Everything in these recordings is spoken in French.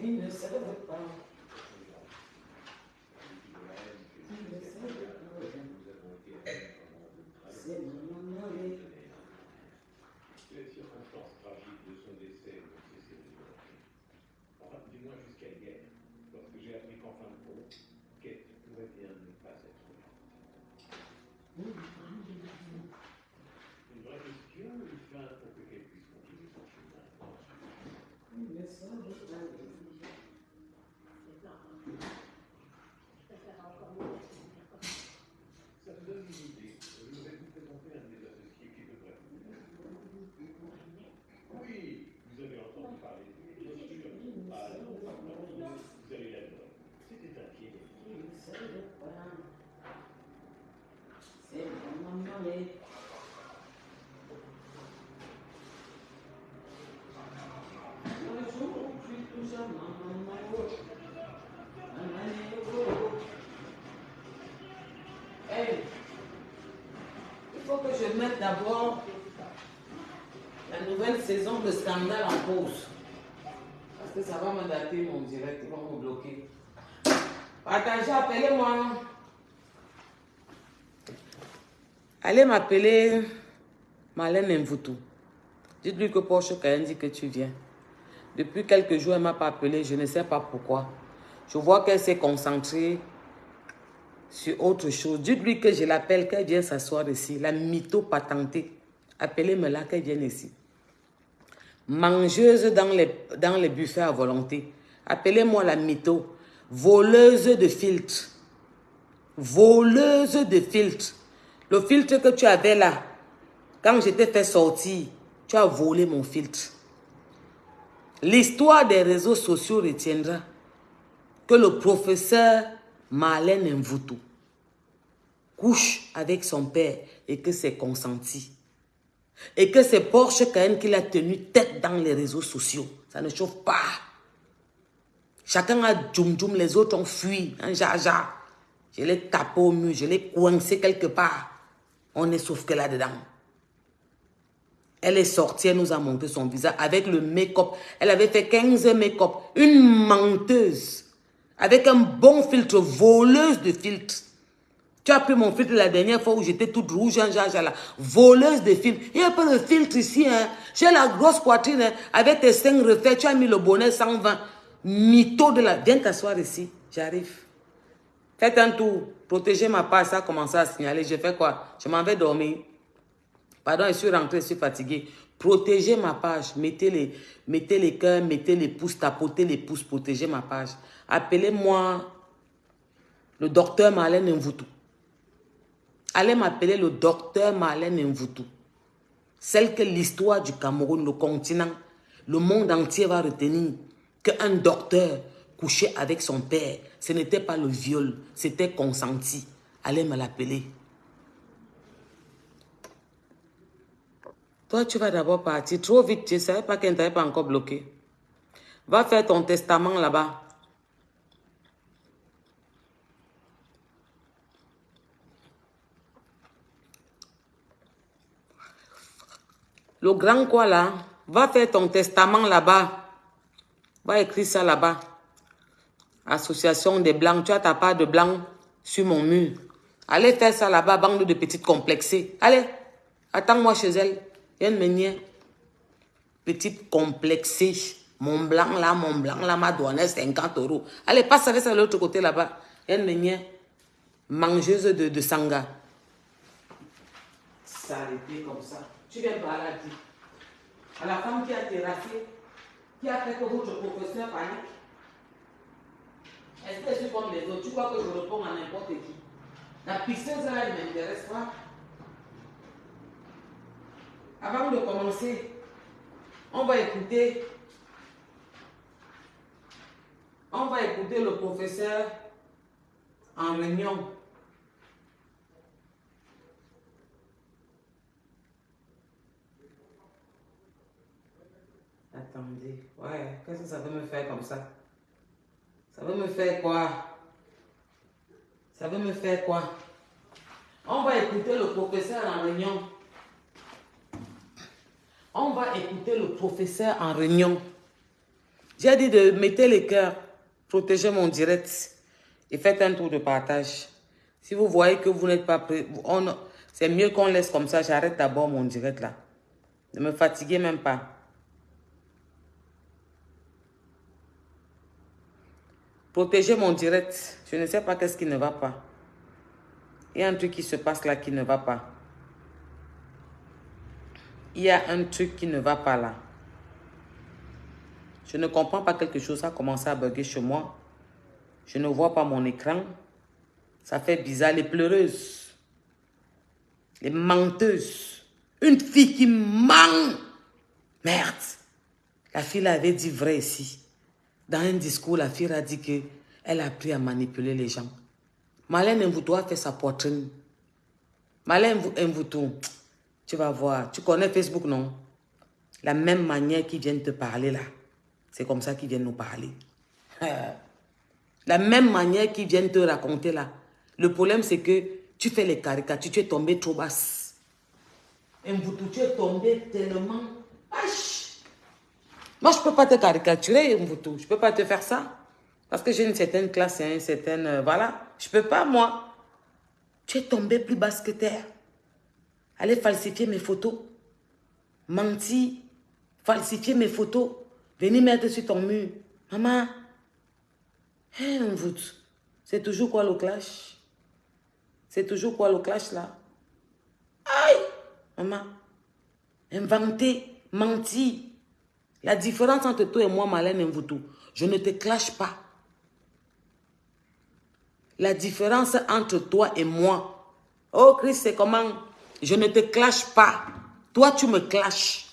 Il ne savait pas. Il ne savait pas. C'est mon amour. Les circonstances tragiques de son décès n'ont cessé de me marquer. Enfin, du moins jusqu'à hier, lorsque j'ai appris qu'en fin de compte, Kate pouvait bien ne pas être là. Une vraie question, une fin pour que qu'elle puisse continuer son chemin. Il ne savait pas. Ça me donne une idée. Je vous ai vous présenter un de mes associés qui devrait vous aider. Oui, vous avez entendu parler de lui, bien sûr. Ah non, vous allez l'adorer. C'était un pied. Il ne savait pas. C'est mon amour. Un jour, tu touches à mon amour. Hey, il faut que je mette d'abord la nouvelle saison de Scandale en pause. Parce que ça va me dater mon direct, ils vont me bloquer. Partagez, appelez-moi. Allez m'appeler Marlène Mvutu. Dites-lui que Porsche Cayenne dit que tu viens. Depuis quelques jours, elle ne m'a pas appelé, je ne sais pas pourquoi. Je vois qu'elle s'est concentrée sur autre chose. Dites-lui que je l'appelle, qu'elle vienne s'asseoir ici. La mytho patentée. Appelez-moi qu'elle vienne ici. Mangeuse dans les buffets à volonté. Appelez-moi la mytho. Voleuse de filtres. Voleuse de filtres. Le filtre que tu avais là, quand je t'ai fait sortir, tu as volé mon filtre. L'histoire des réseaux sociaux retiendra que le professeur Marlène Mvutu couche avec son père et que c'est consenti. Et que c'est Porsche Cayenne qui l'a tenu tête dans les réseaux sociaux. Ça ne chauffe pas. Chacun a djoum djoum, les autres ont fui, un jaja. Je l'ai tapé au mur, je l'ai coincé quelque part. On est sauf que là-dedans. Elle est sortie, elle nous a montré son visage avec le make-up. Elle avait fait 15 make-up. Une menteuse. Avec un bon filtre, voleuse de filtre. Tu as pris mon filtre la dernière fois où j'étais toute rouge, là. Voleuse de filtre. Il n'y a pas de filtre ici. Hein. J'ai la grosse poitrine hein, avec tes 5 refaits. Tu as mis le bonnet 120. Mytho de la... Viens t'asseoir ici. J'arrive. Faites un tour. Protégez ma page. Ça a commencé à signaler. J'ai fait quoi? Je m'en vais dormir. Pardon, je suis rentrée, je suis fatiguée. Protégez ma page. Mettez les cœurs, mettez les pouces, tapotez les pouces. Protégez ma page. Appelez-moi le docteur Marlène Mvutu. Allez m'appeler le docteur Marlène Mvutu. Celle que l'histoire du Cameroun, le continent, le monde entier va retenir qu'un docteur couché avec son père, ce n'était pas le viol, c'était consenti. Allez me l'appeler. Toi, tu vas d'abord partir. Trop vite, tu ne savais pas qu'elle ne t'avait pas encore bloqué. Va faire ton testament là-bas. Le grand quoi là? Va faire ton testament là-bas. Va écrire ça là-bas. Association des Blancs. Tu as ta part de blanc sur mon mur. Allez faire ça là-bas, bande de petites complexées. Allez, attends-moi chez elle. Viens me nier. Petite complexée. Mon blanc là, m'a donné 50 €. Allez, passe avec ça de l'autre côté là-bas. Viens me nier. Mangeuse de sanga. Saleté comme ça. Tu viens par là, dis. À la femme qui a terrassé, qui a fait que votre professeur panique. Est-ce que je suis comme les autres? Tu crois que je réponds à n'importe qui? La pisseuse là, elle ne m'intéresse pas. Avant de commencer, on va écouter le professeur en réunion. Attendez, ouais, qu'est-ce que ça veut me faire comme ça? Ça veut me faire quoi? Ça veut me faire quoi? On va écouter le professeur en réunion. On va écouter le professeur en réunion. J'ai dit de mettre les cœurs, protéger mon direct et faites un tour de partage. Si vous voyez que vous n'êtes pas prêt, c'est mieux qu'on laisse comme ça. J'arrête d'abord mon direct là. Ne me fatiguez même pas. Protégez mon direct. Je ne sais pas qu'est-ce qui ne va pas. Il y a un truc qui se passe là qui ne va pas. Il y a un truc qui ne va pas là. Je ne comprends pas quelque chose. Ça a commencé à bugger chez moi. Je ne vois pas mon écran. Ça fait bizarre. Les pleureuses. Les menteuses. Une fille qui ment. Merde. La fille avait dit vrai ici. Dans un discours, la fille a dit qu'elle a appris à manipuler les gens. Marlène Mvuto a fait sa poitrine. Marlène Mvuto, tu vas voir. Tu connais Facebook, non? La même manière qu'ils viennent te parler là. C'est comme ça qu'ils viennent nous parler. La même manière qu'ils viennent te raconter là. Le problème, c'est que tu fais les caricatures, tu es tombé trop basse. Mvuto, tu es tombé tellement... Aïe. Moi, je ne peux pas te caricaturer, Mvuto. Je ne peux pas te faire ça. Parce que j'ai une certaine classe et une certaine... voilà. Je ne peux pas, moi. Tu es tombé plus basse que terre. Allez falsifier mes photos. Mentir. Falsifier mes photos. Venir mettre sur ton mur. Maman. Hé, Mvuto. C'est toujours quoi le clash? C'est toujours quoi le clash là? Aïe. Maman. Inventer. Mentir. La différence entre toi et moi, Marlène Mvuto, je ne te clash pas. La différence entre toi et moi, oh Christ, c'est comment? Je ne te clash pas. Toi, tu me clashes.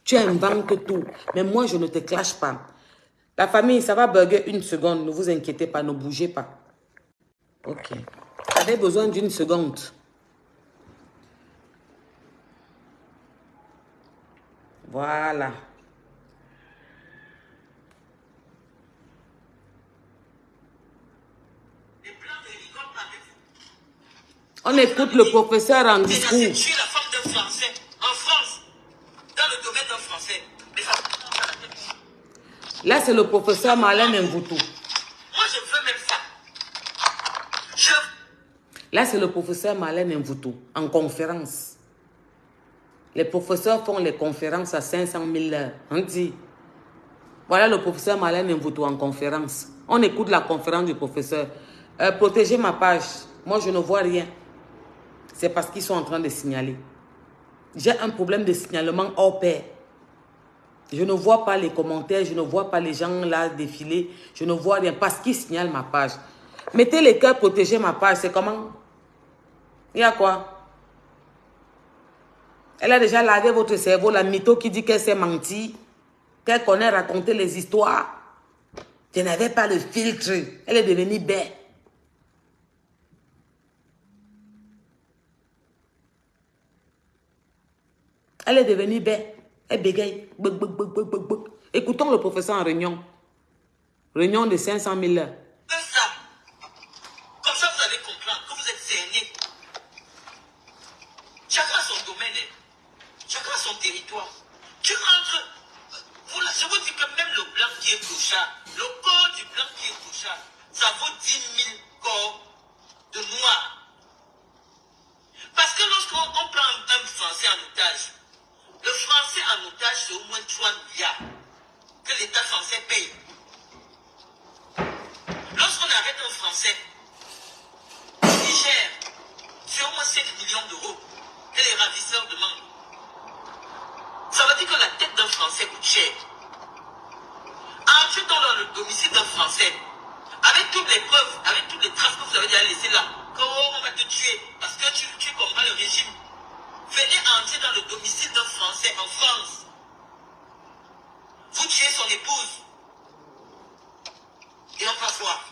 Tu inventes tout. Mais moi, je ne te clash pas. La famille, ça va bugger une seconde. Ne vous inquiétez pas, ne bougez pas. Ok. Vous avez besoin d'une seconde. Voilà. On écoute le professeur en discours. Tu es la femme d'un Français en France, dans le domaine d'un Français. Là, c'est le professeur Marlène Mvuto. Moi, je veux même ça. Là, c'est le professeur Marlène Mvuto en conférence. Les professeurs font les conférences à 500 000 heures. On dit, voilà le professeur Marlène Mvuto en conférence. On écoute la conférence du professeur. Protégez ma page. Moi, je ne vois rien. C'est parce qu'ils sont en train de signaler. J'ai un problème de signalement hors pair. Je ne vois pas les commentaires, je ne vois pas les gens là défiler. Je ne vois rien parce qu'ils signalent ma page. Mettez les cœurs, protégez ma page. C'est comment? Il y a quoi? Elle a déjà lavé votre cerveau, la mytho qui dit qu'elle s'est menti, qu'elle connaît raconter les histoires. Je n'avais pas le filtre. Elle est devenue bête. Elle est devenue bête. Elle bégaye. Écoutons le professeur en réunion. Réunion de 500 000 heures. Comme ça, vous allez comprendre que vous êtes cerné. Chacun a son domaine. Chacun a son territoire. Tu rentres. Je vous dis que même le blanc qui est clochard, le corps du blanc qui est clochard, ça vaut 10 000 corps de noirs. Parce que lorsqu'on prend un Français en otage, le Français en otage, c'est au moins 3 milliards que l'État français paye. Lorsqu'on arrête un Français, au Niger, c'est au moins 5 millions d'euros que les ravisseurs demandent. Ça veut dire que la tête d'un Français coûte cher. Entrez dans le domicile d'un Français, avec toutes les preuves, avec toutes les traces que vous avez déjà laissées là, qu'on va te tuer parce que tu comprends le régime. Venez entrer dans le domicile d'un Français en France. Vous tuez son épouse. Et on va voir.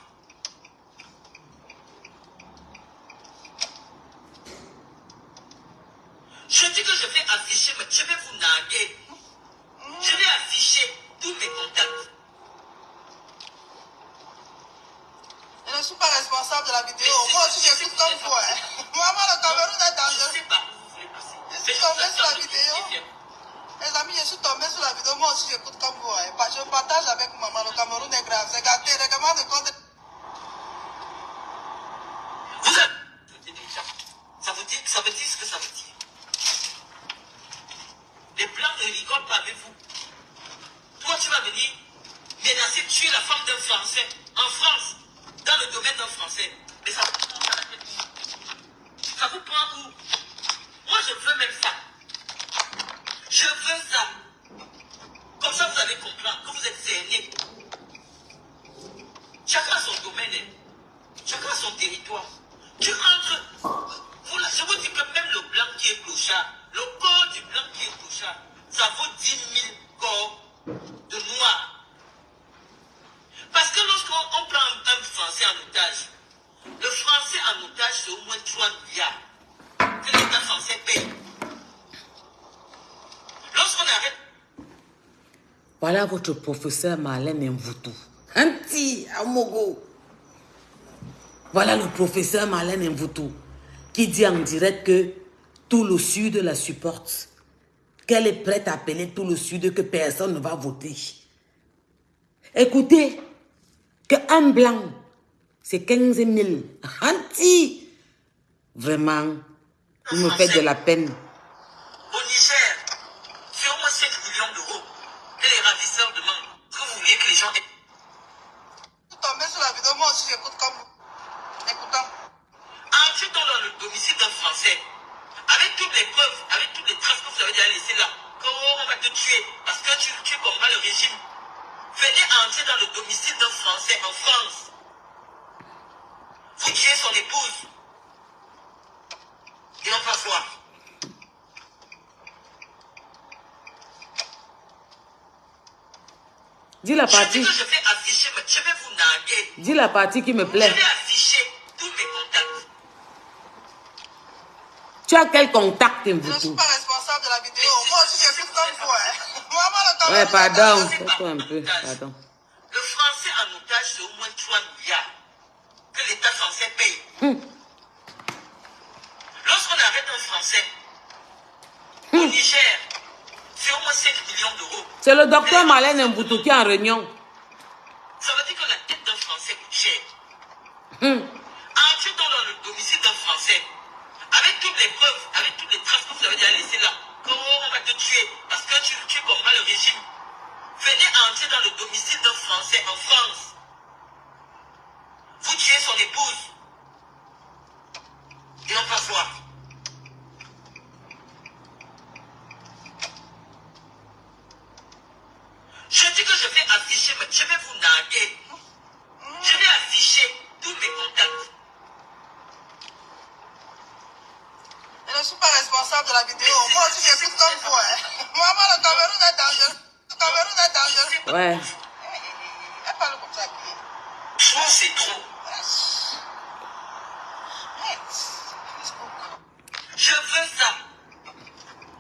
Je dis que je vais afficher, mais je vais vous narguer. Je vais afficher tous mes contacts. Je ne suis pas responsable de la vidéo. Moi aussi, je suis comme toi. Maman, le Cameroun est dangereux. Je sais pas où vous voulez passer. Je suis tombé sur la vidéo. Les amis, je suis tombée sur la vidéo. Moi aussi, j'écoute comme vous. Hein. Je partage avec maman. Le Cameroun est grave. C'est gâté. Règlement de compte. Vous avez... Ça veut dire ce que ça veut dire. Les blancs ne rigolent pas avec vous. Toi, tu vas venir menacer de tuer la femme d'un Français en France, dans le domaine d'un Français. Mais ça vous prend à la tête. Ça vous prend où? Moi, je veux même ça. Je veux ça. Comme ça, vous allez comprendre que vous êtes cerné. Chacun a son domaine. Hein. Chacun a son territoire. Tu entres. Je vous dis que même le blanc qui est clochard, le corps du blanc qui est clochard, ça vaut 10 000 corps de noirs. Parce que lorsqu'on prend un Français en otage, le Français en otage, c'est au moins 3 milliards que l'État français paye. Lorsqu'on arrête... Voilà votre professeur Marlène Mvoutou. Anti Amogo. Voilà le professeur Marlène Mvoutou qui dit en direct que tout le Sud la supporte. Qu'elle est prête à appeler tout le Sud, que personne ne va voter. Écoutez, qu'un blanc, c'est 15 000. Anti. Vraiment, il me fait de la peine. Au Niger, c'est au moins 5 millions d'euros que les ravisseurs demandent. Que vous voulez que les gens... Je suis tombée sur la vidéo. Moi aussi, j'écoute comme vous. Écoutant. Entrez dans le domicile d'un Français, avec toutes les preuves, avec toutes les traces que vous avez déjà laissées là, qu'on va te tuer parce que tu combats le régime. Venez entrer dans le domicile d'un Français en France. Vous tuez son épouse. Et on va voir. Dis la Je dis partie. que je vais afficher, mais je vais vous narguer. Dis la partie qui me Je plaît. vais afficher tous mes contacts. Tu as quel contact, Je ne suis Mvoutou? pas responsable de la vidéo. Moi aussi, j'écoute comme vous. Hein. Maman, le Cameroun Ouais, est pardon. grave. Tais-toi un peu. Pardon. Le Français en otage, c'est au moins 3 milliards que l'État français paye. Lorsqu'on arrête un Français, au Niger, c'est au moins 5 millions d'euros. C'est le docteur Marlène Mvoutou qui est en réunion. Ça veut dire que la tête d'un Français coûte cher. Entrez dans le domicile d'un Français, avec toutes les preuves, avec toutes les traces que vous avez déjà laissées là, qu'on va te tuer parce que tu combats le régime. Venez entrer dans le domicile d'un Français en France. Vous tuez son épouse. Et on va voir. Je dis que je vais afficher, mais je vais vous narguer. Je vais afficher tous mes contacts. Je ne suis pas responsable de la vidéo. Moi aussi, j'écoute comme vous. Hein. Maman, le Cameroun est dangereux. Le Cameroun est dangereux. Ouais. Elle parle comme ça. Trop, c'est trop. Je veux ça.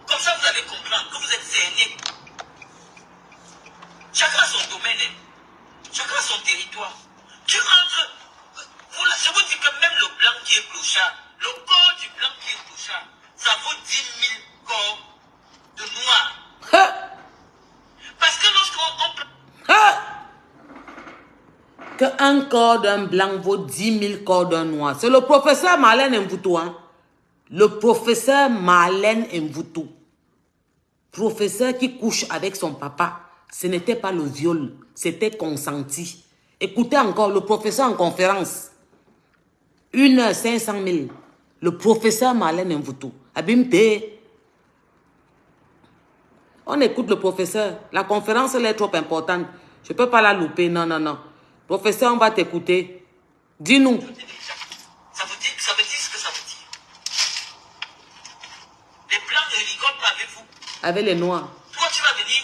Comme ça, vous allez comprendre que vous êtes cerné. Chacun a son domaine. Hein. Chacun a son territoire. Tu rentres. Je vous dis que même le blanc qui est clochard, le corps du blanc qui est clochard, ça vaut 10 000 corps de noirs. Parce que lorsqu'on Que un corps d'un blanc vaut 10 000 corps d'un noir. C'est le professeur Marlène Mvoutou. Hein? Le professeur Marlène Mvoutou. Professeur qui couche avec son papa. Ce n'était pas le viol. C'était consenti. Écoutez encore le professeur en conférence. 1 heure 500 000. Le professeur Marlène Mvoutou. Abimte. On écoute le professeur. La conférence, elle est trop importante. Je ne peux pas la louper. Non, non, non. Professeur, on va t'écouter. Dis-nous. ça veut dire ce que ça veut dire. Les blancs ne rigolent pas avec vous. Avec les noirs. Toi, tu vas venir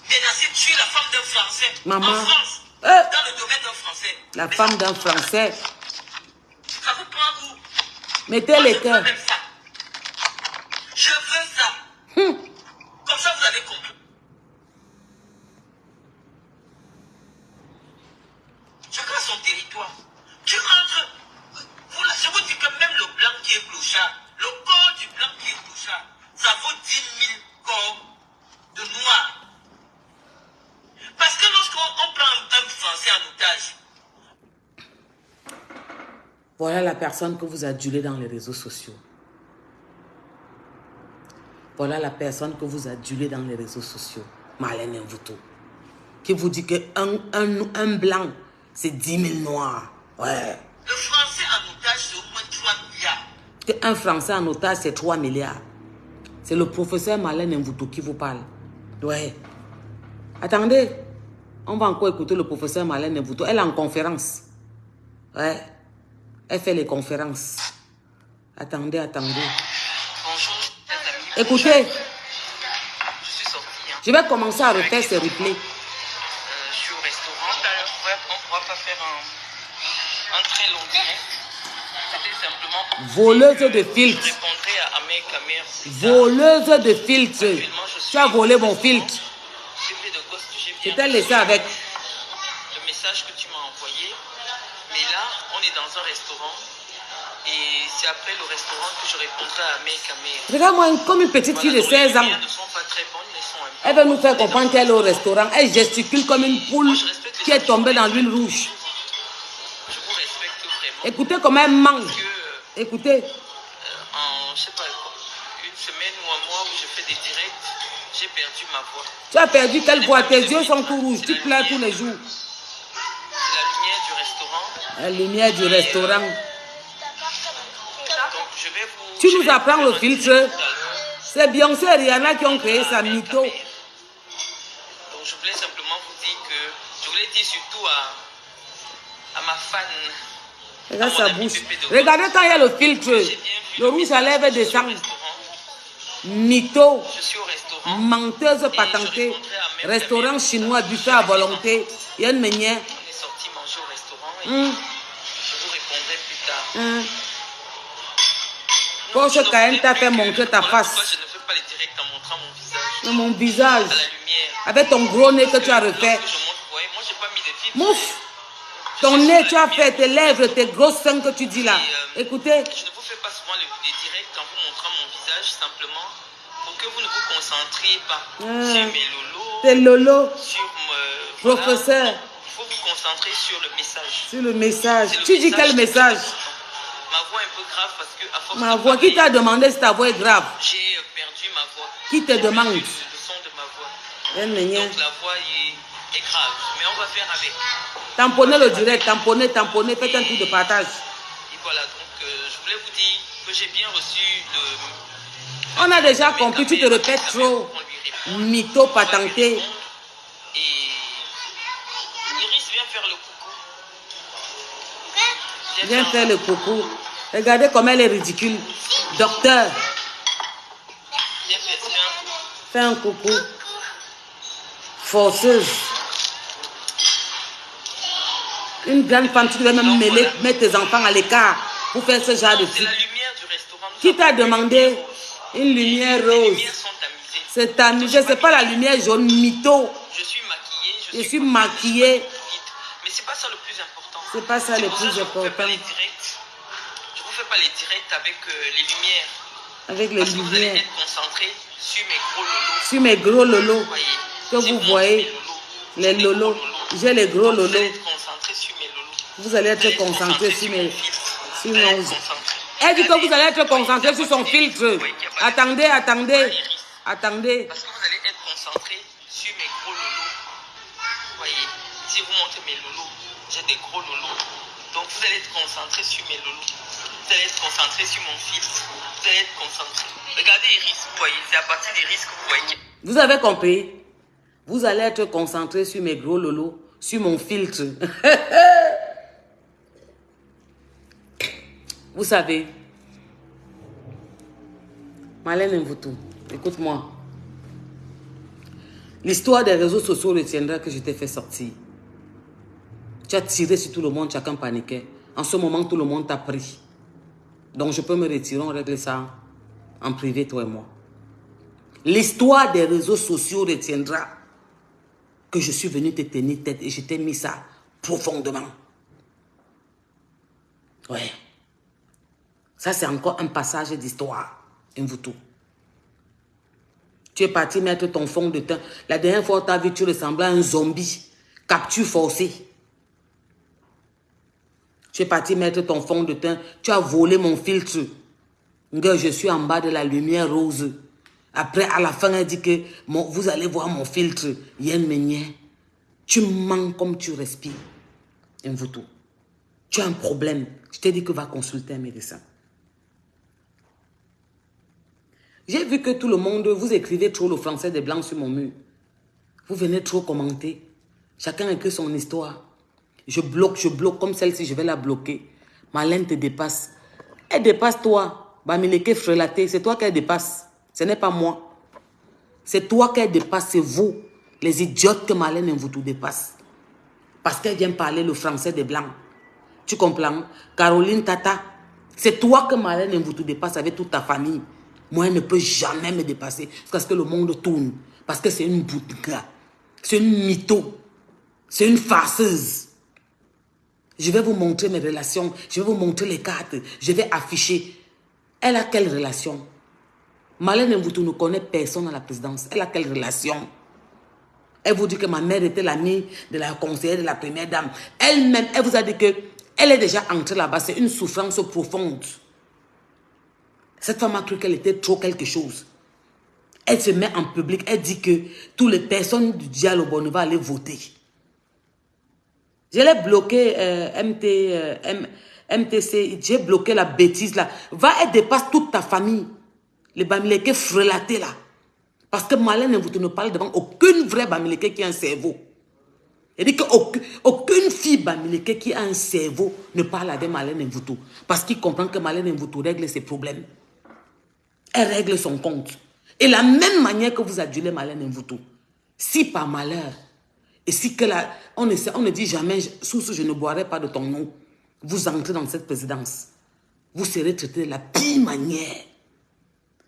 menacer de tuer la femme d'un Français Maman. en France, dans le domaine d'un Français. La Mais femme ça- d'un Français. Ça vous prend où? Mettez Moi, les je veux cœurs. même ça. Je veux ça. Comme ça, vous allez comprendre. Chacun a son territoire. Tu rentres. Je vous dis que même le blanc qui est clochard, le corps du blanc qui est clochard, ça vaut 10 000 corps Voilà la personne que vous adulez dans les réseaux sociaux. Voilà la personne que vous adulez dans les réseaux sociaux. Marlène Mvuto. Qui vous dit qu'un blanc, c'est 10 000 noirs. Ouais. Le français en otage, c'est au moins 3 milliards. Qu'un français en otage, c'est 3 milliards. C'est le professeur Marlène Mvuto qui vous parle. Ouais. Attendez. On va encore écouter le professeur Marlène Mvuto. Elle est en conférence. Ouais. Elle fait les conférences. Attendez. Bonjour, les amis. Écoutez. Je suis sorti. Je vais commencer à refaire ces replays. Je suis au restaurant. On va pas faire un très long direct. C'était simplement... Voleuse de filtre. Je répondrai à Amé Kamer. Voleuse de filtre. Tu as volé mon filtre. Je t'ai laissé avec. Le message que tu m'as envoyé. Mais là, on est dans un restaurant. Et c'est après le restaurant que je répondrai à Amé Kamer. Regarde-moi comme une petite fille de 16 ans. Les lumières ne sont pas très bonnes, mais sont un peu... Elle veut nous faire comprendre qu'elle est au restaurant. Elle gesticule comme une poule qui est tombée dans l'huile rouge. Je vous respecte vraiment. Écoutez comment elle manque. Parce que, Écoutez. en, je sais pas, une semaine ou un mois où je fais des directs, j'ai perdu ma voix. Tu as perdu quelle voix? Tes yeux sont tout rouges. Tu pleures tous les jours. C'est la lumière du restaurant. La lumière du restaurant. Donc, je vais vous... Tu je nous vais apprends vous le faire un filtre. direct tout à l'heure. C'est Beyoncé et Rihanna qui ont créé sa mytho. Donc, je voulais simplement vous dire que... Je voulais dire surtout à ma fan... Regarde sa bouche. Regardez quand il y a le filtre. Le rouge à lèvres descend. Mytho. Je suis au restaurant. Menteuse patentée. Restaurant chinois, buffet à volonté. Il y a une manière. On est sorti manger au restaurant et je vous répondrai plus tard. Porsche Cayenne t'a fait montrer ta Pourquoi face. je ne fais pas les directs en montrant mon visage Dans mon visage. à la lumière? Avec ton gros nez que tu as refait. Lorsque je montre, vous voyez, moi j'ai pas mis de filtre. Mouf. Ton nez, tu as fait tes lèvres, tes grosses seins que tu dis là. Écoutez. Je ne vous fais pas souvent les directs en vous montrant mon visage, simplement pour que vous ne vous concentriez pas sur mes lolos, T'es Lolo. sur Professeur. Voilà. Il faut vous concentrer sur le message. Sur le message. C'est le Tu dis quel qui est message? important. Ma voix est un peu grave parce que à force Ma de voix. Qui parler, t'a demandé si ta voix est grave? j'ai perdu ma voix. Qui te J'ai demande? perdu le son de ma voix. Une manière. Donc la voix est grave. Mais on va faire avec. Tamponnez le direct. Tamponnez. Faites un tour de partage. Et voilà, donc je voulais vous dire que j'ai bien reçu le... On a déjà compris. Tu te répètes trop. Mytho patenté. Et Iris, viens faire le coucou. Viens faire le coucou. Regardez comme elle est ridicule. Docteur. Viens faire. Fais un coucou. Forceuse. Une grande femme, tu devais même mêler, mettre tes enfants à l'écart pour faire ce genre de C'est truc. la lumière du restaurant. Nous Qui t'a avons demandé une lumière Les rose? lumières sont tamisées. C'est tamisé, c'est pas la lumière jaune mytho. Je suis maquillée. Je suis maquillée. Mais c'est pas ça le plus important. C'est pas ça C'est le pour ça que plus je vous fais pas important. les directs. Je vous fais pas les directs avec les lumières. Avec les Parce que vous allez lumières. être concentré sur mes gros lolos. Sur mes gros lolos. Vous voyez. Que Si vous montrez voyez, mes lolos, les j'ai des lolos. gros J'ai les gros Donc, vous allez lolos. être concentré sur mes lolos. Vous allez Vous allez être concentré sur mes... filtre. sur Vous allez nos- être concentré. Elle dit que vous allez être Regardez, concentré sur son vous voyez, filtre. vous voyez qu'il y a pas de- Attendez. Voilà, Iris. Attendez. Parce que vous allez être concentré sur mes gros lolos. Vous voyez, si vous montez mes lolos, j'ai des gros lolos. Donc vous allez être concentré sur mes lolos. Vous allez être concentré sur mon filtre. Vous allez être concentré. Regardez Iris, vous voyez, c'est à partir d'Iris que vous voyez. Vous avez compris? Vous allez être concentré sur mes gros lolos, sur mon filtre. Vous savez, Marlène Mvuto, écoute-moi. L'histoire des réseaux sociaux retiendra que je t'ai fait sortir. Tu as tiré sur tout le monde, chacun paniquait. En ce moment, tout le monde t'a pris. Donc, je peux me retirer, on règle ça en privé, toi et moi. L'histoire des réseaux sociaux retiendra que je suis venu te tenir tête et je t'ai mis ça profondément. Ouais. Ça, c'est encore un passage d'histoire. Mvuto. Tu es parti mettre ton fond de teint. La dernière fois, tu as vu, tu ressemblais à un zombie. Capture forcée. Tu es parti mettre ton fond de teint. Tu as volé mon filtre. Je suis en bas de la lumière rose. Après, à la fin, elle dit que vous allez voir mon filtre. Yen Meunier. Tu mens comme tu respires. Mvuto. Tu as un problème. Je t'ai dit que va consulter un médecin. J'ai vu que tout le monde, vous écrivez trop le français des blancs sur mon mur. Vous venez trop commenter. Chacun écrit son histoire. Je bloque comme celle-ci, je vais la bloquer. Marlène te dépasse. Elle dépasse toi. Bamileke frelaté, c'est toi qu'elle dépasse. Ce n'est pas moi. C'est toi qu'elle dépasse, c'est vous, les idiotes que Marlène Mvuto dépasse. Parce qu'elle vient parler le français des blancs. Tu comprends? Caroline Tata, c'est toi que Marlène Mvuto dépasse avec toute ta famille. Moi, elle ne peut jamais me dépasser parce que le monde tourne. Parce que c'est une boudinga. C'est une mytho. C'est une farceuse. Je vais vous montrer mes relations. Je vais vous montrer les cartes. Je vais afficher. Elle a quelle relation? Marlène Mvuto ne connaît personne à la présidence. Elle a quelle relation? Elle vous dit que ma mère était l'amie de la conseillère de la première dame. Elle-même, elle vous a dit qu'elle est déjà entrée là-bas. C'est une souffrance profonde. Cette femme a cru qu'elle était trop quelque chose. Elle se met en public. Elle dit que toutes les personnes du dialogue vont aller voter. Je l'ai bloqué MTC. J'ai bloqué la bêtise là. Va, elle dépasse toute ta famille. Les Bamileke frelatés là. Parce que Marlène Mvuto ne parle devant aucune vraie Bamileke qui a un cerveau. Elle dit qu'aucune fille Bamileke qui a un cerveau ne parle avec Marlène Mvuto. Parce qu'il comprend que Marlène Mvuto règle ses problèmes. Elle règle son compte. Et la même manière que vous adulez Marlène Mvuto, si par malheur, et si que là, on ne dit jamais, Soussou, je ne boirai pas de ton nom, vous entrez dans cette présidence, vous serez traité de la pire manière.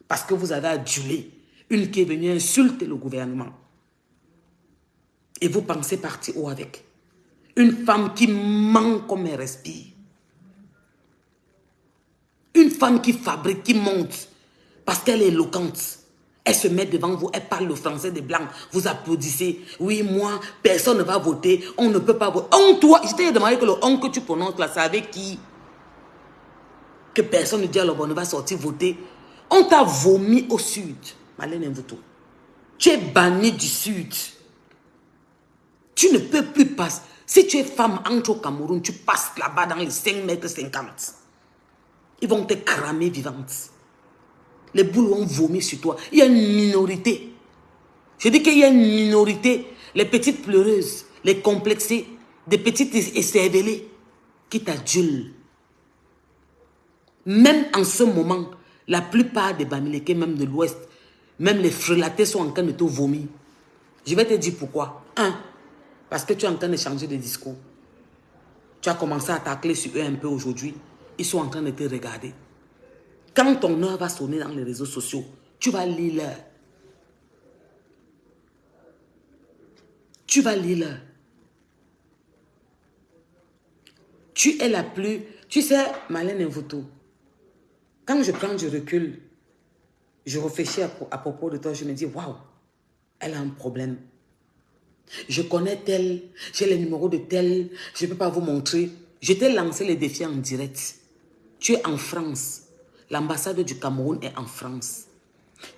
Parce que vous avez adulé une qui est venue insulter le gouvernement. Et vous pensez partir où avec? Une femme qui ment comme elle respire. Une femme qui fabrique, qui monte. Parce qu'elle est éloquente. Elle se met devant vous, elle parle le français des blancs. Vous applaudissez. Oui, moi, personne ne va voter. On ne peut pas voter. On, toi, je t'ai demandé que le on que tu prononces là, c'est avec qui? Que personne ne dit alors on ne va sortir voter. On t'a vomi au sud. Marlène Mvuto. Tu es banni du sud. Tu ne peux plus passer. Si tu es femme, entre au Cameroun, tu passes là-bas dans les 5,50 mètres. Ils vont te cramer vivante. Les boules vont vomir sur toi. Il y a une minorité. Je dis qu'il y a une minorité. Les petites pleureuses, les complexées, des petites écervelées qui t'adulent. Même en ce moment, la plupart des Bamileke, même de l'Ouest, même les frelatés sont en train de te vomir. Je vais te dire pourquoi. Parce que tu es en train de changer de discours. Tu as commencé à tacler sur eux un peu aujourd'hui. Ils sont en train de te regarder. Quand ton heure va sonner dans les réseaux sociaux, tu vas lire l'heure. Tu vas lire l'heure. Tu es la plus... Tu sais, Marlène Mvuto, quand je prends du recul, je réfléchis à propos de toi, je me dis, waouh, elle a un problème. Je connais tel, j'ai les numéros de tel, je ne peux pas vous montrer. Je t'ai lancé les défis en direct. Tu es en France. L'ambassade du Cameroun est en France.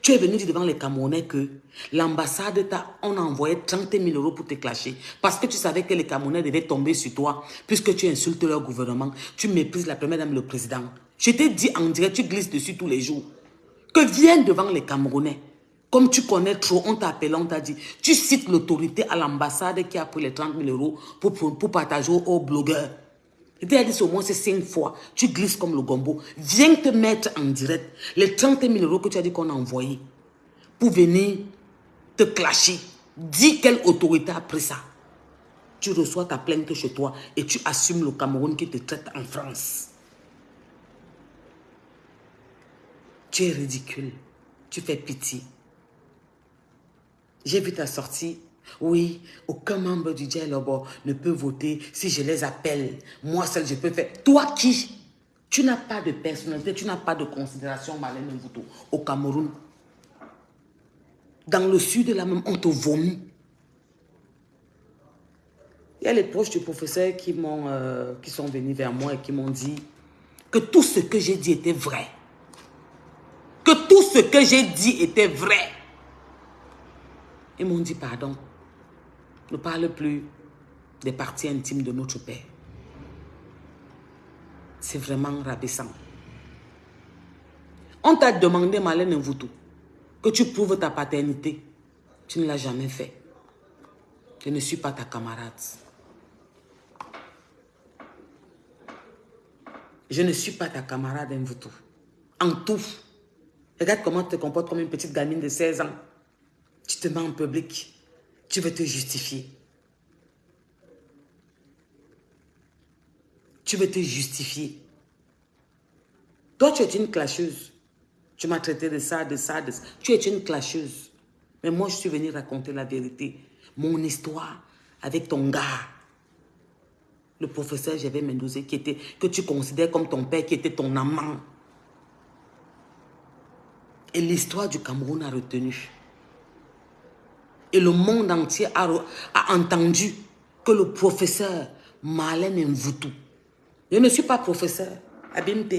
Tu es venu dire devant les Camerounais que l'ambassade on a envoyé 30 000 € pour te clasher. Parce que tu savais que les Camerounais devaient tomber sur toi. Puisque tu insultes leur gouvernement. Tu méprises la première dame, le président. Je t'ai dit en direct, tu glisses dessus tous les jours. Que viens devant les Camerounais. Comme tu connais trop, on t'a appelé, on t'a dit. Tu cites l'autorité à l'ambassade qui a pris les 30 000 € pour partager aux blogueurs. Je t'ai dit au moins c'est 5 fois. Tu glisses comme le gombo. Viens te mettre en direct. Les 30 000 € que tu as dit qu'on a envoyés pour venir te clasher. Dis quelle autorité a pris ça. Tu reçois ta plainte chez toi et tu assumes le Cameroun qui te traite en France. Tu es ridicule. Tu fais pitié. J'ai vu ta sortie. Oui, aucun membre du dialogue ne peut voter si je les appelle. Moi seul, je peux faire. Toi qui? Tu n'as pas de personnalité, tu n'as pas de considération, Marlène Mvuto, au Cameroun. Dans le sud, là même, on te vomit. Il y a les proches du professeur qui sont venus vers moi et qui m'ont dit que tout ce que j'ai dit était vrai. Que tout ce que j'ai dit était vrai. Ils m'ont dit pardon. Ne parle plus des parties intimes de notre père. C'est vraiment rabaissant. On t'a demandé, Marlène Mvoutou, que tu prouves ta paternité. Tu ne l'as jamais fait. Je ne suis pas ta camarade. Je ne suis pas ta camarade Mvoutou. En tout. Regarde comment tu te comportes comme une petite gamine de 16 ans. Tu te mets en public. Tu veux te justifier. Tu veux te justifier. Toi, tu es une clasheuse. Tu m'as traité de ça, de ça, de ça. Tu es une clasheuse. Mais moi, je suis venue raconter la vérité. Mon histoire avec ton gars. Le professeur Gervais Mendoza que tu considères comme ton père, qui était ton amant. Et l'histoire du Cameroun a retenu. Et le monde entier a entendu que le professeur Marlène Mvoutou. Je ne suis pas professeur, Abimte.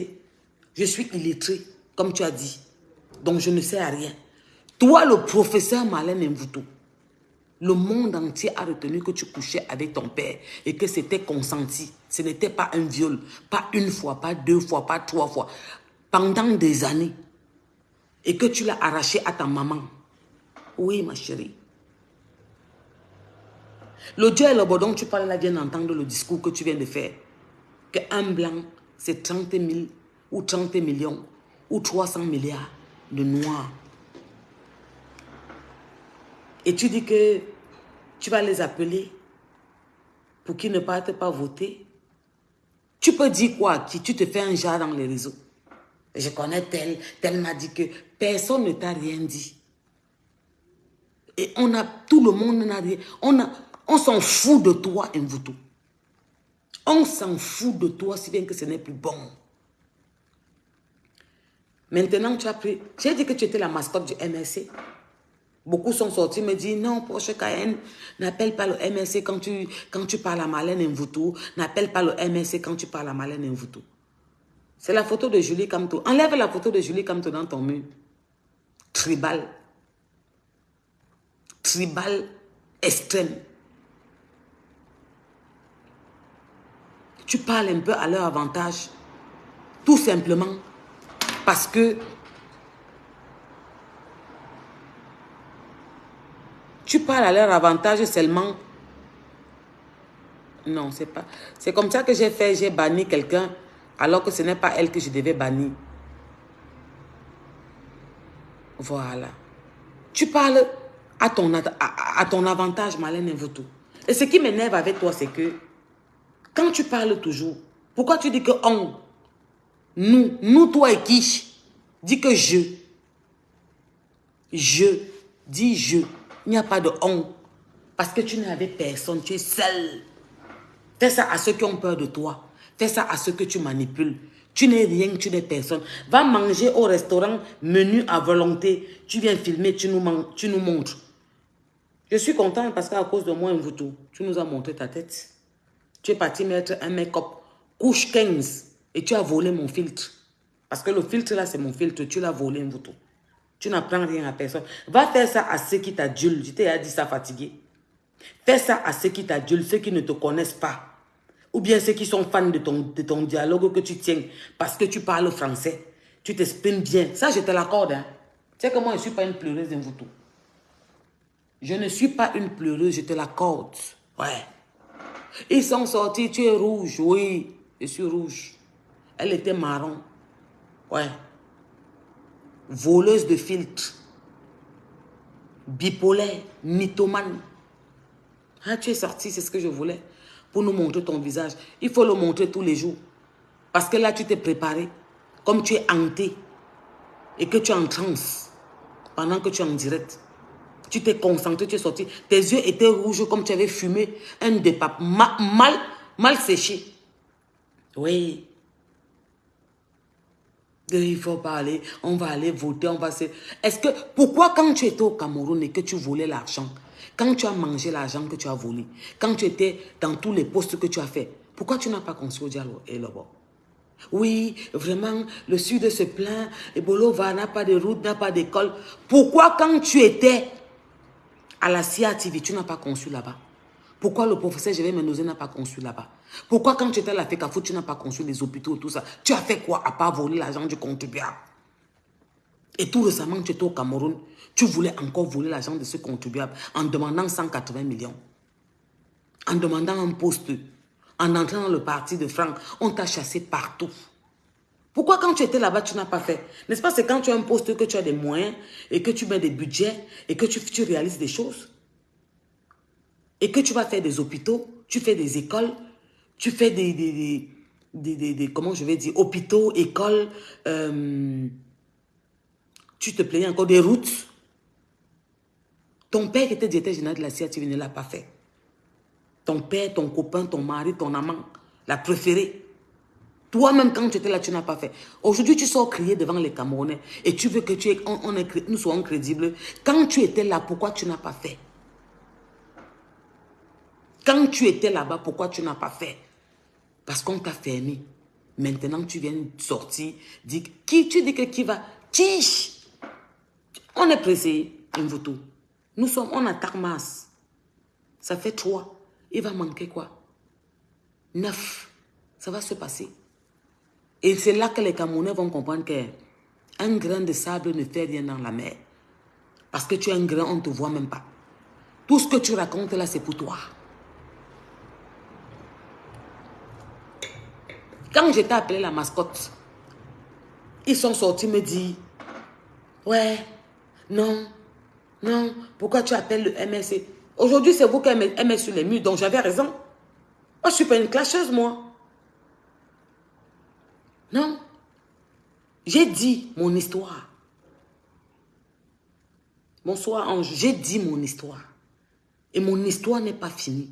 Je suis illettré, comme tu as dit. Donc je ne sais à rien. Toi, le professeur Marlène Mvoutou, le monde entier a retenu que tu couchais avec ton père et que c'était consenti. Ce n'était pas un viol. Pas une fois, pas deux fois, pas trois fois. Pendant des années. Et que tu l'as arraché à ta maman. Oui, ma chérie. Le Dieu et le bon dont tu parles là vient d'entendre le discours que tu viens de faire. Qu'un blanc, c'est 30 000 ou 30 millions ou 300 milliards de noirs. Et tu dis que tu vas les appeler pour qu'ils ne partent pas voter. Tu peux dire quoi à qui? Tu te fais un genre dans les réseaux. Je connais tel, tel m'a dit que personne ne t'a rien dit. Et tout le monde n'a rien. On s'en fout de toi, Mvoutou. On s'en fout de toi, si bien que ce n'est plus bon. Maintenant, tu as pris... J'ai dit que tu étais la mascotte du MRC. Beaucoup sont sortis me disent, non, Porsche Cayenne, n'appelle pas le MRC quand tu parles à Marlène Mvoutou. N'appelle pas le MRC quand tu parles à Marlène Mvoutou. C'est la photo de Julie Kamto. Enlève la photo de Julie Kamto dans ton mur. Tribal. Tribal extrême. Tu parles un peu à leur avantage. Tout simplement parce que tu parles à leur avantage seulement. Non, c'est pas. C'est comme ça que j'ai banni quelqu'un alors que ce n'est pas elle que je devais bannir. Voilà. Tu parles à ton avantage, Marlène Mvoutou. Et ce qui m'énerve avec toi, c'est que quand tu parles toujours, pourquoi tu dis que on, nous, toi et qui, dis que je, dis je. Il n'y a pas de on. Parce que tu n'es avec personne, tu es seul. Fais ça à ceux qui ont peur de toi. Fais ça à ceux que tu manipules. Tu n'es rien, tu n'es personne. Va manger au restaurant, menu à volonté. Tu viens filmer, tu nous montres. Je suis contente parce qu'à cause de moi, Mvoutou, tu nous as montré ta tête. Tu es parti mettre un make-up couche 15 et tu as volé mon filtre. Parce que le filtre là, c'est mon filtre. Tu l'as volé, Mvoutou. Tu n'apprends rien à personne. Va faire ça à ceux qui t'adulent. Je t'ai dit ça fatigué. Fais ça à ceux qui t'adulent, ceux qui ne te connaissent pas. Ou bien ceux qui sont fans de ton dialogue que tu tiens parce que tu parles français. Tu t'exprimes bien. Ça, je te l'accorde. Hein. Tu sais que moi, je ne suis pas une pleureuse Mvoutou. Je ne suis pas une pleureuse, je te l'accorde. Ouais. Ils sont sortis, tu es rouge. Oui, je suis rouge. Elle était marron. Ouais. Voleuse de filtres. Bipolaire, mythomane. Ah, tu es sorti, c'est ce que je voulais. Pour nous montrer ton visage. Il faut le montrer tous les jours. Parce que là, tu t'es préparé. Comme tu es hanté. Et que tu es en transe. Pendant que tu es en direct. Tu t'es concentré, tu es sorti. Tes yeux étaient rouges comme tu avais fumé un dépap. Mal séché. Oui. Il faut parler. On va aller voter. Est-ce que... Pourquoi quand tu étais au Cameroun et que tu volais l'argent, Quand tu as mangé l'argent que tu as volé, quand tu étais dans tous les postes que tu as fait, pourquoi tu n'as pas construit au dialogue et là-bas? Oui, vraiment, le sud se plaint, et Bolova n'a pas de route, n'a pas d'école. Pourquoi quand tu étais à la CIA TV, tu n'as pas construit là-bas? Pourquoi le professeur Jévé Menozé n'a pas construit là-bas? Pourquoi quand tu étais à la FECAFO, tu n'as pas construit les hôpitaux et tout ça? Tu as fait quoi à part voler l'argent du contribuable? Et tout récemment, tu étais au Cameroun, tu voulais encore voler l'argent de ce contribuable en demandant 180 millions. En demandant un poste, en entrant dans le parti de Franck, on t'a chassé partout. Pourquoi quand tu étais là-bas, tu n'as pas fait? N'est-ce pas, c'est quand tu as un poste que tu as des moyens et que tu mets des budgets et que tu réalises des choses? Et que tu vas faire des hôpitaux, tu fais des écoles, tu fais comment je vais dire, hôpitaux, écoles, tu te plaignais encore des routes. Ton père qui était directeur général de la CIA, tu ne l'as pas fait. Ton père, ton copain, ton mari, ton amant, la préférée. Toi-même, quand tu étais là, tu n'as pas fait. Aujourd'hui, tu sors crier devant les Camerounais et tu veux que nous soyons crédibles. Quand tu étais là, pourquoi tu n'as pas fait? Quand tu étais là-bas, pourquoi tu n'as pas fait? Parce qu'on t'a fermé. Maintenant, tu viens sortir, tu dis que qui va? Qui? On est pressé, Mvuto. On attaque masse. Ça fait 3. Il va manquer quoi? 9. Ça va se passer. Et c'est là que les Camerounais vont comprendre qu'un grain de sable ne fait rien dans la mer. Parce que tu es un grain, on ne te voit même pas. Tout ce que tu racontes là, c'est pour toi. Quand je t'ai appelé la mascotte, ils sont sortis me dire, ouais, non, pourquoi tu appelles le MSC? Aujourd'hui, c'est vous qui aimez sur les murs, donc j'avais raison. Moi, je ne suis pas une clasheuse, moi. Non. J'ai dit mon histoire. Bonsoir, Ange. J'ai dit mon histoire. Et mon histoire n'est pas finie.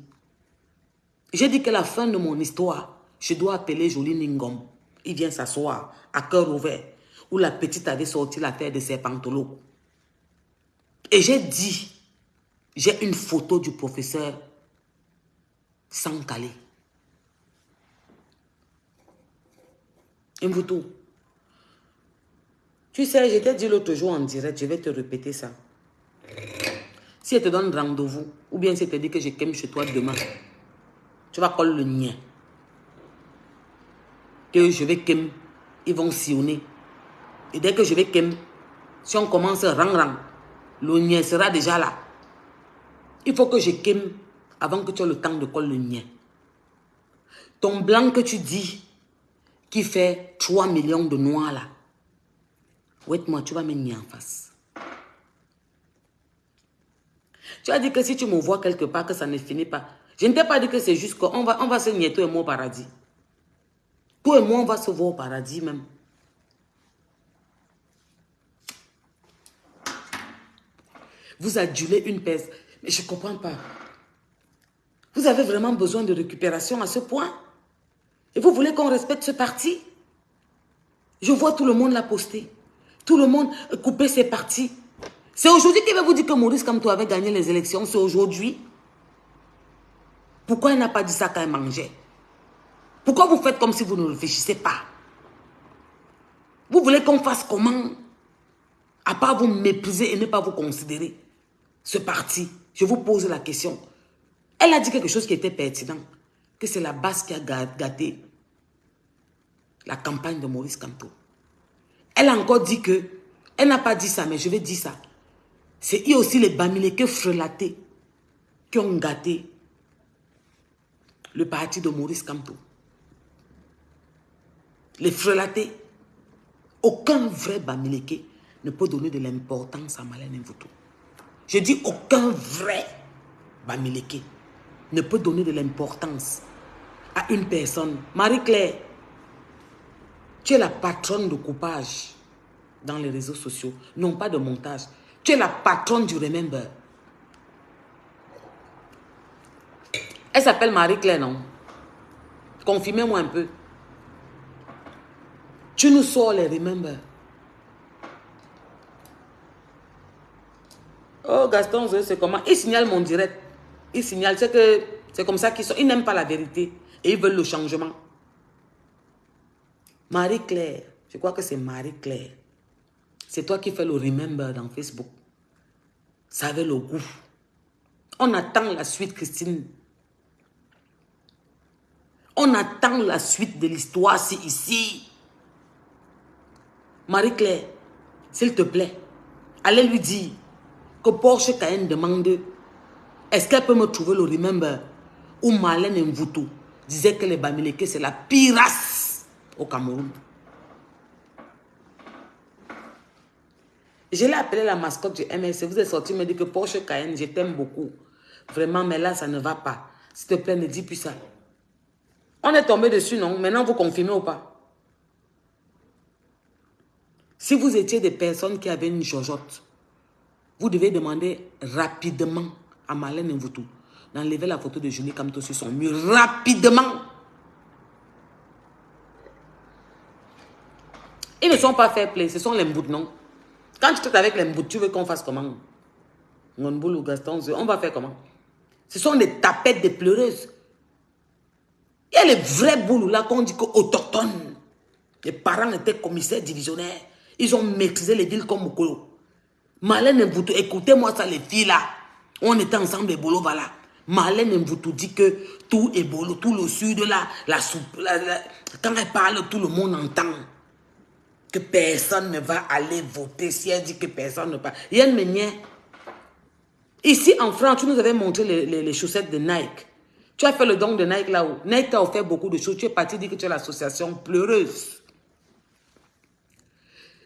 J'ai dit que la fin de mon histoire, je dois appeler Jolie Ningom. Il vient s'asseoir à cœur ouvert, où la petite avait sorti la terre de ses pantalons. Et j'ai dit, j'ai une photo du professeur Sankale. Mvuto. Tu sais, je t'ai dit l'autre jour en direct, je vais te répéter ça. Si elle te donne rendez-vous, ou bien si elle te dit que je kem chez toi demain, tu vas coller le nien. Que je vais kem, ils vont sillonner. Et dès que je vais kem, si on commence rang, le nien sera déjà là. Il faut que je kem avant que tu aies le temps de coller le nien. Ton blanc que tu dis, qui fait 3 millions de noirs là, moi tu vas me nier en face. Tu as dit que si tu me vois quelque part, que ça ne finit pas. Je ne t'ai pas dit que c'est juste qu'on va se nier, toi et moi, au paradis. Toi et moi, on va se voir au paradis même. Vous adulez une peste. Mais je ne comprends pas. Vous avez vraiment besoin de récupération à ce point? Et vous voulez qu'on respecte ce parti? Je vois tout le monde l'a posté. Tout le monde couper ses partis. C'est aujourd'hui qu'il va vous dire que Maurice Kamto avait gagné les élections. C'est aujourd'hui. Pourquoi il n'a pas dit ça quand il mangeait? Pourquoi vous faites comme si vous ne réfléchissez pas? Vous voulez qu'on fasse comment? À part vous mépriser et ne pas vous considérer. Ce parti, je vous pose la question. Elle a dit quelque chose qui était pertinent. Que c'est la base qui a gâté la campagne de Maurice Kamto. Elle a encore dit que, elle n'a pas dit ça, mais je vais dire ça. C'est aussi les Bamileke frelatés qui ont gâté le parti de Maurice Kamto. Les frelatés. Aucun vrai Bamileke ne peut donner de l'importance à Malène Mvuto. Je dis aucun vrai Bamileke ne peut donner de l'importance à une personne. Marie-Claire, tu es la patronne de coupage dans les réseaux sociaux. Non pas de montage. Tu es la patronne du Remember. Elle s'appelle Marie-Claire, non? Confirmez-moi un peu. Tu nous sors les Remember. Oh, Gaston, c'est comment? Ils signalent mon direct. Ils signalent, c'est que c'est comme ça qu'ils sont. Ils n'aiment pas la vérité et ils veulent le changement. Marie-Claire, je crois que c'est Marie-Claire. C'est toi qui fais le remember dans Facebook. Ça avait le goût. On attend la suite, Christine. On attend la suite de l'histoire, c'est ici. Marie-Claire, s'il te plaît, allez lui dire que Porsche Cayenne demande est-ce qu'elle peut me trouver le remember où Marlène Mvuto disait que les Bamileke c'est la pire race au Cameroun. Je l'ai appelé la mascotte du MLC. Vous êtes sorti me dire que Porsche Cayenne, je t'aime beaucoup. Vraiment, mais là, ça ne va pas. S'il te plaît, ne dis plus ça. On est tombé dessus, non? Maintenant, vous confirmez ou pas? Si vous étiez des personnes qui avaient une jojotte, vous devez demander rapidement à Marlène Mvuto d'enlever la photo de Julie Kamto sur son mur. Rapidement! Ils ne sont pas fair play, ce sont les Mbouts, non? Quand tu traites avec les Mbouts, tu veux qu'on fasse comment? Ngonboul ou Gaston, on va faire comment? Ce sont des tapettes, des pleureuses. Il y a les vrais boulous là qu'on dit qu'autochtones. Les parents étaient commissaires divisionnaires. Ils ont maîtrisé les villes comme Mokolo. Marlène Mvuto, écoutez-moi ça les filles là. On était ensemble les bolos, voilà. Marlène Mvuto dit que tout est bolo, tout le sud là, quand elle parle, tout le monde entend. Que personne ne va aller voter si elle dit que personne ne parle. Il y a une manière. Ici en France, tu nous avais montré les chaussettes de Nike. Tu as fait le don de Nike là-haut. Nike t'a offert beaucoup de choses. Tu es parti dire que tu es l'association pleureuse.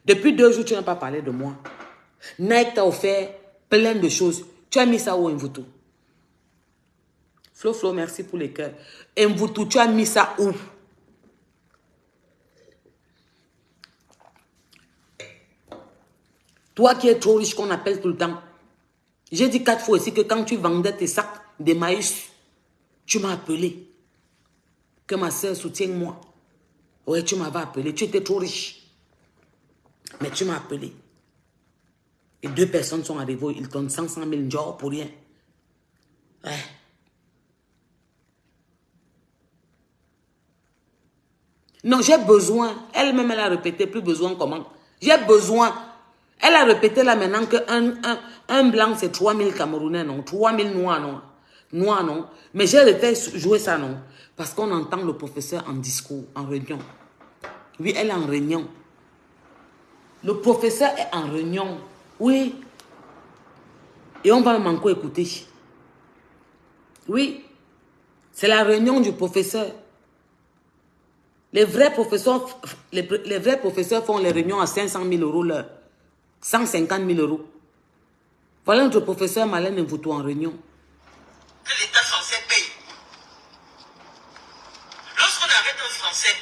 Depuis 2 jours, tu n'as pas parlé de moi. Nike t'a offert plein de choses. Tu as mis ça où, Mvuto? Flo, merci pour les cœurs. Mvuto, tu as mis ça où? Toi qui es trop riche, qu'on appelle tout le temps. J'ai dit 4 fois aussi que quand tu vendais tes sacs de maïs, tu m'as appelé. Que ma soeur soutienne moi. Ouais, tu m'avais appelé. Tu étais trop riche. Mais tu m'as appelé. Et 2 personnes sont arrivées. Ils donnent 500 000 jours pour rien. Ouais. Non, j'ai besoin. Elle-même, elle a répété. Plus besoin comment? J'ai besoin. Elle a répété là maintenant qu'un blanc, c'est 3000 Camerounais, non? 3000 noirs, non? Noirs, non? Mais j'ai refait jouer ça, non? Parce qu'on entend le professeur en discours, en réunion. Oui, elle est en réunion. Le professeur est en réunion. Oui. Et on va m'encore écouter. Oui. C'est la réunion du professeur. Les vrais professeurs font les réunions à 500 000 € l'heure. 150 000 €. Voilà notre professeur Marlène Mvuto en réunion. Que l'État français paye. Lorsqu'on arrête un Français,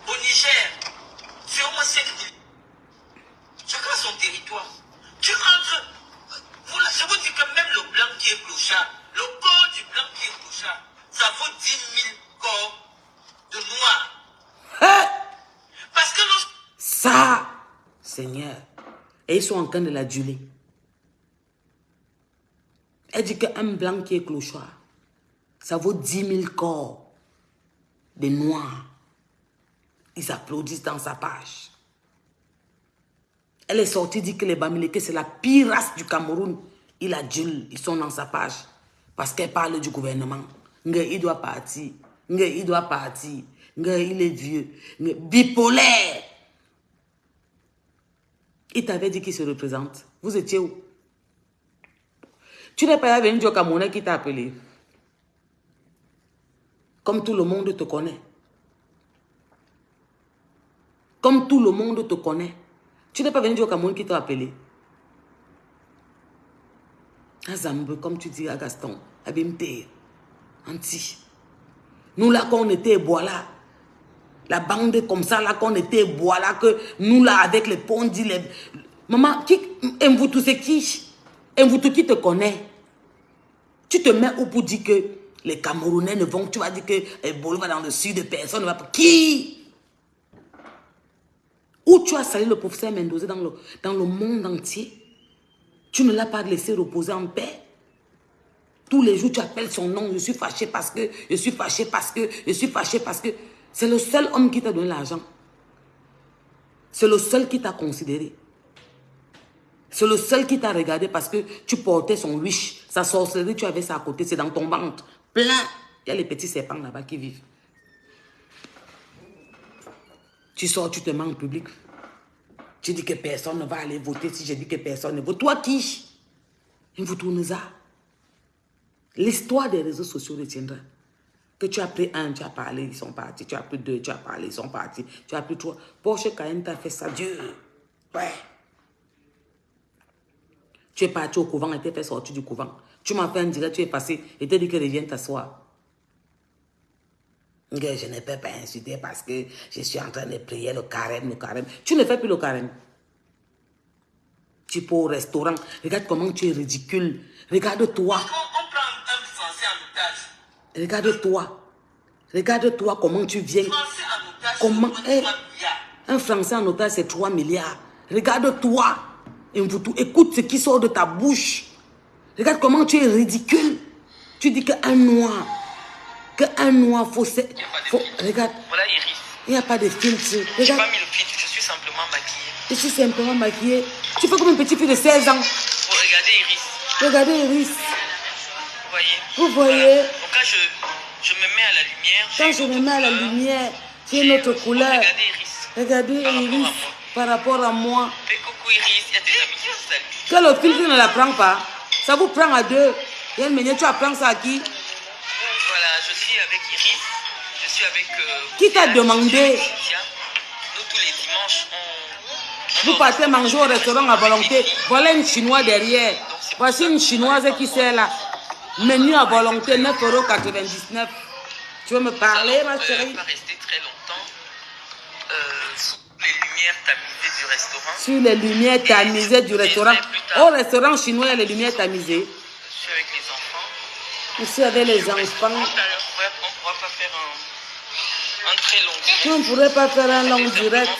au Niger, c'est au moins 7 000. Chacun son territoire. Tu rentres, voilà, je vous dis que même le blanc qui est clochard, le corps du blanc qui est clochard, ça vaut 10 000 corps de noirs. Parce que ça, Seigneur. Et ils sont en train de l'aduler. Elle dit qu'un blanc qui est clochard, ça vaut 10 000 corps de noirs. Ils applaudissent dans sa page. Elle est sortie, dit que les Bamileke, c'est la pire race du Cameroun. Il adule, ils sont dans sa page. Parce qu'elle parle du gouvernement. Il doit partir. Il doit partir. Il est vieux. Bipolaire. Il t'avait dit qu'il se représente. Vous étiez où? Tu n'es pas venu du Camerounais qui t'a appelé. Comme tout le monde te connaît. Comme tout le monde te connaît. Tu n'es pas venu du Cameroun qui t'a appelé. Azambe, comme tu dis à Gaston, à Bimte, Anti. Nous là, quand on était voilà. La bande comme ça, là, qu'on était bois, là, que nous, là, avec les pondis, les... Maman, Mvuto, c'est qui? Mvuto, qui te connaît? Tu te mets où pour dire que les Camerounais ne vont... Tu vas dire que Bolo va dans le sud, personne ne va pas... Qui? Où tu as salé le professeur Mendoza dans le monde entier? Tu ne l'as pas laissé reposer en paix. Tous les jours, tu appelles son nom. Je suis fâché parce que, je suis fâché parce que, je suis fâché parce que. C'est le seul homme qui t'a donné l'argent. C'est le seul qui t'a considéré. C'est le seul qui t'a regardé parce que tu portais son wish. Sa sorcellerie, tu avais ça à côté. C'est dans ton ventre. Plein. Il y a les petits serpents là-bas qui vivent. Tu sors, tu te mets en public. Tu dis que personne ne va aller voter si je dis que personne ne vote. Toi qui? Il vous tourne ça. L'histoire des réseaux sociaux retiendra. Que tu as pris un, tu as parlé, ils sont partis. Tu as pris deux, tu as parlé, ils sont partis. Tu as pris trois. Porsche Cayenne t'a fait ça, Dieu. Ouais. Tu es parti au couvent et t'es fait sortir du couvent. Tu m'as fait un direct, tu es passé et t'es dit que reviens t'asseoir. Je ne peux pas insulter parce que je suis en train de prier le carême, le carême. Tu ne fais plus le carême. Tu peux au restaurant. Regarde comment tu es ridicule. Regarde-toi. On prend un Français en otage. Regarde-toi. Regarde-toi comment tu viens. Français en otage, Comment c'est 3 est milliards. un Français en otage, c'est 3 milliards. Regarde-toi. Écoute ce qui sort de ta bouche. Regarde comment tu es ridicule. Tu dis qu'un noir. Qu'un noir faut... Regarde. Voilà Iris. Il n'y a pas de filtre. J'ai Regarde. pas mis le filtre, je suis simplement maquillée. Je suis simplement maquillée. Tu fais comme une petite fille de 16 ans. Vous regardez Iris. Regardez Iris. Vous voyez. Vous voyez. Voilà. Donc quand je me mets à la lumière. Quand je me mets à la lumière, j'ai une autre couleur. Regardez Iris. Regardez Iris par rapport à moi. Fais coucou Iris, il y a tes amis qui te saluent. Que le filtre ne la prend pas. Ça vous prend à deux. Il y a une manière, tu apprends ça à qui? Voilà, je suis avec Iris. Je suis avec... Qui t'a demandé? Nous, tous les dimanches, on Vous partez manger au restaurant à volonté. Voilà une chinoise derrière. Voici une chinoise qui sert là. Menu à volonté, 9,99 €. Tu veux me parler, ma ne chérie? pas rester très longtemps sous les lumières tamisées du restaurant. Sur les lumières tamisées du restaurant. Au restaurant chinois, il y a les lumières tamisées. Je suis avec les enfants. Je suis avec les Tout à enfants. l'heure, on ne pourra pas faire un très long direct. On ne pourrait pas faire un long direct.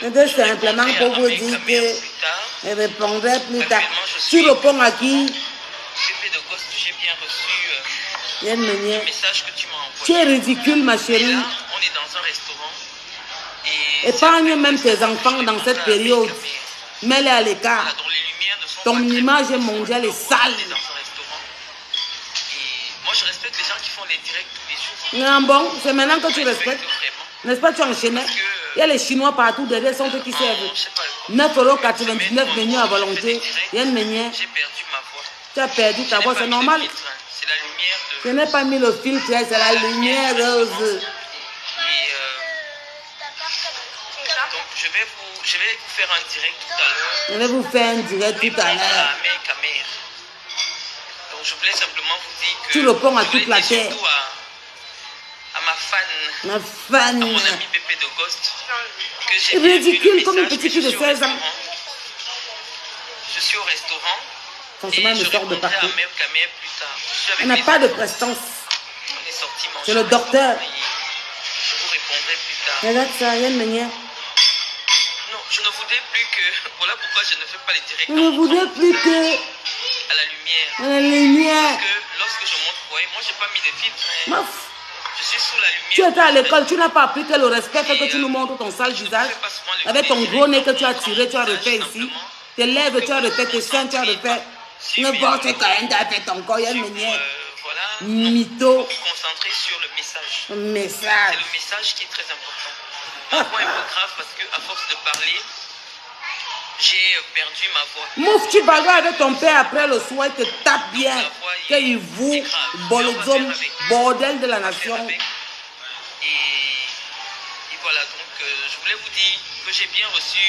C'était simplement pour vous dire que je répondrai plus tard. Tu réponds à qui? Bébé de gosse, j'ai bien reçu Il y a une manière. le message que tu m'as envoyé. Tu es ridicule, ma Et chérie. là, on est dans un restaurant. Et Épargne même tes enfants dans cette période. Mets-les à l'écart. Voilà, dont les lumières ne sont Ton pas très image bonnes. mondiale est On sale. est dans un restaurant. Et moi, je respecte les gens qui font les directs tous les jours. Non, bon, c'est maintenant que tu Je respecte respectes. vraiment. N'est-ce pas, tu enchaînais? Il y a les Chinois partout derrière, sont eux qui servent. Je sais pas, 9,99 € menu à volonté. Il y a une manière. j'ai perdu ma voix. Tu as perdu ta voix, c'est normal. C'est la lumière de... Je n'ai pas mis le filtre, c'est la lumière rose. Et donc, je vais vous faire un direct tout à l'heure. Je vais vous faire un direct tout à l'heure. Donc, je voulais simplement vous dire que... Tu réponds à je toute voulais la dire terre. surtout à ma fan, Ma à fan. mon ami Pépé de Ghost, que j'ai bien vu Ridicule le comme une message, petite mais fille de je suis au 16 ans. restaurant. Je suis au restaurant. Franchement, elle et me je sort de répondrai partout. à Mère Camère plus tard. Je suis avec Elle n'a les pas de enfants. prestance. On est sorti manger C'est le au restaurant docteur. et je vous répondrai plus tard. Regarde ça, il y a une manière. Non, je ne voudrais plus que... Voilà pourquoi je ne fais pas les directs Je ne voudrais plus que à la lumière. la lumière. Parce que lorsque je monte, vous voyez, moi, je n'ai pas mis de filtre. Hein. Maf. Je suis sous la lumière. Tu étais à l'école, tu n'as pas appris que le respect fait que tu nous montres ton sale visage. Avec ton gros nez que tu as tiré, tu as refait ici. Tes lèvres, tu as refait, tes seins, tu as refait. N'importe quand tu as fait ton corps, il y a une manière. Voilà. Mytho. Vous concentrer sur le message. C'est Message. le message qui est très important. Ma voix est un peu grave parce qu'à force de parler, j'ai perdu ma voix. Mouf, tu bagarres avec ton père après le soir, il te tape bien. Qu'il vous, bolozom, bordel de la nation. Et voilà, donc je voulais vous dire que j'ai bien reçu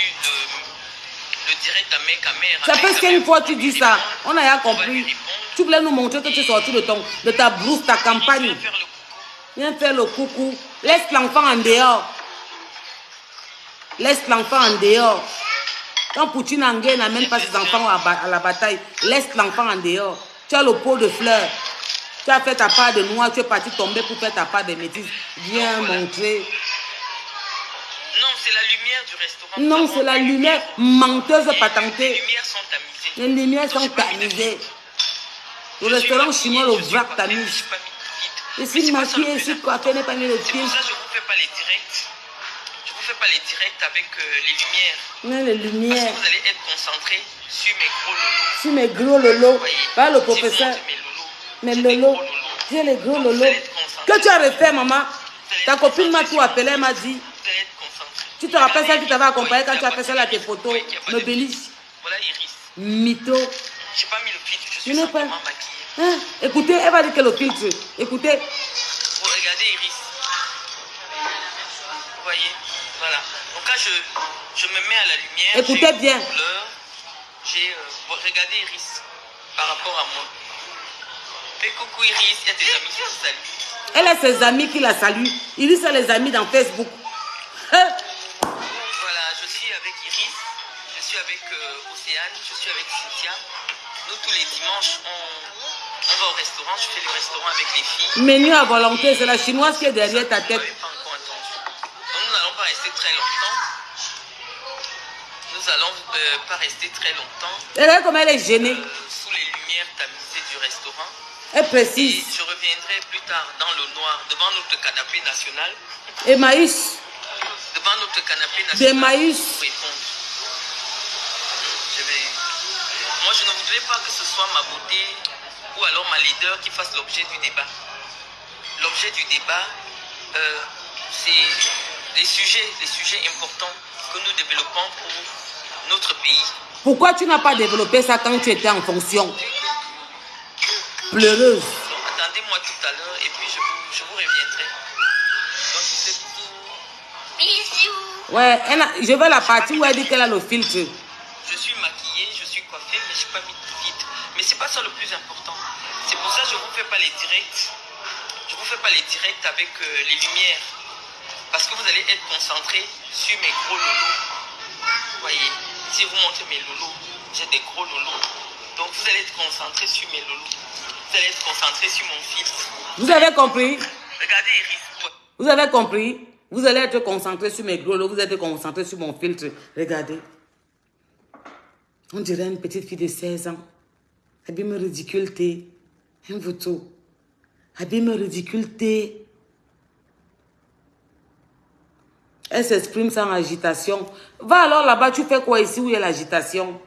le direct à mes caméras. Ça fait 5 fois que tu dis ça. On a rien compris. Tu voulais nous montrer que tu es sorti de ta brousse, ta campagne. Viens faire le coucou. Laisse l'enfant en dehors. Laisse l'enfant en dehors. Quand Poutine Angé n'amène pas ses enfants à la bataille, laisse l'enfant en dehors. Tu as le pot de fleurs. Tu as fait ta part de noix, tu es parti tomber pour faire ta part de métisse. Viens montrer. Non, c'est la lumière du restaurant. Non, c'est la lumière menteuse Les patentée. lumières sont tamisées. compris. Les lumières sont tamisées. Le restaurant chinois, le vrac tamise. Je suis maquillée, je suis coiffée, n'est pas mis le C'est pied. pour ça que je ne vous fais pas les directs. Je ne vous fais pas les directs avec les lumières. Non, les Parce lumières. que vous allez être concentré sur mes gros lolos. Sur mes gros lolos. Vous voyez, Pas le si vous professeur. montrez mes lolos, Mes j'ai des lolos. gros lolos. J'ai les gros Donc, vous lolos. allez être concentré. Que tu as refait, maman? Vous allez Ta être copine m'a concentré tout sur appelé, mon elle m'a fils. dit. Vous allez être concentré. Tu te rappelles celle qui t'avait accompagné quand Oui, tu as fait ça là, tes photos? oui, il y a pas Me de béliche. Voilà Iris. Mytho. J'ai pas mis le filtre, je Je suis n'ai pas. simplement maquillée. Hein? Écoutez, elle va dire que le filtre. Écoutez. Vous regardez Iris. Vous voyez, voilà. Donc là, je me mets à la lumière. Écoutez j'ai bien. une couleur, regardez Iris par rapport à moi. Fais coucou Iris, il y a tes amis qui te saluent. Elle a ses amis qui la saluent. Iris a les amis dans Facebook. Hein? Voilà, je suis avec Iris, je suis avec Océane, je suis avec Cynthia. Nous, tous les dimanches, on va au restaurant. Je fais le restaurant avec les filles. Menu à volonté, c'est la chinoise qui est derrière ta Vous tête. n'avez pas encore entendu. Donc, nous n'allons pas rester très longtemps. Nous allons pas rester très longtemps Regarde comme elle est gênée. sous les lumières tamisées du restaurant. Elle Et précise. je reviendrai plus tard dans le noir, devant notre canapé national. Emmaüs. Devant notre canapé national. D'Emmaüs. Pour répondre. Moi, je ne voudrais pas que ce soit ma beauté ou alors ma laideur qui fasse l'objet du débat. L'objet du débat, c'est les sujets importants que nous développons pour notre pays. Pourquoi tu n'as pas développé ça quand tu étais en fonction? Pleureuse. Donc, attendez-moi tout à l'heure et puis je vous reviendrai. Donc, c'est tout. Bisous. Ouais, je veux la partie où elle dit qu'elle a le filtre. Je suis maquillée, je suis coiffée, mais je n'ai pas mis de filtre. Mais c'est pas ça le plus important. C'est pour ça que je ne vous fais pas les directs. Je ne vous fais pas les directs avec les lumières. Parce que vous allez être concentré sur mes gros lolos. Vous voyez, si vous montrez mes lolos, j'ai des gros lolos. Donc vous allez être concentré sur mes lolos. Vous allez être concentré sur mon filtre. Vous avez compris? Regardez Iris. Vous avez compris? Vous allez être concentré sur mes gros lots, vous êtes concentré sur mon filtre. Regardez. On dirait une petite fille de 16 ans. Elle me ridicule, t'es. Un photo. Elle me ridicule, t'es. Elle s'exprime sans agitation. Va alors là-bas, tu fais quoi ici où il y a l'agitation?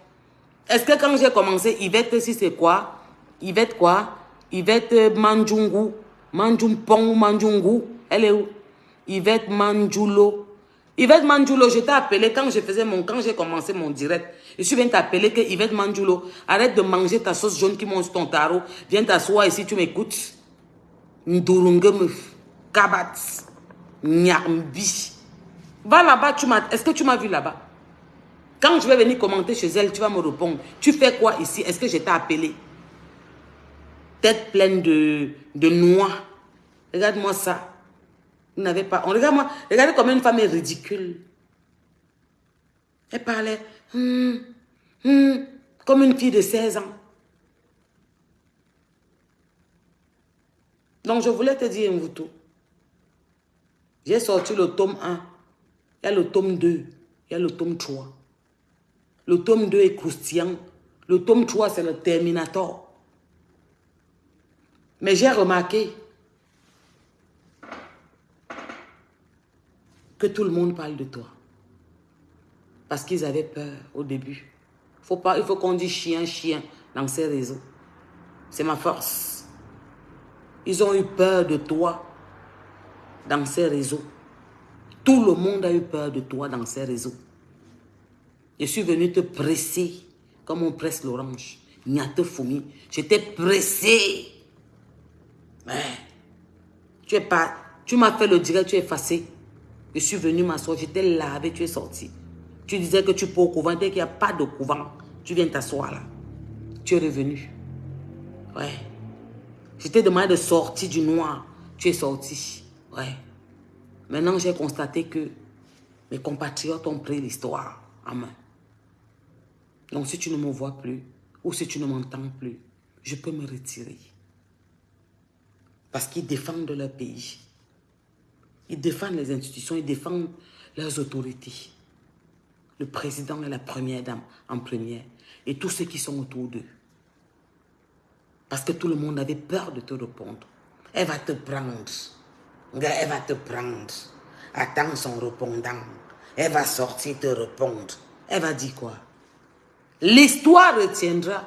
Est-ce que quand j'ai commencé, Yvette, si c'est quoi? Yvette quoi? Yvette Manjungu. Manjumpong ou Manjungu. Elle est où? Yvette Manjulo. Yvette Manjulo, je t'ai appelé quand j'ai commencé mon direct. Je suis venu t'appeler que Yvette Manjulo, arrête de manger ta sauce jaune qui monte sur ton tarot. Viens t'asseoir ici, tu m'écoutes. Ndurungeme, Kabat, Nyambi. Va là-bas, est-ce que tu m'as vu là-bas? Quand je vais venir commenter chez elle, tu vas me répondre. Tu fais quoi ici? Est-ce que je t'ai appelé? Tête pleine de noix. Regarde-moi ça. Vous n'avez pas... Regarde-moi. Regardez comme une femme est ridicule. Elle parlait... comme une fille de 16 ans. Donc, je voulais te dire, Mvuto. J'ai sorti le tome 1. Il y a le tome 2. Il y a le tome 3. Le tome 2 est croustillant. Le tome 3, c'est le Terminator. Mais j'ai remarqué que tout le monde parle de toi. Parce qu'ils avaient peur au début. Il faut qu'on dise chien, chien dans ces réseaux. C'est ma force. Ils ont eu peur de toi dans ces réseaux. Tout le monde a eu peur de toi dans ces réseaux. Je suis venu te presser comme on presse l'orange. Niate Foumi. Je t'ai pressé. Ouais. Tu m'as fait le direct, tu es effacé. Je suis venu m'asseoir, je t'ai lavé, tu es sorti. Tu disais que tu peux au couvent, dès qu'il n'y a pas de couvent, tu viens t'asseoir là. Tu es revenu. Ouais. Je t'ai demandé de sortir du noir, tu es sorti. Ouais. Maintenant, j'ai constaté que mes compatriotes ont pris l'histoire en main. Donc, si tu ne me vois plus, ou si tu ne m'entends plus, je peux me retirer. Parce qu'ils défendent leur pays. Ils défendent les institutions, ils défendent leurs autorités. le président et la première dame en première. Et tous ceux qui sont autour d'eux. Parce que tout le monde avait peur de te répondre. Elle va te prendre. Elle va te prendre. Attends son répondant. Elle va sortir te répondre. Elle va dire quoi? L'histoire retiendra.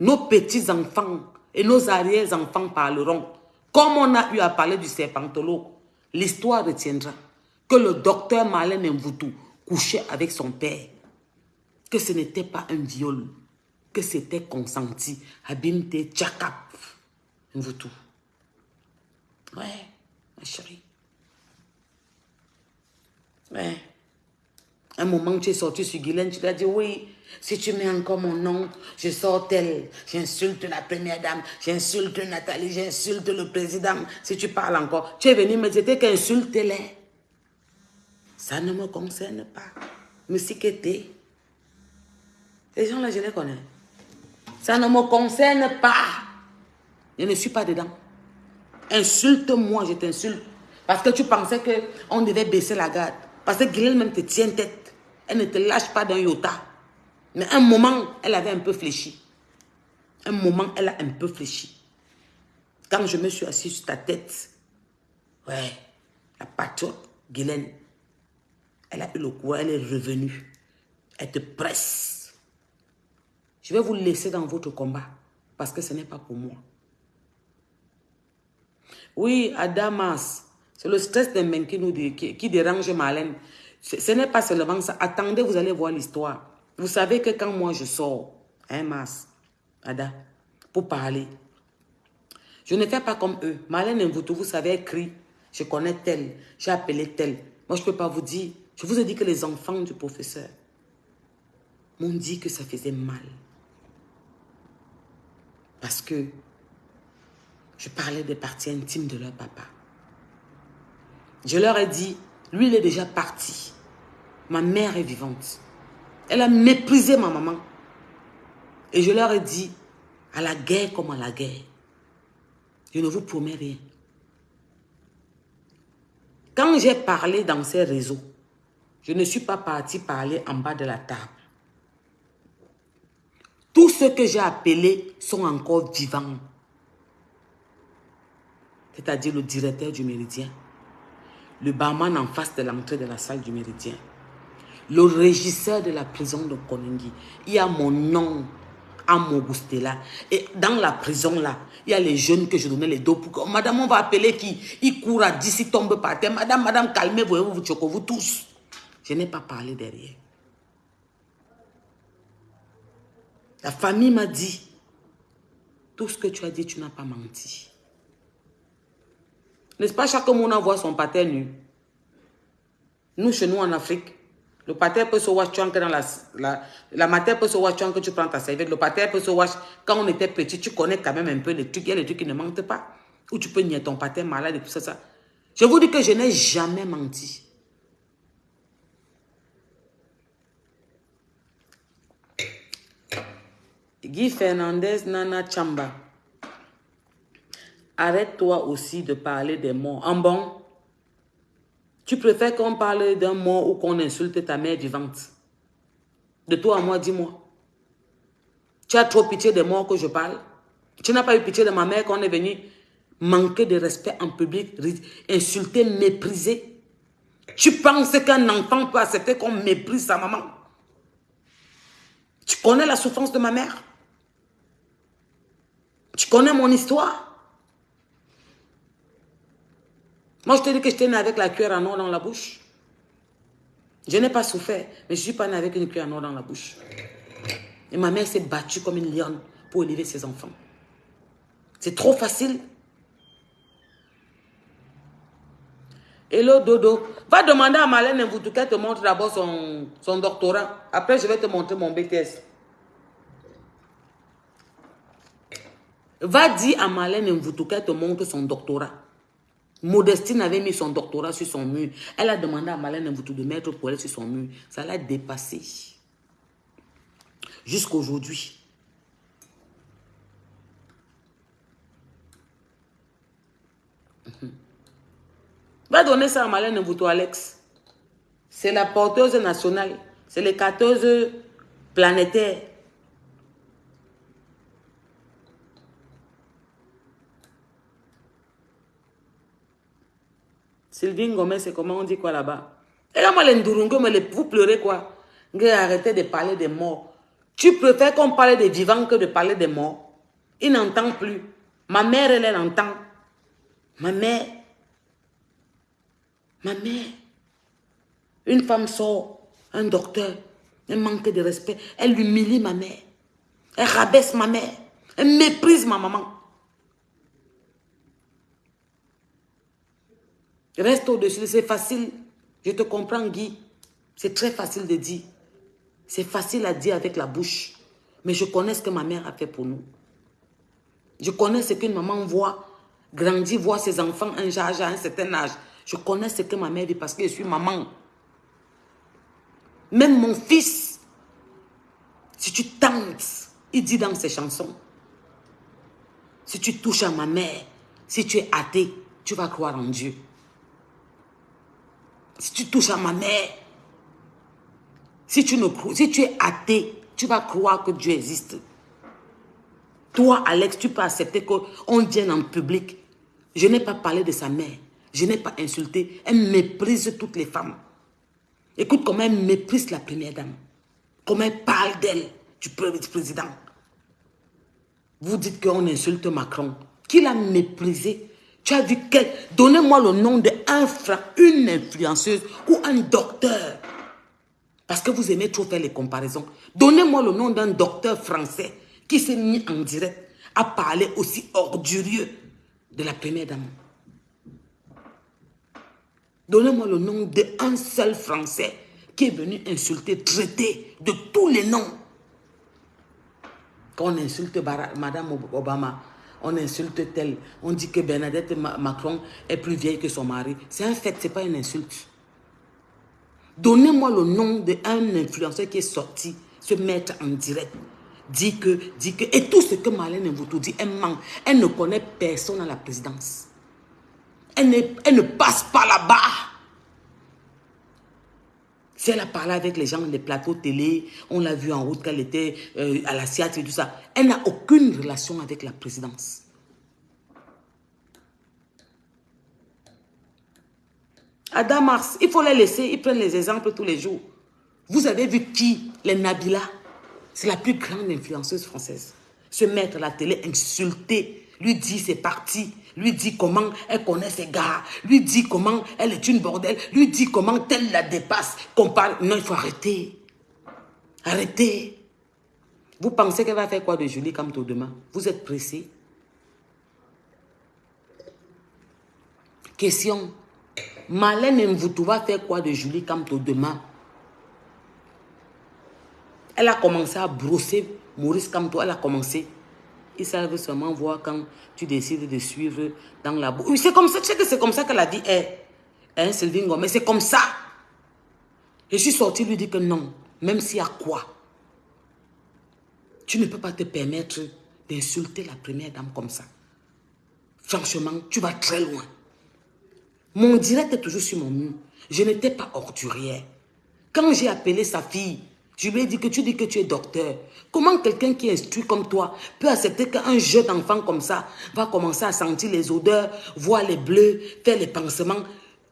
Nos petits-enfants et nos arrière-enfants parleront. Comme on a eu à parler du serpentologue, l'histoire retiendra que le docteur Marlène Mvutu couchait avec son père. Que ce n'était pas un viol. Que c'était consenti. Abimte Tchakap Mvutu. Ouais, ma chérie. Ouais. Un moment, tu es sorti sur Guylaine, tu lui as dit, oui, si tu mets encore mon nom, je sors tel, j'insulte la première dame, j'insulte Nathalie, j'insulte le président. Si tu parles encore, tu es venu me dire qu'insulte-les. Ça ne me concerne pas. Monsieur Kété. Ces gens-là, je les connais. Ça ne me concerne pas. Je ne suis pas dedans. Insulte-moi, je t'insulte. Parce que tu pensais qu'on devait baisser la garde. Parce que Guylaine même te tient tête. Elle ne te lâche pas d'un iota. Mais un moment, elle avait un peu fléchi. Un moment, elle a un peu fléchi. Quand je me suis assis sur ta tête, ouais, la patriote Guylaine, elle a eu le courage, elle est revenue. Elle te presse. Je vais vous laisser dans votre combat. Parce que ce n'est pas pour moi. Oui, Adamas, c'est le stress de Menkino qui dérange Marlène. Ce n'est pas seulement ça. Attendez, vous allez voir l'histoire. Vous savez que quand moi je sors, hein, Mas, Ada, pour parler, je ne fais pas comme eux. Marlène Mvutu, vous savez, écrit, je connais tel, j'ai appelé tel. Moi, je ne peux pas vous dire. Je vous ai dit que les enfants du professeur m'ont dit que ça faisait mal. Parce que je parlais des parties intimes de leur papa. Je leur ai dit, lui, il est déjà parti. Ma mère est vivante. Elle a méprisé ma maman. Et je leur ai dit, à la guerre comme à la guerre, je ne vous promets rien. Quand j'ai parlé dans ces réseaux, je ne suis pas partie parler en bas de la table. Tous ceux que j'ai appelés sont encore vivants. C'est-à-dire le directeur du Méridien, le barman en face de l'entrée de la salle du Méridien, le régisseur de la prison de Koningui. Il y a mon nom à Mogustela. Et dans la prison là, il y a les jeunes que je donnais les dos pour que, madame, on va appeler qui? Il court à 10, il tombe par terre. Madame, calmez-vous, vous tous. Je n'ai pas parlé derrière. La famille m'a dit, tout ce que tu as dit, tu n'as pas menti. N'est-ce pas, chaque monde envoie son pater nu? Nous, chez nous en Afrique, le pater peut se watch dans la matière peut se watch que tu prends ta serviette. Le pater peut se watch quand on était petit, tu connais quand même un peu les trucs. Il y a les trucs qui ne mentent pas. Ou tu peux nier ton pater malade et tout ça. Je vous dis que je n'ai jamais menti. Guy Fernandez, Nana Chamba. Arrête-toi aussi de parler des morts. En bon, tu préfères qu'on parle d'un mort ou qu'on insulte ta mère vivante? De toi à moi, dis-moi. Tu as trop pitié des morts que je parle? Tu n'as pas eu pitié de ma mère quand on est venu manquer de respect en public, insulter, mépriser? Tu penses qu'un enfant peut accepter qu'on méprise sa maman? Tu connais la souffrance de ma mère? Tu connais mon histoire? Moi, je te dis que je t'ai né avec la cuillère en or dans la bouche. Je n'ai pas souffert, mais je ne suis pas né avec une cuillère en or dans la bouche. Et ma mère s'est battue comme une lionne pour élever ses enfants. C'est trop facile. Hello, Dodo. Va demander à Marlène Mvutu qu'elle te montre d'abord son doctorat. Après, je vais te montrer mon BTS. Va dire à Marlène Mvutu qu'elle te montre son doctorat. Modestine avait mis son doctorat sur son mur. Elle a demandé à Marlène Mvutu de mettre pour elle sur son mur. Ça l'a dépassé. Jusqu'aujourd'hui. Va donner ça à Marlène Mvutu, Alex. C'est la porteuse nationale. C'est les carteuses planétaires. Sylvie Ngomé, c'est comment on dit quoi là-bas? Et là, moi, les Ndurungo, vous pleurez quoi? Arrêtez de parler des morts. Tu préfères qu'on parle des vivants que de parler des morts? Il n'entend plus. Ma mère, elle entend. Ma mère. Une femme sort, un docteur, elle manque de respect. Elle humilie ma mère. Elle rabaisse ma mère. Elle méprise ma maman. Reste au-dessus, c'est facile. Je te comprends, Guy. C'est très facile de dire. C'est facile à dire avec la bouche. Mais je connais ce que ma mère a fait pour nous. Je connais ce qu'une maman voit, grandir, voir ses enfants à un certain âge. Je connais ce que ma mère dit parce que je suis maman. Même mon fils, si tu tentes, il dit dans ses chansons, si tu touches à ma mère, si tu es athée, tu vas croire en Dieu. Si tu touches à ma mère, si tu es athée, tu vas croire que Dieu existe. Toi, Alex, tu peux accepter qu'on vienne en public. Je n'ai pas parlé de sa mère. Je n'ai pas insulté. Elle méprise toutes les femmes. Écoute comment elle méprise la première dame. Comment elle parle d'elle, du président. Vous dites qu'on insulte Macron. Qui l'a méprisé? Tu as vu quel... Donnez-moi le nom d'une influenceuse ou un docteur. Parce que vous aimez trop faire les comparaisons. Donnez-moi le nom d'un docteur français qui s'est mis en direct à parler aussi ordurieux de la première dame. Donnez-moi le nom d'un seul Français qui est venu insulter, traiter de tous les noms. Quand on insulte Madame Obama, on insulte tel, on dit que Bernadette Macron est plus vieille que son mari. C'est un fait, ce n'est pas une insulte. Donnez-moi le nom d'un influenceur qui est sorti se mettre en direct. Dit que, et tout ce que Marlène Mvoutou dit, elle ment. Elle ne connaît personne à la présidence. Elle ne passe pas là-bas. Si elle a parlé avec les gens des plateaux télé, on l'a vu en route qu'elle était à la SIAT et tout ça. Elle n'a aucune relation avec la présidence. Adam Mars, il faut les laisser, ils prennent les exemples tous les jours. Vous avez vu qui? Les Nabila. C'est la plus grande influenceuse française. Se mettre à la télé, insulter, lui dit c'est parti, lui dit comment elle connaît ses gars, lui dit comment elle est une bordelle, lui dit comment tel la dépasse, compare. Non, il faut arrêter. Arrêtez. Vous pensez qu'elle va faire quoi de Julie Kamto demain? Vous êtes pressé? Question. Marlène Mvoutou va faire quoi de Julie Kamto demain? Elle a commencé à brosser Maurice Kamto, elle a commencé. Ils savent seulement voir quand tu décides de suivre dans la boue. Oui, c'est comme ça, tu sais que c'est comme ça que la vie est. Hein, Sylvie Ngomé, mais c'est comme ça. Je suis sortie lui dire que non, même s'il y a quoi, tu ne peux pas te permettre d'insulter la première dame comme ça. Franchement, tu vas très loin. Mon direct est toujours sur mon mur. Je n'étais pas ordurière. Quand j'ai appelé sa fille, je lui ai dit que tu dis que tu es docteur. Comment quelqu'un qui est instruit comme toi peut accepter qu'un jeune enfant comme ça va commencer à sentir les odeurs, voir les bleus, faire les pansements?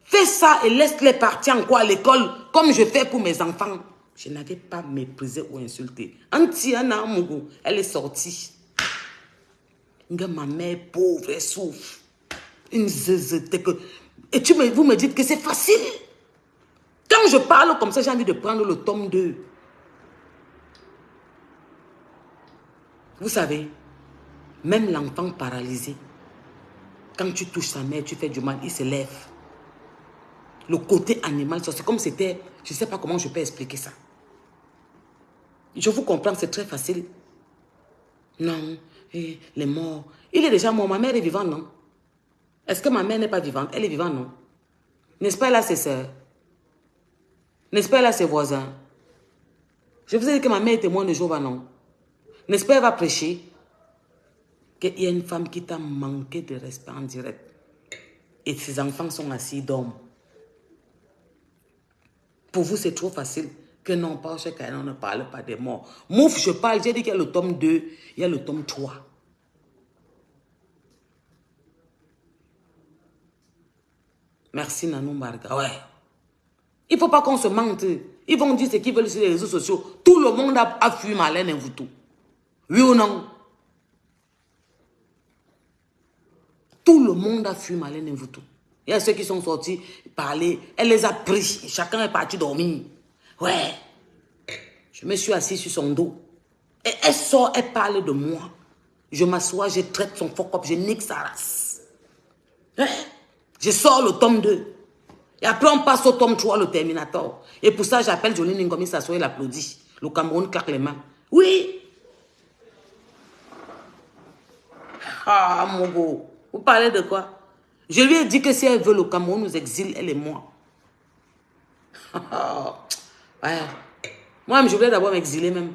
Fais ça et laisse-les partir en quoi à l'école, comme je fais pour mes enfants. Je n'avais pas méprisé ou insulté. Antiana Mougou, elle est sortie. Ma mère pauvre, elle souffre. Une zézété que... Et vous me dites que c'est facile. Quand je parle comme ça, j'ai envie de prendre le tome 2. Vous savez, même l'enfant paralysé, quand tu touches sa mère, tu fais du mal, il se lève. Le côté animal, c'est comme c'était... Je ne sais pas comment je peux expliquer ça. Je vous comprends, c'est très facile. Non, les morts. Il est déjà mort, ma mère est vivante, non? Est-ce que ma mère n'est pas vivante? Elle est vivante, non? N'est-ce pas, elle a ses sœurs? N'est-ce pas, elle a ses voisins? Je vous ai dit que ma mère est témoin de Jéhovah, non? N'est-ce pas, elle va prêcher? Qu'il y a une femme qui t'a manqué de respect en direct. Et ses enfants sont assis, dorment. Pour vous, c'est trop facile. Que non, pas chez on ne parle pas des morts. Mouf, je parle, j'ai dit qu'il y a le tome 2, il y a le tome 3. Merci Nanou Marga. Ouais. Il ne faut pas qu'on se mente. Ils vont dire ce qu'ils veulent sur les réseaux sociaux. Tout le monde a fui Marlène Mvoutou. Oui ou non? Tout le monde a fui Marlène Mvoutou. Il y a ceux qui sont sortis parler. Elle les a pris. Chacun est parti dormir. Ouais. Je me suis assis sur son dos. Et elle sort, elle parle de moi. Je m'assois, je traite son fuck up, je nique sa race. Hein? Je sors le tome 2. Et après, on passe au tome 3, le Terminator. Et pour ça, j'appelle Johnny Ngomi s'assoit, il applaudit. Le Cameroun claque les mains. Oui. Ah, mon beau. Vous parlez de quoi? Je lui ai dit que si elle veut le Cameroun nous exile, elle et moi. Ouais. Moi, je voulais d'abord m'exiler même.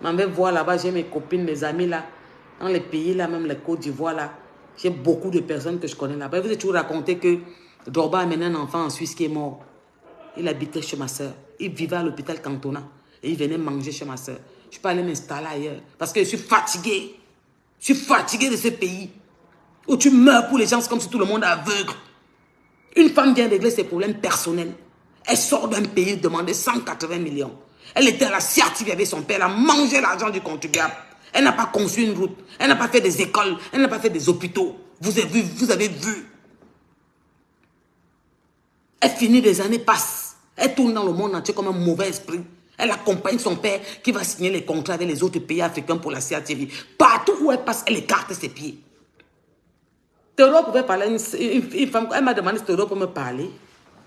Je m'en vais voir là-bas, j'ai mes copines, mes amis là. Dans les pays là, même les Côte d'Ivoire là. J'ai beaucoup de personnes que je connais là-bas. Je vous ai toujours raconté que Dorba a amené un enfant en Suisse qui est mort. Il habitait chez ma soeur. Il vivait à l'hôpital Cantona. Et il venait manger chez ma soeur. Je peux aller m'installer ailleurs. Parce que je suis fatigué. Je suis fatigué de ce pays. Où tu meurs pour les gens, c'est comme si tout le monde est aveugle. Une femme vient régler ses problèmes personnels. Elle sort d'un pays demander 180 millions. Elle était à la Sciatique avec son père. Elle a mangé l'argent du contribuable. Elle n'a pas conçu une route. Elle n'a pas fait des écoles. Elle n'a pas fait des hôpitaux. Vous avez vu. Elle finit, des années passent. Elle tourne dans le monde entier comme un mauvais esprit. Elle accompagne son père qui va signer les contrats avec les autres pays africains pour la CATV. Partout où elle passe, elle écarte ses pieds. Théodore pouvait parler à une femme. Elle m'a demandé si Théodore peut me parler.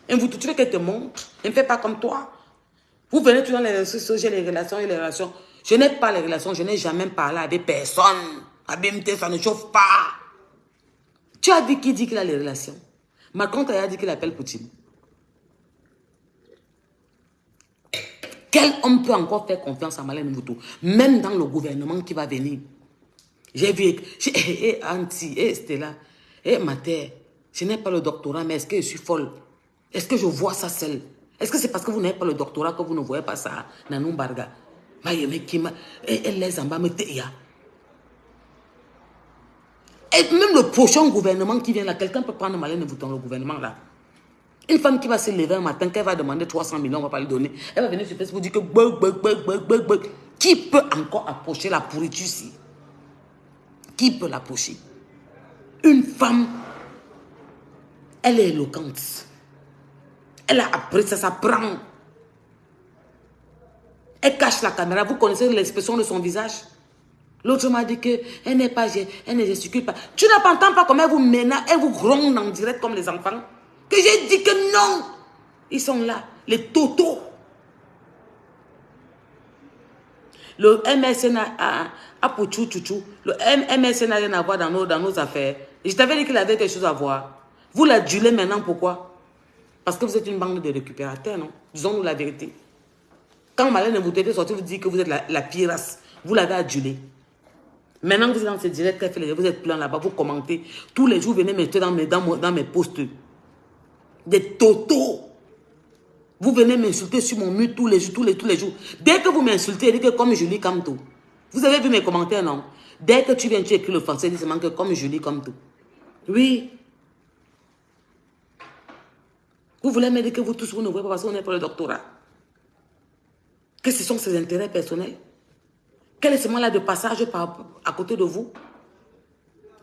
Et vous, tu veux qu'elle te montre. Elle ne fait pas comme toi. Vous venez toujours dans les réseaux sociaux, j'ai les relations et les relations. Je n'ai pas les relations, je n'ai jamais parlé avec personne. Abimte, ça ne chauffe pas. Tu as dit qui dit qu'il a les relations. Macron a dit qu'il appelle Poutine. Quel homme peut encore faire confiance à Marlène Mvoutou? Même dans le gouvernement qui va venir. J'ai vu, Auntie, Stella, Mater, je n'ai pas le doctorat, mais est-ce que je suis folle? Est-ce que je vois ça seul? Est-ce que c'est parce que vous n'avez pas le doctorat que vous ne voyez pas ça? Nanou Barga. Elle les en bas, me téya. Et même le prochain gouvernement qui vient là, quelqu'un peut prendre Marlène Mvoutou dans le gouvernement là. Une femme qui va se lever un matin, qu'elle va demander 300 millions, on ne va pas lui donner. Elle va venir sur Facebook dire que qui peut encore approcher la pourriture ici? Qui peut l'approcher? Une femme, elle est éloquente. Elle a appris, ça s'apprend. Elle cache la caméra. Vous connaissez l'expression de son visage? L'autre m'a dit qu'elle n'est pas, elle ne gesticule pas. Tu n'entends pas comment elle vous menace, elle vous gronde en direct comme les enfants? Que j'ai dit que non. Ils sont là, les totaux. Le MSN a pour chouchou. Le MSN n'a rien à voir dans nos affaires. Et je t'avais dit qu'il avait quelque chose à voir. Vous l'adulez maintenant, pourquoi? Parce que vous êtes une bande de récupérateurs, non? Disons-nous la vérité. Quand Marlène Mvoutou était sortie, vous dites que vous êtes la pire race. Vous l'avez adulé. Maintenant que vous êtes dans ce direct, vous êtes plein là-bas, vous commentez. Tous les jours, venez mettre dans mes posts. Des totaux. Vous venez m'insulter sur mon mur tous les jours. Dès que vous m'insultez, dites que comme Julie Kamto. Vous avez vu mes commentaires, non? Dès que tu viens, tu écris le français, dis seulement que comme Julie Kamto. Oui. Vous voulez me dire que vous tous, vous ne voyez pas parce qu'on est pour le doctorat. Que ce sont ses intérêts personnels. Quel est ce moment-là de passage à côté de vous?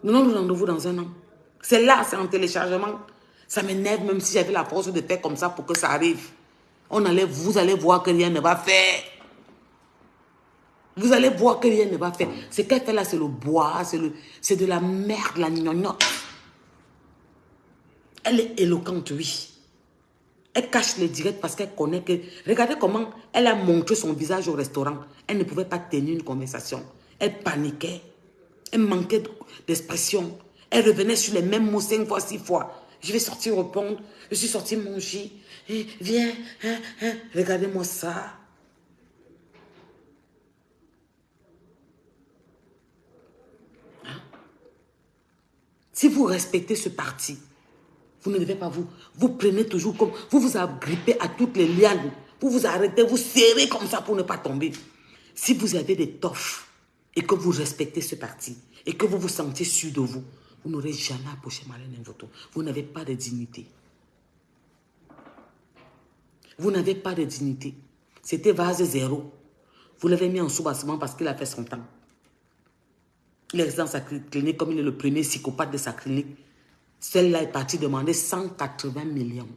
Nous avons rendez-vous dans un an. C'est là, c'est en téléchargement. Ça m'énerve même si j'avais la force de faire comme ça pour que ça arrive. Vous allez voir que rien ne va faire. Vous allez voir que rien ne va faire. Ce qu'elle fait là, c'est le bois, c'est de la merde, la gnognotte. Elle est éloquente, oui. Elle cache les directs parce qu'elle connaît que... Regardez comment elle a montré son visage au restaurant. Elle ne pouvait pas tenir une conversation. Elle paniquait. Elle manquait d'expression. Elle revenait sur les mêmes mots 5 fois, 6 fois. Je vais sortir répondre. Je suis sortie manger. Viens. Regardez-moi ça. Hein? Si vous respectez ce parti, Vous ne devez pas vous prenez toujours comme, vous vous agrippez à toutes les lianes. Vous vous arrêtez, vous serrez comme ça pour ne pas tomber. Si vous avez des toffes et que vous respectez ce parti et que vous vous sentez sûr de vous, vous n'aurez jamais approché Marlène Mvoto. Vous n'avez pas de dignité. Vous n'avez pas de dignité. C'était vase zéro. Vous l'avez mis en sous-bassement parce qu'il a fait son temps. Il est resté dans sa clinique comme il est le premier psychopathe de sa clinique. Celle-là est partie demander 180 millions.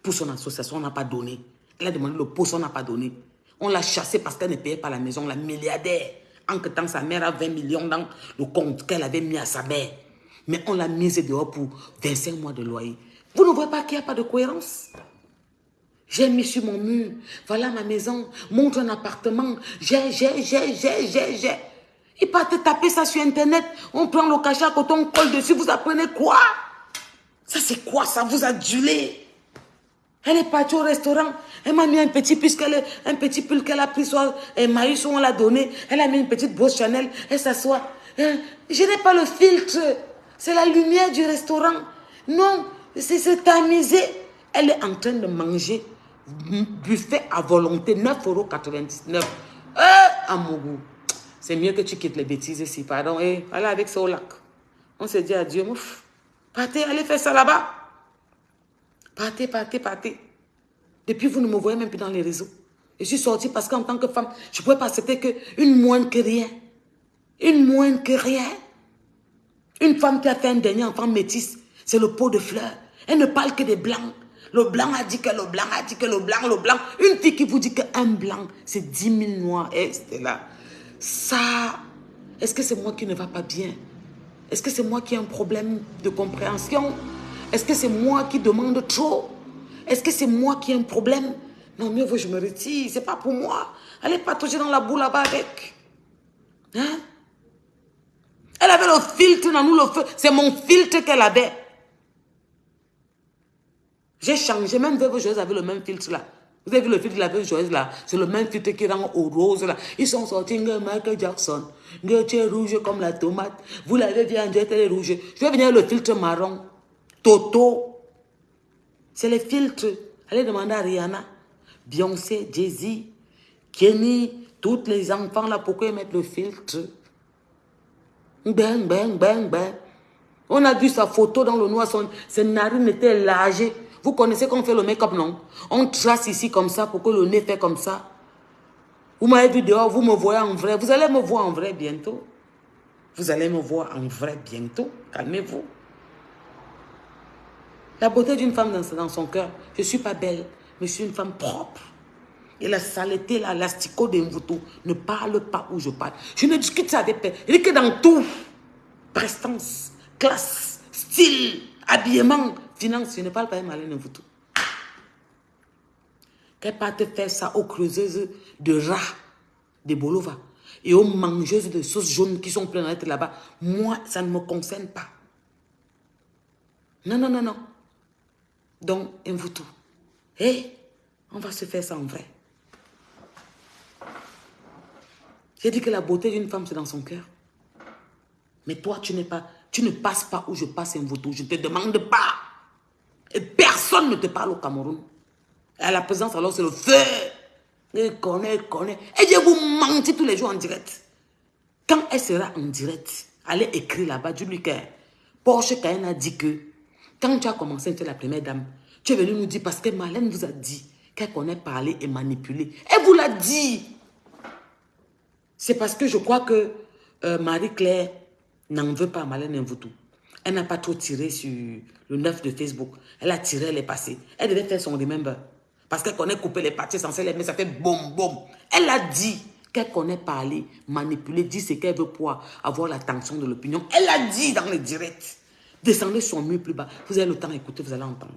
Pour son association, on n'a pas donné. Elle a demandé le poste, on n'a pas donné. On l'a chassée parce qu'elle ne payait pas la maison, la milliardaire. En que temps, sa mère a 20 millions dans le compte qu'elle avait mis à sa mère. Mais on l'a mise dehors pour 25 mois de loyer. Vous ne voyez pas qu'il n'y a pas de cohérence? J'ai mis sur mon mur, voilà ma maison, montre un appartement, j'ai. Il part te taper ça sur Internet, on prend le cachet à côté, on colle dessus, vous apprenez quoi? Ça c'est quoi? Ça vous adulez. Elle est partie au restaurant, elle m'a mis un petit pull qu'elle a pris sur Maïs, on l'a donné, elle a mis une petite brosse Chanel, elle s'assoit. Je n'ai pas le filtre, c'est la lumière du restaurant. Non, c'est tamisé. Elle est en train de manger buffet à volonté, 9,99 €. À mon goût. C'est mieux que tu quittes les bêtises ici, pardon. Et allez avec ça au lac. On se dit adieu, mouf. Partez, allez faire ça là-bas. Partez. Depuis, vous ne me voyez même plus dans les réseaux. Je suis sortie parce qu'en tant que femme, je ne pouvais pas accepter qu'une moindre que rien. Une moindre que rien. Une femme qui a fait un dernier enfant métis, c'est le pot de fleurs. Elle ne parle que des blancs. Le blanc a dit que le blanc a dit que le blanc. Une fille qui vous dit qu'un blanc, c'est 10 000 noirs. Et c'était là. Ça, est-ce que c'est moi qui ne va pas bien? Est-ce que c'est moi qui ai un problème de compréhension? Est-ce que c'est moi qui demande trop? Est-ce que c'est moi qui ai un problème? Non, mieux vaut je me retire. C'est pas pour moi. Allez pas toucher dans la boue là-bas avec. Hein? Elle avait le filtre dans nous, le feu. C'est mon filtre qu'elle avait. J'ai changé, même Veuve Joyeuse avait le même filtre là. Vous avez vu le filtre de la Veuve Joyeuse là? C'est le même filtre qui rend au rose là. Ils sont sortis, Michael Jackson. Tu es rouge comme la tomate. Vous l'avez vu, André, elle est rouge. Je vais venir le filtre marron. Toto. C'est les filtres. Allez demander à Rihanna, Beyoncé, Jay-Z, Kenny, tous les enfants là, pourquoi ils mettent le filtre? Ben. On a vu sa photo dans le noir, ses narines étaient élargies. Vous connaissez qu'on fait le make-up, non? On trace ici comme ça pour que le nez fait comme ça. Vous m'avez vu dehors, vous me voyez en vrai. Vous allez me voir en vrai bientôt. Vous allez me voir en vrai bientôt. Calmez-vous. La beauté d'une femme dans son cœur. Je ne suis pas belle, mais je suis une femme propre. Et la saleté, là, l'asticot de Mvoto, ne parle pas où je parle. Je ne discute ça avec personne. Je dis que dans tout, prestance, classe, style, habillement, finance, je ne parle pas avec Marlène Mvoto. Qu'elle parte faire ça aux creuseuses de rats de Bolova et aux mangeuses de sauce jaune qui sont pleines d'être là-bas. Moi, ça ne me concerne pas. Non. Donc, Mvoto, on va se faire ça en vrai. J'ai dit que la beauté d'une femme, c'est dans son cœur. Mais toi, tu ne passes pas où je passe, Mvoto. Je ne te demande pas. Et personne ne te parle au Cameroun. Et à la présence, alors, c'est le feu. Elle connaît. Et je vous mentir tous les jours en direct. Quand elle sera en direct, allez écrire là-bas, dis-lui que Porsche Cayenne a dit que quand tu as commencé à être la première dame, tu es venu nous dire parce que Marlène vous a dit qu'elle connaît parler et manipuler. Elle vous l'a dit. C'est parce que je crois que Marie-Claire n'en veut pas à Marlène Mvoto. Elle n'a pas trop tiré sur le 9 de Facebook. Elle a tiré, elle est passée. Elle devait faire son remember. Parce qu'elle connaît couper les parties censées les mettre, ça fait boum. Elle a dit qu'elle connaît parler, manipuler, dire ce qu'elle veut pour avoir l'attention de l'opinion. Elle a dit dans les directs. Descendez son mur plus bas. Vous avez le temps d'écouter, vous allez entendre.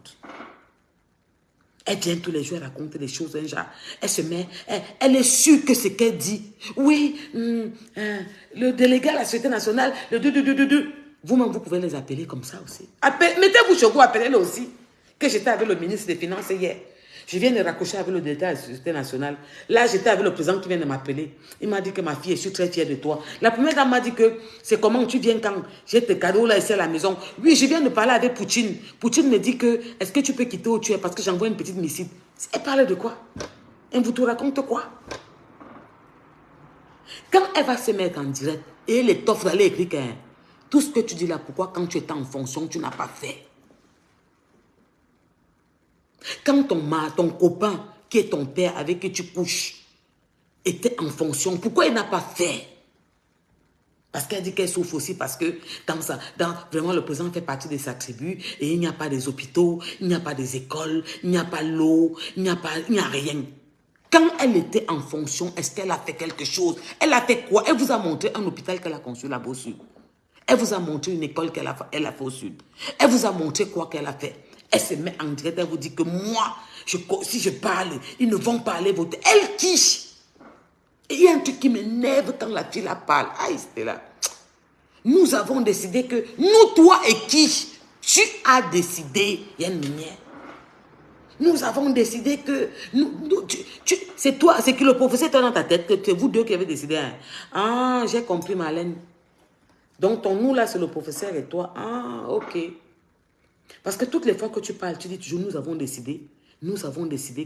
Elle vient tous les jours, elle raconte des choses, genre, elle se met, elle est sûre que ce qu'elle dit. Oui, le délégué à la Société nationale, vous-même, vous pouvez les appeler comme ça aussi. Mettez-vous chez vous, appelez-le aussi. Que j'étais avec le ministre des Finances hier. Je viens de raccrocher avec le directeur de la Société nationale. Là, j'étais avec le président qui vient de m'appeler. Il m'a dit que ma fille, je suis très fière de toi. La première dame m'a dit que c'est comment tu viens quand j'ai tes cadeaux là ici à la maison. Oui, je viens de parler avec Poutine. Poutine me dit que est-ce que tu peux quitter où tu es parce que j'envoie une petite missile. Elle parle de quoi? Elle vous te raconte quoi? Quand elle va se mettre en direct et les t'offre d'aller écrire que tout ce que tu dis là, pourquoi quand tu étais en fonction, tu n'as pas fait? Quand ton copain, qui est ton père, avec qui tu couches, était en fonction, pourquoi il n'a pas fait? Parce qu'elle dit qu'elle souffre aussi, parce que vraiment le président fait partie de sa tribu et il n'y a pas des hôpitaux, il n'y a pas des écoles, il n'y a pas l'eau, il n'y a rien. Quand elle était en fonction, est-ce qu'elle a fait quelque chose? Elle a fait quoi? Elle vous a montré un hôpital qu'elle a construit là-bas au sud. Elle vous a montré une école qu'elle a fait au sud. Elle vous a montré quoi qu'elle a fait. Elle se met en direct, elle vous dit que moi, si je parle, ils ne vont pas aller voter. Elle quiche. Et il y a un truc qui m'énerve quand la fille la parle. Ah, c'était là. Nous avons décidé que, nous, toi et quiche, tu as décidé, il y a une lumière. Nous avons décidé que, c'est toi, c'est que le professeur était dans ta tête, que c'est vous deux qui avez décidé. Hein. Ah, j'ai compris, Marlène. Donc, ton nous là, c'est le professeur et toi. Ah, ok. Parce que toutes les fois que tu parles, tu dis toujours, nous avons décidé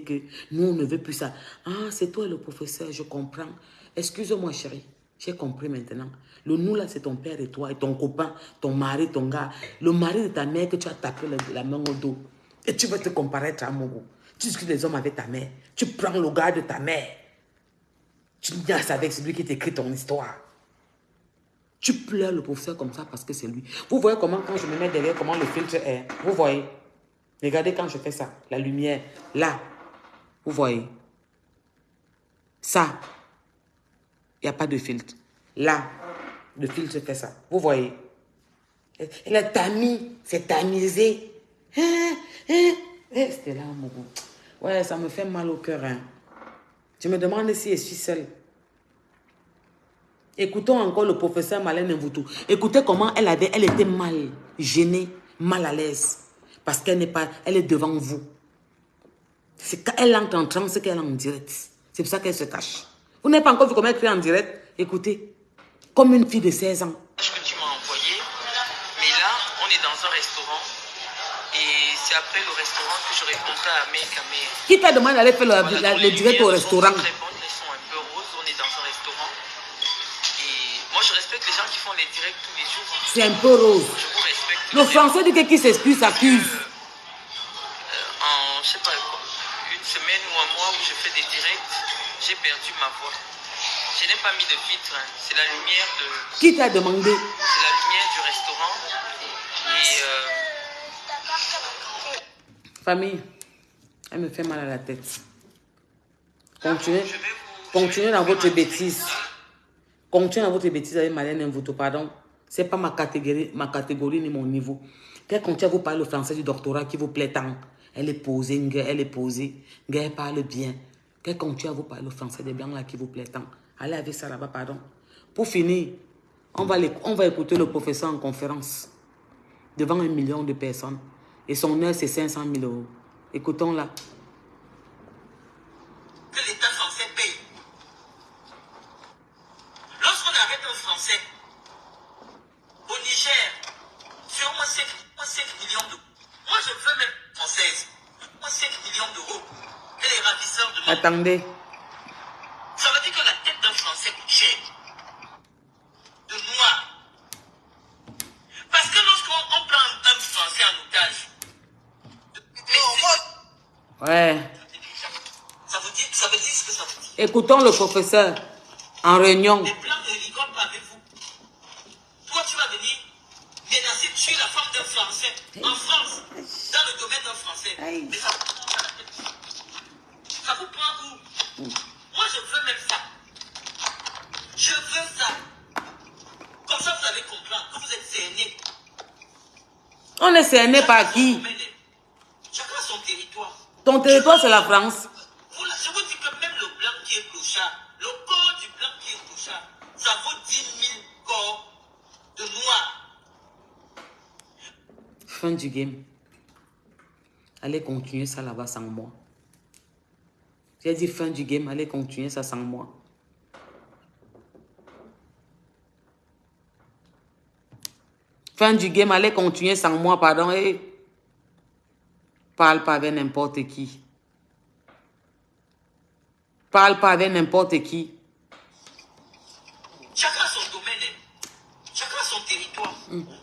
que nous, on ne veut plus ça. Ah, c'est toi le professeur, je comprends. Excuse-moi, chérie, j'ai compris maintenant. Le nous là, c'est ton père et toi, et ton copain, ton mari, ton gars. Le mari de ta mère que tu as tapé la main au dos. Et tu veux te comparer à Mogo. Tu discutes des hommes avec ta mère. Tu prends le gars de ta mère. Tu niaises avec celui qui t'écrit ton histoire. Tu pleures le professeur comme ça parce que c'est lui. Vous voyez comment quand je me mets derrière, comment le filtre est. Vous voyez. Regardez quand je fais ça. La lumière. Là. Vous voyez. Ça. Il n'y a pas de filtre. Là. Le filtre fait ça. Vous voyez. Elle a tamis. C'est tamisé. C'était là, mon goût. Ouais, ça me fait mal au cœur. Hein. Je me demande si je suis seule. Écoutons encore le professeur Marlène Mvoutou. Écoutez comment elle était mal, gênée, mal à l'aise. Parce qu'elle n'est pas, elle est devant vous. C'est quand elle entre en transe qu'elle est en direct. C'est pour ça qu'elle se cache. Vous n'avez pas encore vu comment elle crie en direct? Écoutez, comme une fille de 16 ans. Que tu m'as envoyé, mais là, on est dans un restaurant. Et c'est après le restaurant que je répondrai à mes caméras. Qui t'a demandé d'aller faire le direct au restaurant? Elles sont un peu roses, on est dans un restaurant. Moi, je respecte les gens qui font les directs tous les jours. C'est un peu rose. Je vous respecte. Le français dit que qui s'excuse s'accuse. En, je sais pas, une semaine ou un mois où je fais des directs, j'ai perdu ma voix. Je n'ai pas mis de filtre. Hein. C'est la lumière de... Qui t'a demandé? C'est la lumière du restaurant. Et... Famille, elle me fait mal à la tête. Continuez dans votre bêtise. Continuez dans votre bêtise avec Marlène Mvoutou, pardon. Ce n'est pas ma catégorie ni mon niveau. Qu'elle continue à vous parler le français du doctorat qui vous plaît tant. Elle est posée, elle est posée. Elle parle bien. Qu'elle continue à vous parler le français des blancs là qui vous plaît tant. Allez avec ça là-bas, pardon. Pour finir, on va écouter le professeur en conférence. Devant 1 million de personnes. Et son heure, c'est 500 000 €. Écoutons-la. Que l'État français paye. Lorsqu'on arrête un Français, au Niger, sur au moins 5 millions d'euros. Moi, je veux même française. Au moins 5 millions d'euros. Que les ravisseurs de... Attendez. Ça veut dire que la tête d'un Français coûte cher. De noir. Parce que lorsqu'on prend un Français en otage, ouais. Ça veut dire ce que ça veut dire. Écoutons le professeur en réunion. Les plans de l'hélicoptère avec vous. Toi, tu vas venir menacer de tuer la femme d'un Français en France, dans le domaine d'un Français. Mais ça vous prend où? Moi, je veux même ça. Je veux ça. Comme ça, vous allez comprendre que vous êtes cerné. On est cerné par qui? Chacun son territoire. Ton territoire, c'est la France. Je vous dis que même le blanc qui est clochard, le corps du blanc qui est clochard, ça vaut 10 000 corps de noirs. Fin du game. Allez continuer ça là-bas sans moi. J'ai dit fin du game, allez continuer ça sans moi. Fin du game, allez continuer sans moi, pardon. Et parle pas avec n'importe qui. Parle pas avec n'importe qui. Chacun son domaine, chacun son territoire.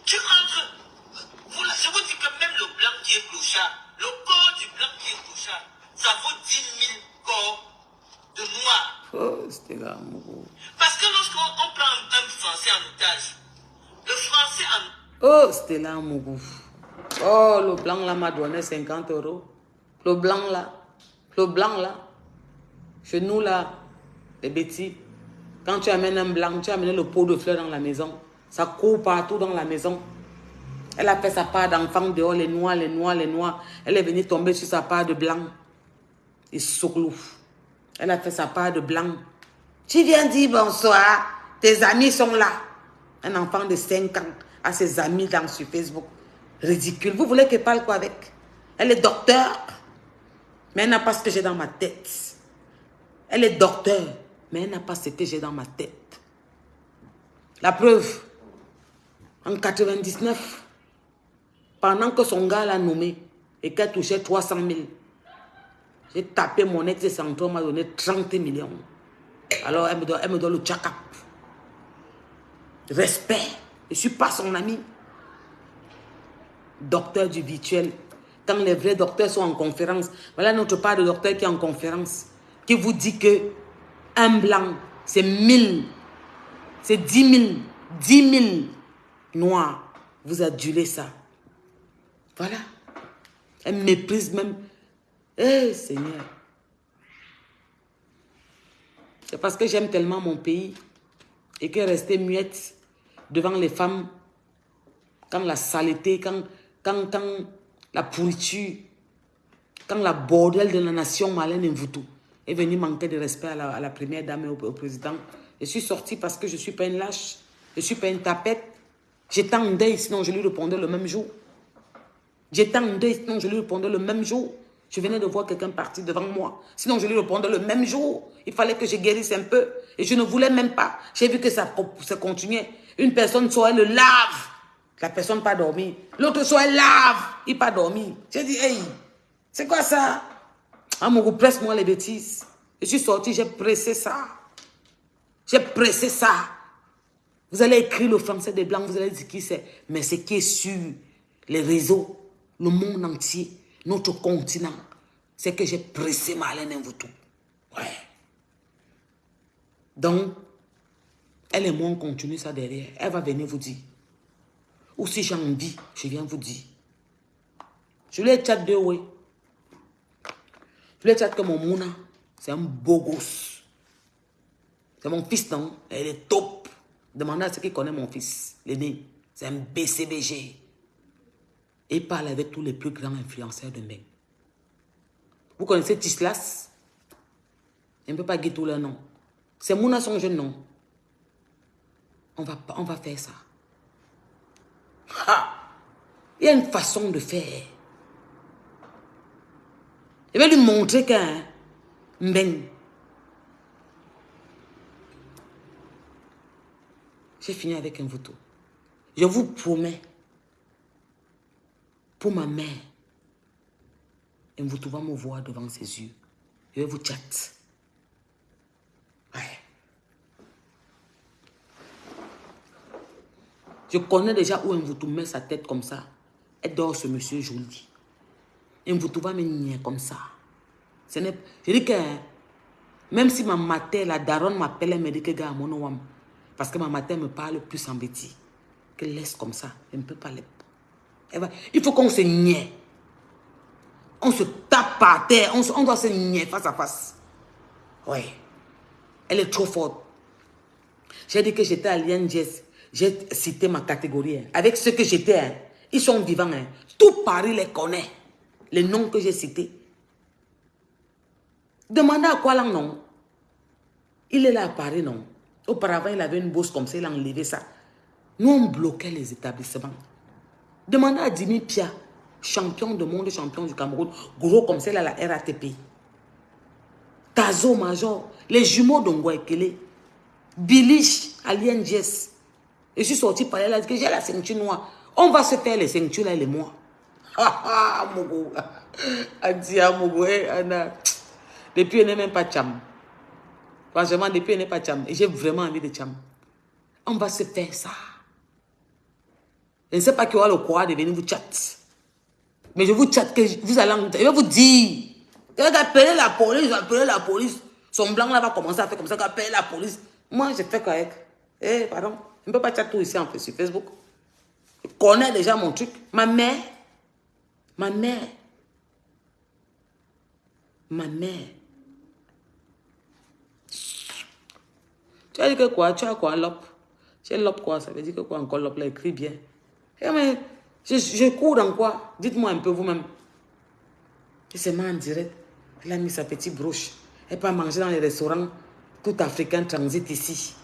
Tu entres, voilà, je vous dis que même le blanc qui est clochard, le corps du blanc qui est clochard, ça vaut 10 000 corps de noirs. Oh, c'était là, mon gros. Parce que lorsqu'on prend un Français en otage, le Français en... Oh, c'était là, mon gros. Oh, le blanc là m'a donné 50 €. Le blanc là. Le blanc là. Chez nous là, les bêtises. Quand tu amènes un blanc, tu amènes le pot de fleurs dans la maison. Ça court partout dans la maison. Elle a fait sa part d'enfant dehors, les noirs, les noirs, les noirs. Elle est venue tomber sur sa part de blanc. Et sourlouf. Elle a fait sa part de blanc. Tu viens dire bonsoir. Tes amis sont là. Un enfant de 5 ans a ses amis sur Facebook. Ridicule. Vous voulez qu'elle parle quoi avec? Elle est docteur. Mais elle n'a pas ce que j'ai dans ma tête. Elle est docteur. Mais elle n'a pas ce que j'ai dans ma tête. La preuve. En 99, pendant que son gars l'a nommé et qu'elle touchait 300 000, j'ai tapé mon ex de Santo, m'a donné 30 millions. Alors elle me donne le check-up. Respect. Je ne suis pas son ami. Docteur du virtuel. Quand les vrais docteurs sont en conférence, voilà notre part de docteur qui est en conférence, qui vous dit que un blanc, c'est 1000, c'est 10 000 noirs. Vous adulez ça. Voilà. Elle méprise même. Eh, Seigneur. C'est parce que j'aime tellement mon pays et que rester muette devant les femmes, quand la saleté, quand la pourriture, quand la bordel de la nation Marlène Mvutu est venue manquer de respect à la première dame et au président, je suis sortie parce que je ne suis pas une lâche, je ne suis pas une tapette. J'étais en deuil, sinon je lui répondais le même jour. J'étais en deuil, sinon je lui répondais le même jour. Je venais de voir quelqu'un partir devant moi. Sinon, je lui répondais le même jour. Il fallait que je guérisse un peu. Et je ne voulais même pas. J'ai vu que ça continuait. Une personne soit elle le lave. La personne pas dormi. L'autre soit elle lave. Il pas dormi. J'ai dit, hey, c'est quoi ça? Ah, mon gars, presse-moi les bêtises. Je suis sorti, j'ai pressé ça. J'ai pressé ça. Vous allez écrire le français des Blancs, vous allez dire qui c'est. Mais c'est qui est sur les réseaux, le monde entier, notre continent, c'est que j'ai pressé Marlène Mvutu. Ouais. Donc, elle et moi, on continue ça derrière. Elle va venir vous dire. Ou si j'ai envie, je viens vous dire. Je lui ai chat deux, oui. Je lui ai chat que mon Mouna, c'est un beau gosse. C'est mon fils, non? Elle est top. Demandez à ceux qui connaissent mon fils, l'aîné. C'est un BCBG. Et il parle avec tous les plus grands influenceurs de Mbeng. Vous connaissez Tislas? Je ne peux pas guetter tout leur nom. C'est Mouna son jeune nom. On va faire ça. Ha! Il y a une façon de faire. Je vais lui montrer qu'un Mbeng. J'ai fini avec un Mvutu. Je vous promets, pour ma mère, Mvutu va me voir devant ses yeux. Je vais vous chat. Ouais. Je connais déjà où Mvutu met sa tête comme ça. Elle dort ce monsieur joli. Mvutu va me nier comme ça. Je dis que même si ma mater, la daronne m'appelle, elle me dit que gars, mon nom, parce que ma mater me parle plus en bêtise. Qu'elle laisse comme ça. Elle ne peut pas les... Il faut qu'on se nie. On se tape par terre. On doit se nier face à face. Oui. Elle est trop forte. J'ai dit que j'étais à l'INGS. J'ai cité ma catégorie. Hein. Avec ceux que j'étais, hein. Ils sont vivants. Hein. Tout Paris les connaît. Les noms que j'ai cités. Demandez à quoi là, non? Il est là à Paris, non? Auparavant, il avait une bourse comme ça, il a enlevé ça. Nous, on bloquait les établissements. Demandez à Dimi Pia, champion du monde, champion du Cameroun, gros comme ça, il a la RATP. Tazo Major, les jumeaux d'Ongwekele, Bilish, Alien Jess. Je suis sorti par là, que j'ai la ceinture noire. On va se faire les ceintures là, les mois. Ah ah, Mogo. Adia Mogo, Anna. Depuis, elle n'est même pas cham. Franchement, depuis, elle n'est pas cham. Et j'ai vraiment envie de cham. On va se faire ça. Je ne sais pas qui aura le courage de venir vous chatter. Mais je vous chatte que vous allez... Je vais vous dire. Appelez la police, appelez la police. Son blanc là va commencer à faire comme ça, appelez la police. Moi, je fais correct. Eh, pardon. Je ne peux pas chatter tout ici en fait, sur Facebook. Je connais déjà mon truc. Ma mère. Tu as dit que quoi? Tu as quoi, lop? Tu as lop quoi? Ça veut dire que quoi encore, lop là, écrit bien. Eh, mais je cours dans quoi? Dites-moi un peu vous-même. C'est moi en direct. Elle a mis sa petite broche. Elle peut manger dans les restaurants. Tout africain transit ici.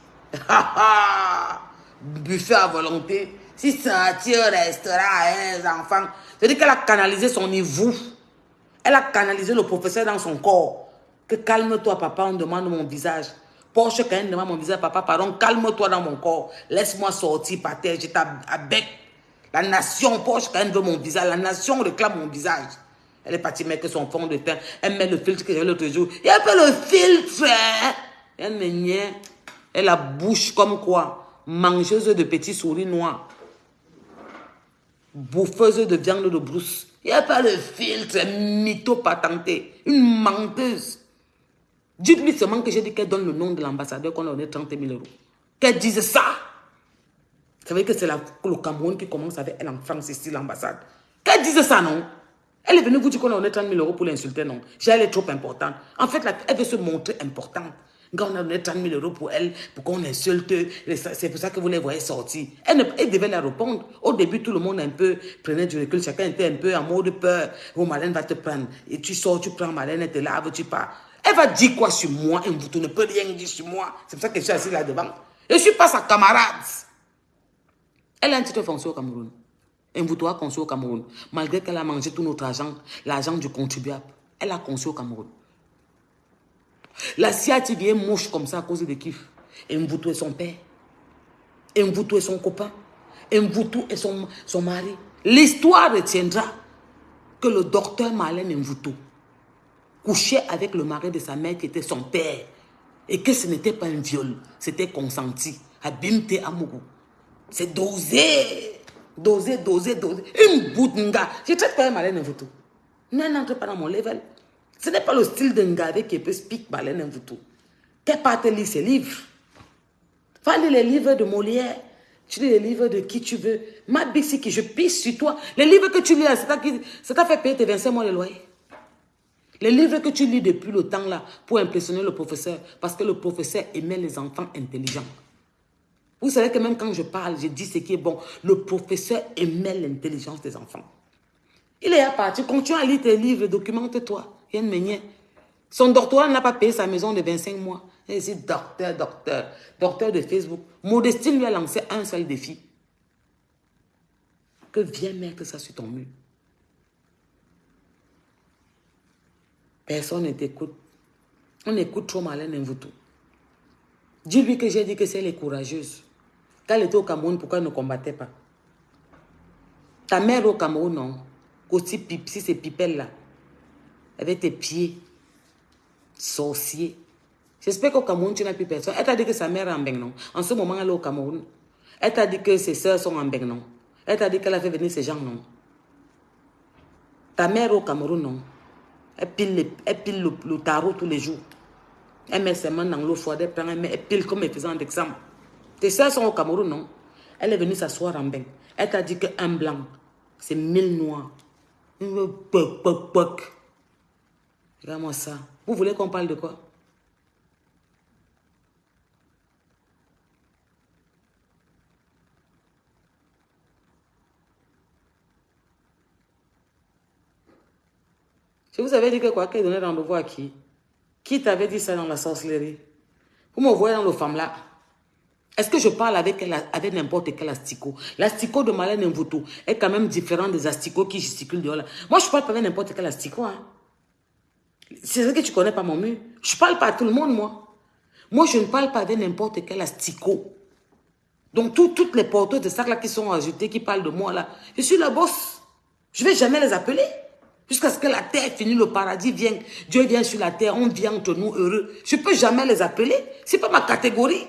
Buffet à volonté. Si ça tire au restaurant, les enfants. C'est-à-dire qu'elle a canalisé son niveau. Elle a canalisé le professeur dans son corps. Que calme-toi, papa, on demande mon visage. Porsche, quand elle demande mon visage, papa, pardon, calme-toi dans mon corps. Laisse-moi sortir par terre, je t'abec. La nation, Porsche, quand elle veut mon visage, la nation réclame mon visage. Elle est partie mettre son fond de teint. Elle met le filtre que j'avais l'autre jour. Il y a pas le filtre. Elle me niait. Elle a bouche comme quoi? Mangeuse de petits souris noirs. Bouffeuse de viande de brousse. Il n'y a pas le filtre. Mytho patenté. Une menteuse. Dites-lui seulement que j'ai dit qu'elle donne le nom de l'ambassadeur qu'on a donné 30 000 €. Qu'elle dise ça. Vous savez que c'est le Cameroun qui commence avec elle en France ici, l'ambassade. Qu'elle dise ça, non? Elle est venue vous dire qu'on a donné 30 000 € pour l'insulter, non? Elle est trop importante. En fait, elle veut se montrer importante. Quand on a donné 30 000 € pour elle, pour qu'on l'insulte, c'est pour ça que vous les voyez sortir. Elle devait leur répondre. Au début, tout le monde un peu prenait du recul. Chacun était un peu en mode peur. Oh, Marlène va te prendre. Et tu sors, tu prends Marlène, elle te lave, tu pars. Elle va dire quoi sur moi? Et vous ne peut rien dire sur moi. C'est pour ça que je suis assis là-devant. Je ne suis pas sa camarade. Elle a un titre foncier au Cameroun. Un voutoir conçu au Cameroun. Malgré qu'elle a mangé tout notre argent, l'argent du contribuable. Elle a conçu au Cameroun. La Siati vient moche comme ça à cause de kiff. Et Mvoutou est son père. Et Mvoutou est son copain. Et Mvoutou est son mari. L'histoire retiendra que le docteur Marlène Mvoutou couchait avec le mari de sa mère qui était son père. Et que ce n'était pas un viol. C'était consenti. Abimte Amougou. C'est dosé. Dosé. Une boudinga. Je traite pas Marlène Mvoutou. N'entre pas dans mon level. Ce n'est pas le style d'un gars qui peut speak Marlène Mvoutou. Qu'elle parte lire ses livres. Va lire les livres de Molière. Tu lis les livres de qui tu veux. Ma bixi qui je pisse sur toi. Les livres que tu lis, ça t'a fait payer tes 25 mois de loyer. Les livres que tu lis depuis le temps là pour impressionner le professeur. Parce que le professeur aimait les enfants intelligents. Vous savez que même quand je parle, je dis ce qui est bon. Le professeur aimait l'intelligence des enfants. Il est à partir. Continue à lire tes livres, documente-toi. Son doctorat n'a pas payé sa maison de 25 mois. Il dit docteur de Facebook. Modestine lui a lancé un seul défi. Que viens mettre ça sur ton mur. Personne ne t'écoute. On écoute trop Marlène Mvoutou. Dis-lui que j'ai dit que c'est elle est courageuse. Quand elle était au Cameroun, pourquoi elle ne combattait pas? Ta mère au Cameroun, non. Aussi, si c'est Pipelle là. Avec tes pieds. Sorcier. J'espère qu'au Cameroun, tu n'as plus personne. Elle t'a dit que sa mère est en Beng, non? En ce moment, elle est au Cameroun. Elle t'a dit que ses soeurs sont en Beng, non? Elle t'a dit qu'elle a fait venir ces gens, non? Ta mère au Cameroun, non? Elle pile le tarot tous les jours. Elle met ses mains dans l'eau froide, elle pile comme elle faisait en exemple. Tes soeurs sont au Cameroun, non? Elle est venue s'asseoir en Beng. Elle t'a dit qu'un blanc, c'est 1000 noirs. Regarde-moi ça. Vous voulez qu'on parle de quoi? Je vous avais dit que quoi? Qu'elle donnait rendez-vous à qui? Qui t'avait dit ça dans la sorcellerie? Vous me voyez dans le femme là? Est-ce que je parle avec n'importe quel asticot? L'asticot de Marlène Mvoutou est quand même différent des asticots qui gesticulent dehors là. Moi, je parle pas avec n'importe quel asticot. Hein? C'est vrai que tu ne connais pas mon mur. Je ne parle pas à tout le monde, moi. Moi, je ne parle pas de n'importe quel asticot. Donc, toutes les porteurs de sacs là qui sont ajoutés, qui parlent de moi là, je suis la bosse. Je ne vais jamais les appeler. Jusqu'à ce que la terre finisse, le paradis vienne. Dieu vient sur la terre, on vient entre nous heureux. Je ne peux jamais les appeler. Ce n'est pas ma catégorie.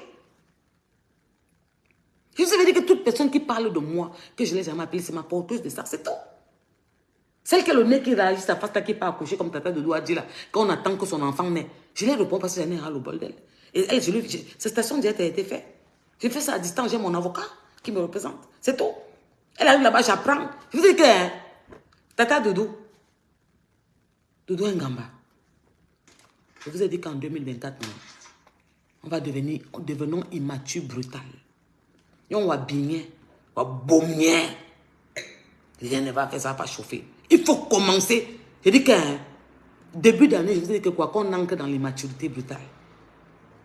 Je vous avais dit que toute personne qui parle de moi, que je ne l'ai jamais appelée, c'est ma porteuse de sacs, c'est tout. Celle qui a le nez qui réagit, sa face là, qui n'est pas accouchée comme Tata Doudou a dit là, quand on attend que son enfant naît. Je lui réponds parce que j'en ai ras le bol d'elle. Et elle, cette station directe a été faite. J'ai fait ça à distance, j'ai mon avocat qui me représente. C'est tout. Elle arrive là-bas, j'apprends. Je vous dis que, hein, Tata Doudou Ngamba, je vous ai dit qu'en 2024, on va devenons immatures, brutal. Et on va bien, on va bomber. Rien ne va faire, ça va pas chauffer. Il faut commencer. Je dis que, hein, début d'année, je vous ai dit que quoi, qu'on entre dans l'immaturité brutale.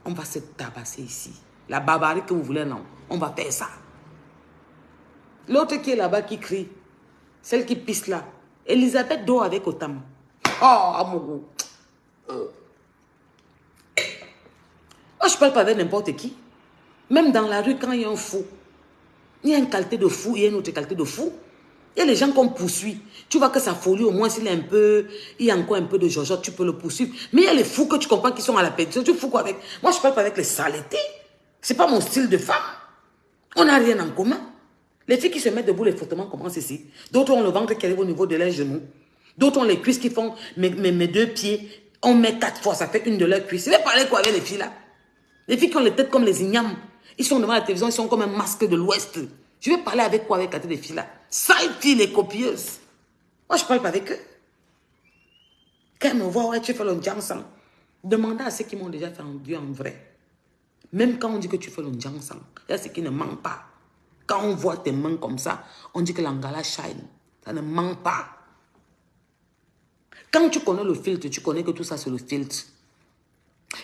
On va se tabasser ici. La barbarie que vous voulez, non. On va faire ça. L'autre qui est là-bas, qui crie, celle qui pisse là, Elisabeth dort avec Otam. Oh, amoureux. Moi, je ne parle pas avec n'importe qui. Même dans la rue, quand il y a un fou, il y a une qualité de fou, il y a une autre qualité de fou. Il y a les gens qu'on poursuit. Tu vois que sa folie, au moins, s'il est un peu, il y a encore un peu de jojote, tu peux le poursuivre. Mais il y a les fous que tu comprends qui sont à la pétition. Tu fous quoi avec? Moi, je ne parle pas avec les saletés. Ce n'est pas mon style de femme. On n'a rien en commun. Les filles qui se mettent debout, les frottements commencent ici. D'autres ont le ventre qui arrive au niveau de leurs genoux. D'autres ont les cuisses qui font mes 2 pieds. On met 4 fois, ça fait une de leurs cuisses. Je vais parler quoi avec les filles là? Les filles qui ont les têtes comme les ignames. Ils sont devant la télévision, ils sont comme un masque de l'Ouest. Je vais parler avec quoi avec les filles là? Sale filles, les copieuses. Moi, je ne parle pas avec eux. Quand elles me voient, ouais, tu fais le ensemble. Demandez à ceux qui m'ont déjà fait Dieu en vrai. Même quand on dit que tu fais le ensemble, il y a ceux qui ne mentent pas. Quand on voit tes mains comme ça, on dit que l'angala shine. Ça ne ment pas. Quand tu connais le filtre, tu connais que tout ça c'est le filtre.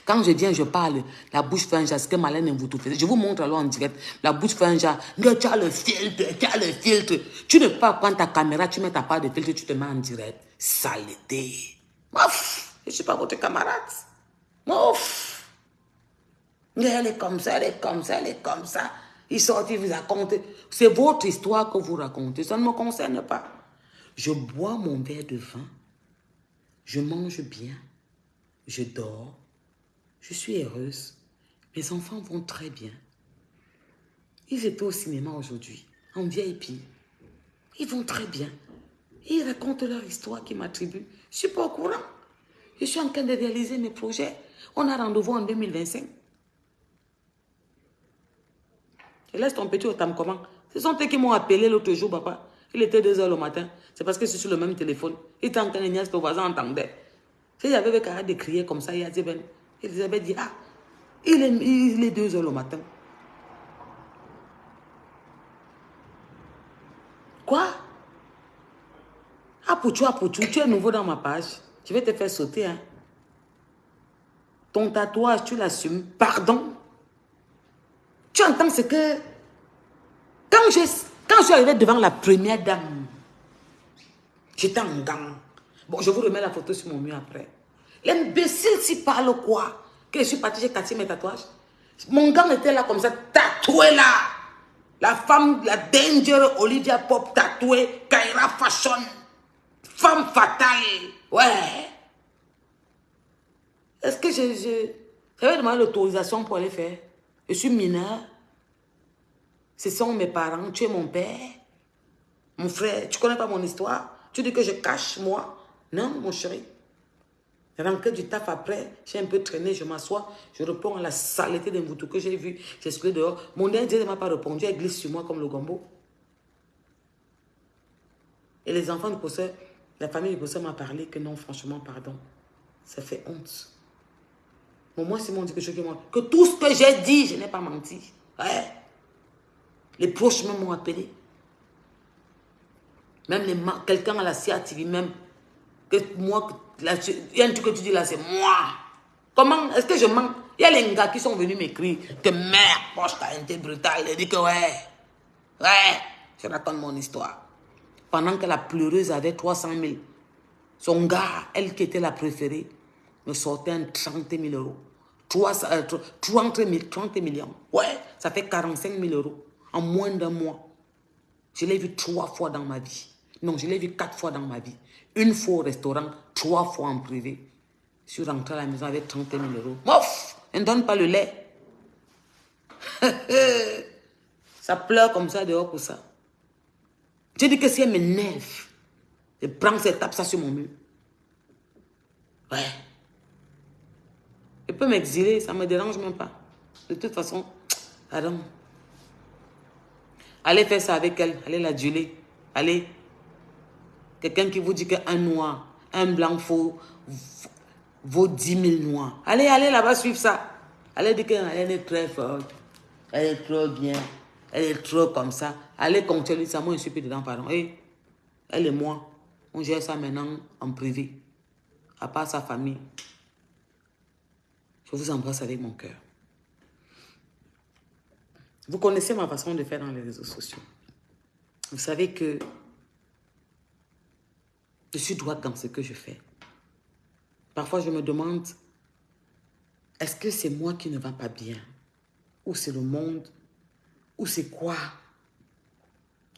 Quand je viens, je parle, la bouche fait un genre, ce que Malène vous tout fait. Je vous montre alors en direct, la bouche fait un genre, tu as le filtre, tu as le filtre. Tu ne peux pas prendre ta caméra, tu mets ta part de filtre, tu te mets en direct. Saleté. Ouf, je ne suis pas votre camarade. Ouf. Elle est comme ça, elle est comme ça, elle est comme ça. Il sort, il vous raconte. C'est votre histoire que vous racontez, ça ne me concerne pas. Je bois mon verre de vin, je mange bien, je dors. Je suis heureuse. Mes enfants vont très bien. Ils étaient au cinéma aujourd'hui, en VIP. Ils vont très bien. Ils racontent leur histoire qui m'attribue. Je ne suis pas au courant. Je suis en train de réaliser mes projets. On a rendez-vous en 2025. Je laisse ton petit au tam comment. Ce sont eux qui m'ont appelé l'autre jour, papa. Il était 2 h le matin. C'est parce que c'est sur le même téléphone. Il était en train de niaiser, le voisin entendait. Si j'avais le caractère de crier comme ça, il a dit, ben, Elisabeth dit, ah, il est 2 h le matin. Quoi? Ah, pour tu es nouveau dans ma page. Je vais te faire sauter, hein. Ton tatouage, tu l'assumes. Pardon? Tu entends ce que... Quand je suis arrivée devant la première dame, j'étais en gants. Bon, je vous remets la photo sur mon mur après. L'imbécile s'y parle quoi? Que je suis partie, j'ai cassé mes tatouages. Mon gant était là comme ça, tatoué là. La femme, la danger Olivia Pop tatouée, Kaira Fashion. Femme fatale. Ouais. Est-ce que j'avais demandé l'autorisation pour aller faire? Je suis mineure. Ce sont mes parents. Tu es mon père. Mon frère. Tu connais pas mon histoire? Tu dis que je cache moi? Non, mon chéri. Rentré du taf après, j'ai un peu traîné, je m'assois, je réponds à la saleté d'un bouton que j'ai vu, j'ai exclu dehors. Mon dernier ne m'a pas répondu, elle glisse sur moi comme le gombo. Et les enfants du possesseur, la famille du possesseur m'a parlé que non, franchement, pardon. Ça fait honte. Bon, moi, c'est mon dit que tout ce que j'ai dit, je n'ai pas menti. Ouais. Les proches même m'ont appelé. Même quelqu'un à la CATV, même, que moi, il y a un truc que tu dis là, c'est moi. Comment est-ce que je mens? Il y a les gars qui sont venus m'écrire que merde, poche, t'as été brutal. Il dit que ouais, je raconte mon histoire. Pendant que la pleureuse avait 300 000, son gars, elle qui était la préférée, me sortait un 30 000 euros. 30 millions. Ouais, ça fait 45 000 euros en moins d'un mois. Je l'ai vu 3 fois dans ma vie. Non, je l'ai vu 4 fois dans ma vie. Une fois au restaurant, 3 fois en privé. Je suis rentré à la maison avec 30 000 euros. Mouf, elle ne donne pas le lait. Ça pleure comme ça dehors pour ça. Je dis que si elle m'énerve, je prends cette tape ça sur mon mur. Ouais. Je peux m'exiler, ça ne me dérange même pas. De toute façon, Adam. Allez faire ça avec elle, allez la dueler. Allez. Quelqu'un qui vous dit qu'un noir, un blanc vaut 10 000 noirs. Allez, allez là-bas suivre ça. Allez dire qu'elle est très forte. Elle est trop bien. Elle est trop comme ça. Allez continuer ça. Moi, je ne suis plus dedans, pardon. Hey, elle et moi, on gère ça maintenant en privé. À part sa famille. Je vous embrasse avec mon cœur. Vous connaissez ma façon de faire dans les réseaux sociaux. Vous savez que je suis droite dans ce que je fais. Parfois, je me demande, est-ce que c'est moi qui ne va pas bien? Ou c'est le monde? Ou c'est quoi?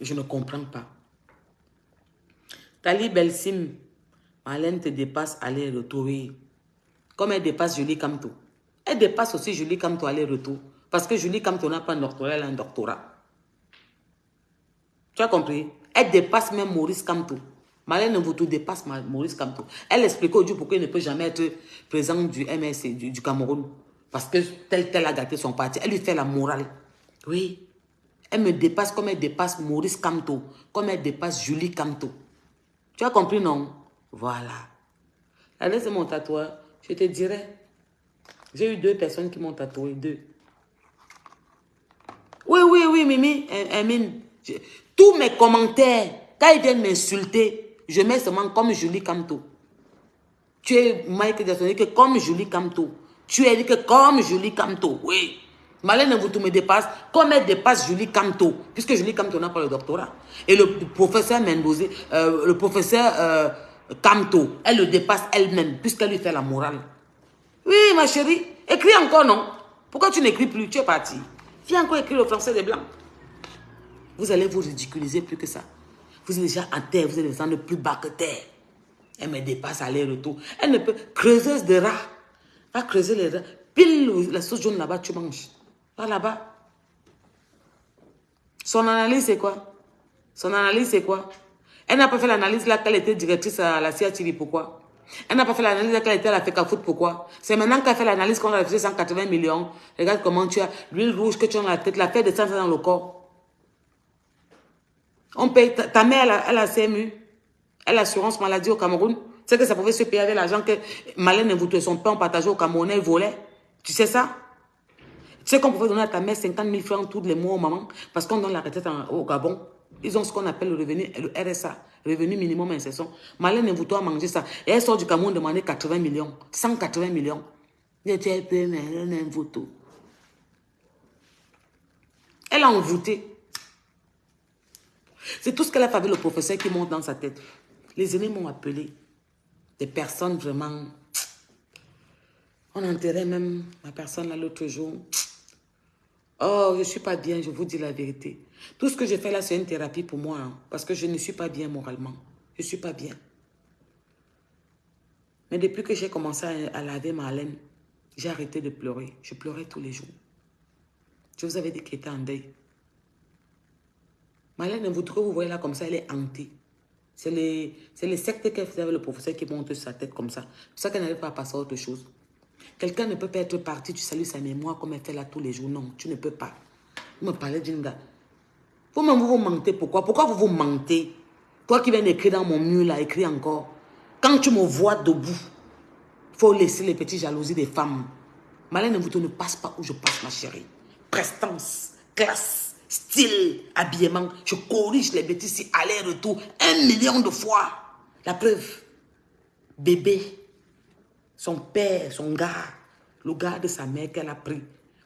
Je ne comprends pas. Tali Belsim, Marlène te dépasse aller-retour. Comme elle dépasse Julie Kamto. Elle dépasse aussi Julie Kamto aller-retour. Parce que Julie Kamto n'a pas un doctorat, elle a un doctorat. Tu as compris? Elle dépasse même Maurice Kamto. Marlène Mvuto dépasse Maurice Kamto. Elle explique au Dieu pourquoi il ne peut jamais être président du MSC, du Cameroun. Parce que tel a gâté son parti. Elle lui fait la morale. Oui. Elle me dépasse comme elle dépasse Maurice Kamto. Comme elle dépasse Julie Kamto. Tu as compris, non? Voilà. Allez, c'est mon tatoueur. Je te dirai. J'ai eu 2 personnes qui m'ont tatoué. 2. Oui, Mimi. Amine. Tous mes commentaires, quand ils viennent m'insulter, je mets seulement comme Julie Kamto. Tu es Mike Jackson, que comme Julie Kamto. Tu es dit que comme Julie Kamto. Oui. Marlène Mvuto me dépasse comme elle dépasse Julie Kamto. Puisque Julie Kamto n'a pas le doctorat. Et le professeur Mendoza, le professeur Kamto, elle le dépasse elle-même. Puisqu'elle lui fait la morale. Oui, ma chérie. Écris encore, non? Pourquoi tu n'écris plus? Tu es parti. Viens encore écrire le français des Blancs. Vous allez vous ridiculiser plus que ça. Vous êtes déjà en terre, vous êtes descendu plus bas que terre. Elle me dépasse aller-retour. Elle ne peut... Creuseuse de rats. Va creuser les rats. Pile la sauce jaune là-bas, tu manges. Va là-bas. Son analyse, c'est quoi? Son analyse, c'est quoi? Elle n'a pas fait l'analyse là qu'elle était directrice à la CIATV. Pourquoi? Elle n'a pas fait l'analyse là qu'elle était à la FECAFOOT. Pourquoi? C'est maintenant qu'elle fait l'analyse qu'on a refusé 180 millions. Regarde comment tu as l'huile rouge que tu as dans la tête. La fait descendre dans le corps. On paye, ta mère, elle a CMU, elle a l'assurance maladie au Cameroun. C'est que ça pouvait se payer avec l'argent que Marlène Mvuto et son père ont partagé au Cameroun, elle volait. Tu sais ça? Tu sais qu'on pouvait donner à ta mère 50 000 francs tous les mois aux mamans parce qu'on donne la retraite au Gabon. Ils ont ce qu'on appelle le revenu, le RSA, revenu minimum insertion. Marlène Mvuto a mangé ça. Et elle sort du Cameroun demander 80 millions, 180 millions. Elle a envoûté. C'est tout ce qu'elle a fait avec le professeur qui monte dans sa tête. Les aînés m'ont appelé. Des personnes vraiment... On enterrait même ma personne là l'autre jour. Oh, je ne suis pas bien, je vous dis la vérité. Tout ce que je fais là, c'est une thérapie pour moi. Hein, parce que je ne suis pas bien moralement. Je ne suis pas bien. Mais depuis que j'ai commencé à laver ma laine, j'ai arrêté de pleurer. Je pleurais tous les jours. Je vous avais dit qu'elle était en deuil. Marlène Mvuto, que vous voyez là comme ça, elle est hantée. C'est les sectes qu'elle faisait avec le professeur qui monte sur sa tête comme ça. C'est pour ça qu'elle n'arrive pas à passer à autre chose. Quelqu'un ne peut pas être parti, tu salues sa mémoire comme elle fait là tous les jours. Non, tu ne peux pas. Vous me parlez d'une gars. Vous-même, vous mentez. Pourquoi? Pourquoi vous mentez? Toi qui viens d'écrire dans mon mur là, écris encore. Quand tu me vois debout, il faut laisser les petites jalousies des femmes. Marlène Mvuto ne passe pas où je passe, ma chérie. Prestance, classe, style, habillement. Je corrige les bêtises ici, aller-retour, 1 million de fois. La preuve, bébé, son père, son gars, le gars de sa mère qu'elle a pris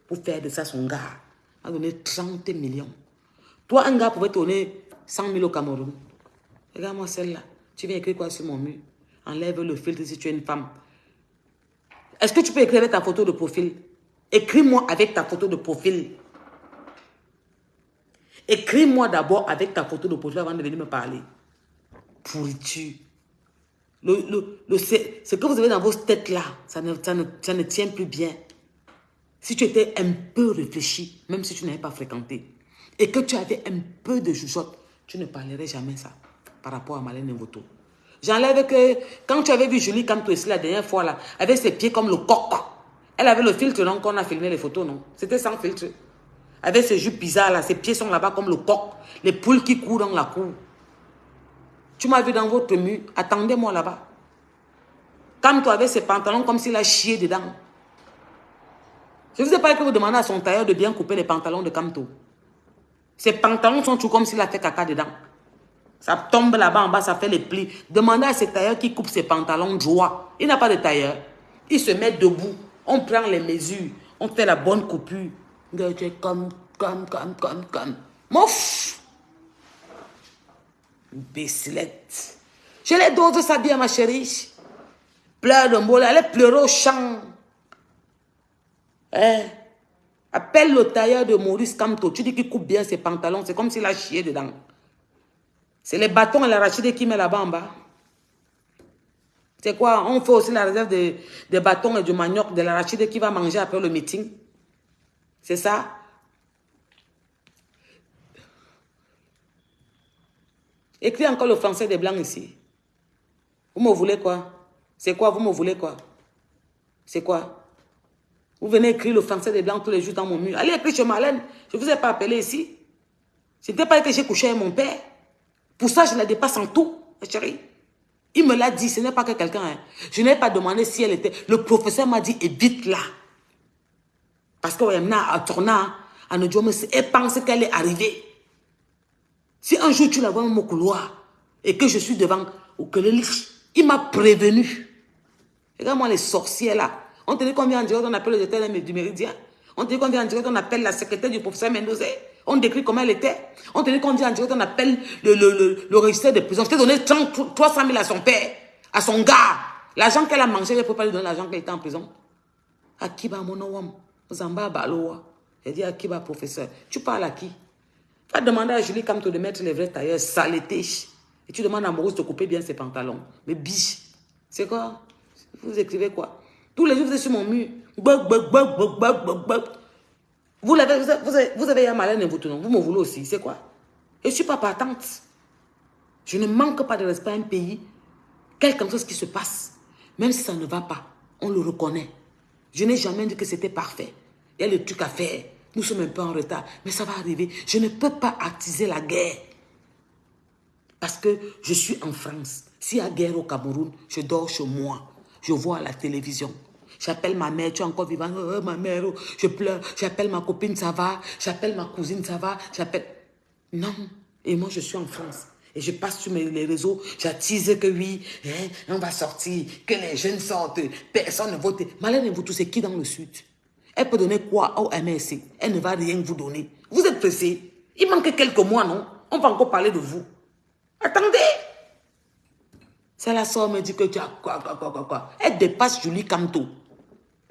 pour faire de ça son gars, a donné 30 millions. Toi, un gars pouvait te donner 100 000 au Cameroun. Regarde-moi celle-là. Tu viens écrire quoi sur mon mur? Enlève le filtre si tu es une femme. Est-ce que tu peux écrire avec ta photo de profil? Écris-moi avec ta photo de profil. Écris-moi d'abord avec ta photo de profil avant de venir me parler. Pourriture. Ce que vous avez dans vos têtes là, ça ne tient plus bien. Si tu étais un peu réfléchi, même si tu n'avais pas fréquenté, et que tu avais un peu de jugeote, tu ne parlerais jamais ça par rapport à Marlène Mvoto. J'enlève que quand tu avais vu Julie Kamto ici la dernière fois là, avec ses pieds comme le coq, elle avait le filtre non qu'on a filmé les photos, non? C'était sans filtre. Avec ses jupes bizarres là, ses pieds sont là-bas comme le coq, les poules qui courent dans la cour. Tu m'as vu dans votre mur, attendez-moi là-bas. Kamto avait ses pantalons comme s'il a chié dedans. Je ne vous ai pas que vous demandez à son tailleur de bien couper les pantalons de Kamto. Ses pantalons sont tout comme s'il a fait caca dedans. Ça tombe là-bas en bas, ça fait les plis. Demandez à ses tailleurs qui coupent ses pantalons droits. Il n'a pas de tailleur. Il se met debout. On prend les mesures. On fait la bonne coupure. Comme. Mouf! Bécilette. Je l'ai dosé sa bien, ma chérie. Pleure de mots. Elle est pleurée au champ. Appelle le tailleur de Maurice Kamto. Tu dis qu'il coupe bien ses pantalons. C'est comme s'il a chié dedans. C'est les bâtons et l'arachide qui met là-bas en bas. C'est quoi? On fait aussi la réserve des bâtons et du manioc, de l'arachide qui va manger après le meeting. C'est ça? Écris encore le français des blancs ici. Vous me voulez quoi? C'est quoi? Vous me voulez quoi? C'est quoi? Vous venez écrire le français des blancs tous les jours dans mon mur. Allez écrire chez Marlène. Je ne vous ai pas appelé ici. Ce n'était pas que j'ai couché avec mon père. Pour ça, je la dépasse en tout, ma chérie. Il me l'a dit, ce n'est pas que quelqu'un... Hein. Je n'ai pas demandé si elle était... Le professeur m'a dit, évite-la. Parce que elle pense qu'elle est arrivée. Si un jour tu la vois dans mon couloir et que je suis devant, ou que le lit, il m'a prévenu. Regarde-moi les sorciers là. On te dit qu'on vient en direct, on appelle le directeur du Méridien. On te dit qu'on vient en direct, on appelle la secrétaire du professeur Mendoza. On décrit comment elle était. On te dit qu'on vient en direct, on appelle le registre des prisons. Je t'ai donné 300 000 à son père, à son gars. L'argent qu'elle a mangé, il ne faut pas lui donner l'argent qu'elle était en prison. Akiba monowam, Zamba baloa. Elle dit Akiba professeur. Tu parles à qui? Va demander à Julie Kamto de mettre les vrais tailleurs, saleté. Et tu demandes à Maurice de couper bien ses pantalons. Mais biche, c'est quoi? Vous écrivez quoi? Tous les jours, vous êtes sur mon mur. Vous avez un Marlène Mvoto, non? Vous me voulez aussi, c'est quoi? Je ne suis pas partante. Je ne manque pas de respect à un pays. Quelque chose qui se passe, même si ça ne va pas, on le reconnaît. Je n'ai jamais dit que c'était parfait. Il y a le truc à faire. Nous sommes un peu en retard, mais ça va arriver. Je ne peux pas attiser la guerre. Parce que je suis en France. S'il y a guerre au Cameroun, je dors chez moi. Je vois à la télévision. J'appelle ma mère, tu es encore vivante. Oh, ma mère, oh, je pleure. J'appelle ma copine, ça va. J'appelle ma cousine, ça va. J'appelle... Non. Et moi, je suis en France. Et je passe sur les réseaux. J'attise que oui, hein, on va sortir. Que les jeunes sortent. Personne ne vote. Marlène Mvoto, c'est qui dans le sud? Elle peut donner quoi au MRC? Elle ne va rien vous donner. Vous êtes pressés. Il manque quelques mois, non? On va encore parler de vous. Attendez. C'est la soeur me dit que tu as quoi. Elle dépasse Julie Kamto.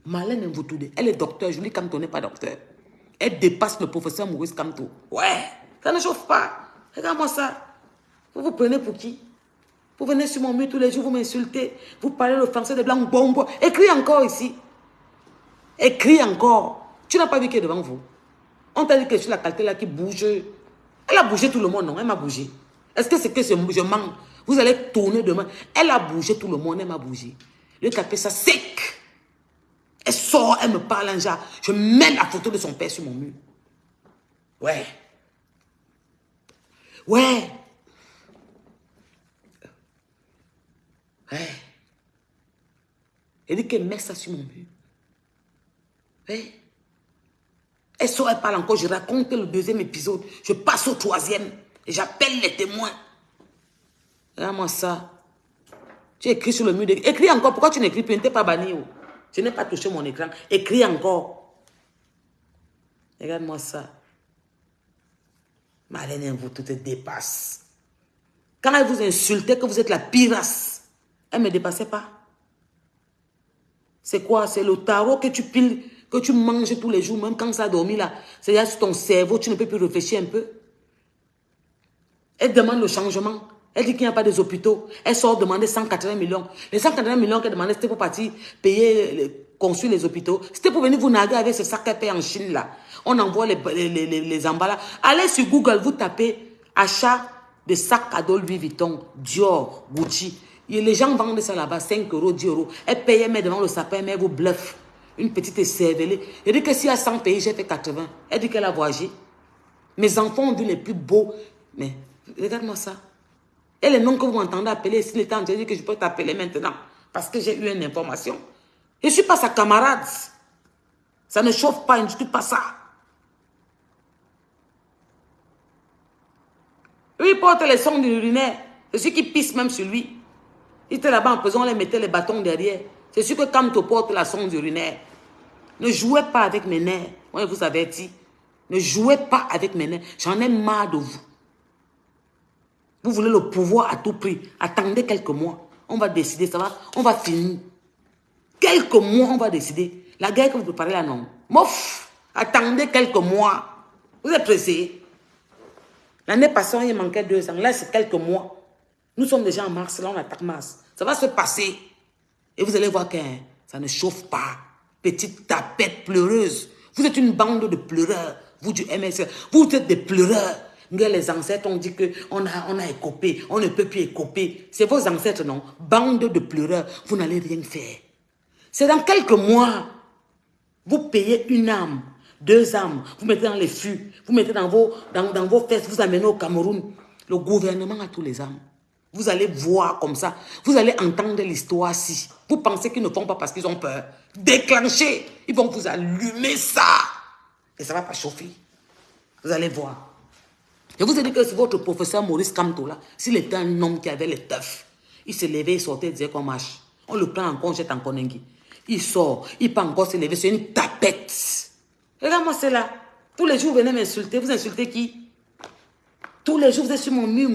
Marlène Mvoto, elle est docteur. Julie Kamto n'est pas docteur. Elle dépasse le professeur Maurice Kamto. Ouais, ça ne chauffe pas. Regarde-moi ça. Vous vous prenez pour qui? Vous venez sur mon mur tous les jours, vous m'insultez. Vous parlez le français des blancs. Bon. Écris encore ici. Écris encore. Tu n'as pas vu qui est devant vous. On t'a dit que je suis la qualité là qui bouge. Elle a bougé tout le monde, non? Elle m'a bougé. Est-ce que c'est que je mens? Vous allez tourner demain. Elle a bougé tout le monde, elle m'a bougé. Je vais taper ça sec. Elle sort, elle me parle en genre. Je mets la photo de son père sur mon mur. Ouais. Elle dit qu'elle met ça sur mon mur. Ouais. Elle sort, elle parle encore. Je raconte le deuxième épisode. Je passe au troisième. Et j'appelle les témoins. Regarde-moi ça. Tu écris sur le mur. Écris encore. Pourquoi tu n'écris plus? Tu n'es pas banni. Je n'ai pas touché mon écran. Écris encore. Regarde-moi ça. Marlène Mvoto te dépasse. Quand elle vous insultait que vous êtes la pire race, elle ne me dépassait pas. C'est quoi? C'est le tarot que tu piles, que tu manges tous les jours, même quand ça a dormi là. C'est-à-dire sur ton cerveau, tu ne peux plus réfléchir un peu. Elle demande le changement. Elle dit qu'il n'y a pas des hôpitaux. Elle sort demander 180 millions. Les 180 millions qu'elle demandait, c'était pour partir payer, construire les hôpitaux. C'était pour venir vous narguer avec ce sac qu'elle paye en Chine là. On envoie les emballages. Allez sur Google, vous tapez achat de sacs à dos Louis Vuitton, Dior, Gucci. Et les gens vendent ça là-bas, 5 euros, 10 euros. Elle paye, elle met devant le sapin, mais elle vous bluffe. Une petite écervelée. Elle dit que s'il y a 100 pays, j'ai fait 80. Elle dit qu'elle a voyagé. Mes enfants ont vu les plus beaux. Mais regarde-moi ça. Et les noms que vous m'entendez appeler, s'il est temps, j'ai dit que je peux t'appeler maintenant. Parce que j'ai eu une information. Je ne suis pas sa camarade. Ça ne chauffe pas, je ne suis pas ça. Lui, il porte les sondes de l'urinaire. C'est celui qui pisse même sur lui. Il était là-bas en prison, on les mettait les bâtons derrière. C'est sûr que quand tu portes la sonde urinaire, ne jouez pas avec mes nerfs. Moi, je vous avertis. Ne jouez pas avec mes nerfs. J'en ai marre de vous. Vous voulez le pouvoir à tout prix. Attendez quelques mois. On va décider, ça va. On va finir. Quelques mois, on va décider. La guerre que vous préparez là, non. Mouf. Attendez quelques mois. Vous êtes pressés. L'année passée, il manquait 2 ans. Là, c'est quelques mois. Nous sommes déjà en mars. Là, on attaque mars. Ça va se passer. Et vous allez voir que ça ne chauffe pas. Petite tapette pleureuse. Vous êtes une bande de pleureurs. Vous du MS. Vous êtes des pleureurs. Les ancêtres ont dit qu'on a écopé. On ne peut plus écoper. C'est vos ancêtres, non? Bande de pleureurs. Vous n'allez rien faire. C'est dans quelques mois. Vous payez 1 âme. 2 âmes. Vous mettez dans les fûts. Vous mettez dans vos fesses. Vous amenez au Cameroun. Le gouvernement a tous les âmes. Vous allez voir comme ça. Vous allez entendre l'histoire-ci. Vous pensez qu'ils ne font pas parce qu'ils ont peur. Déclencher. Ils vont vous allumer ça. Et ça ne va pas chauffer. Vous allez voir. Je vous ai dit que c'est votre professeur Maurice Kamto là. S'il était un homme qui avait les teufs, il se levait, il sortait, il disait qu'on marche. On le prend encore, on jette en Konengi. Il sort, il peut encore se lever, c'est une tapette. Regarde-moi celle-là. Tous les jours, vous venez m'insulter. Vous insultez qui? Tous les jours, vous êtes sur mon mur.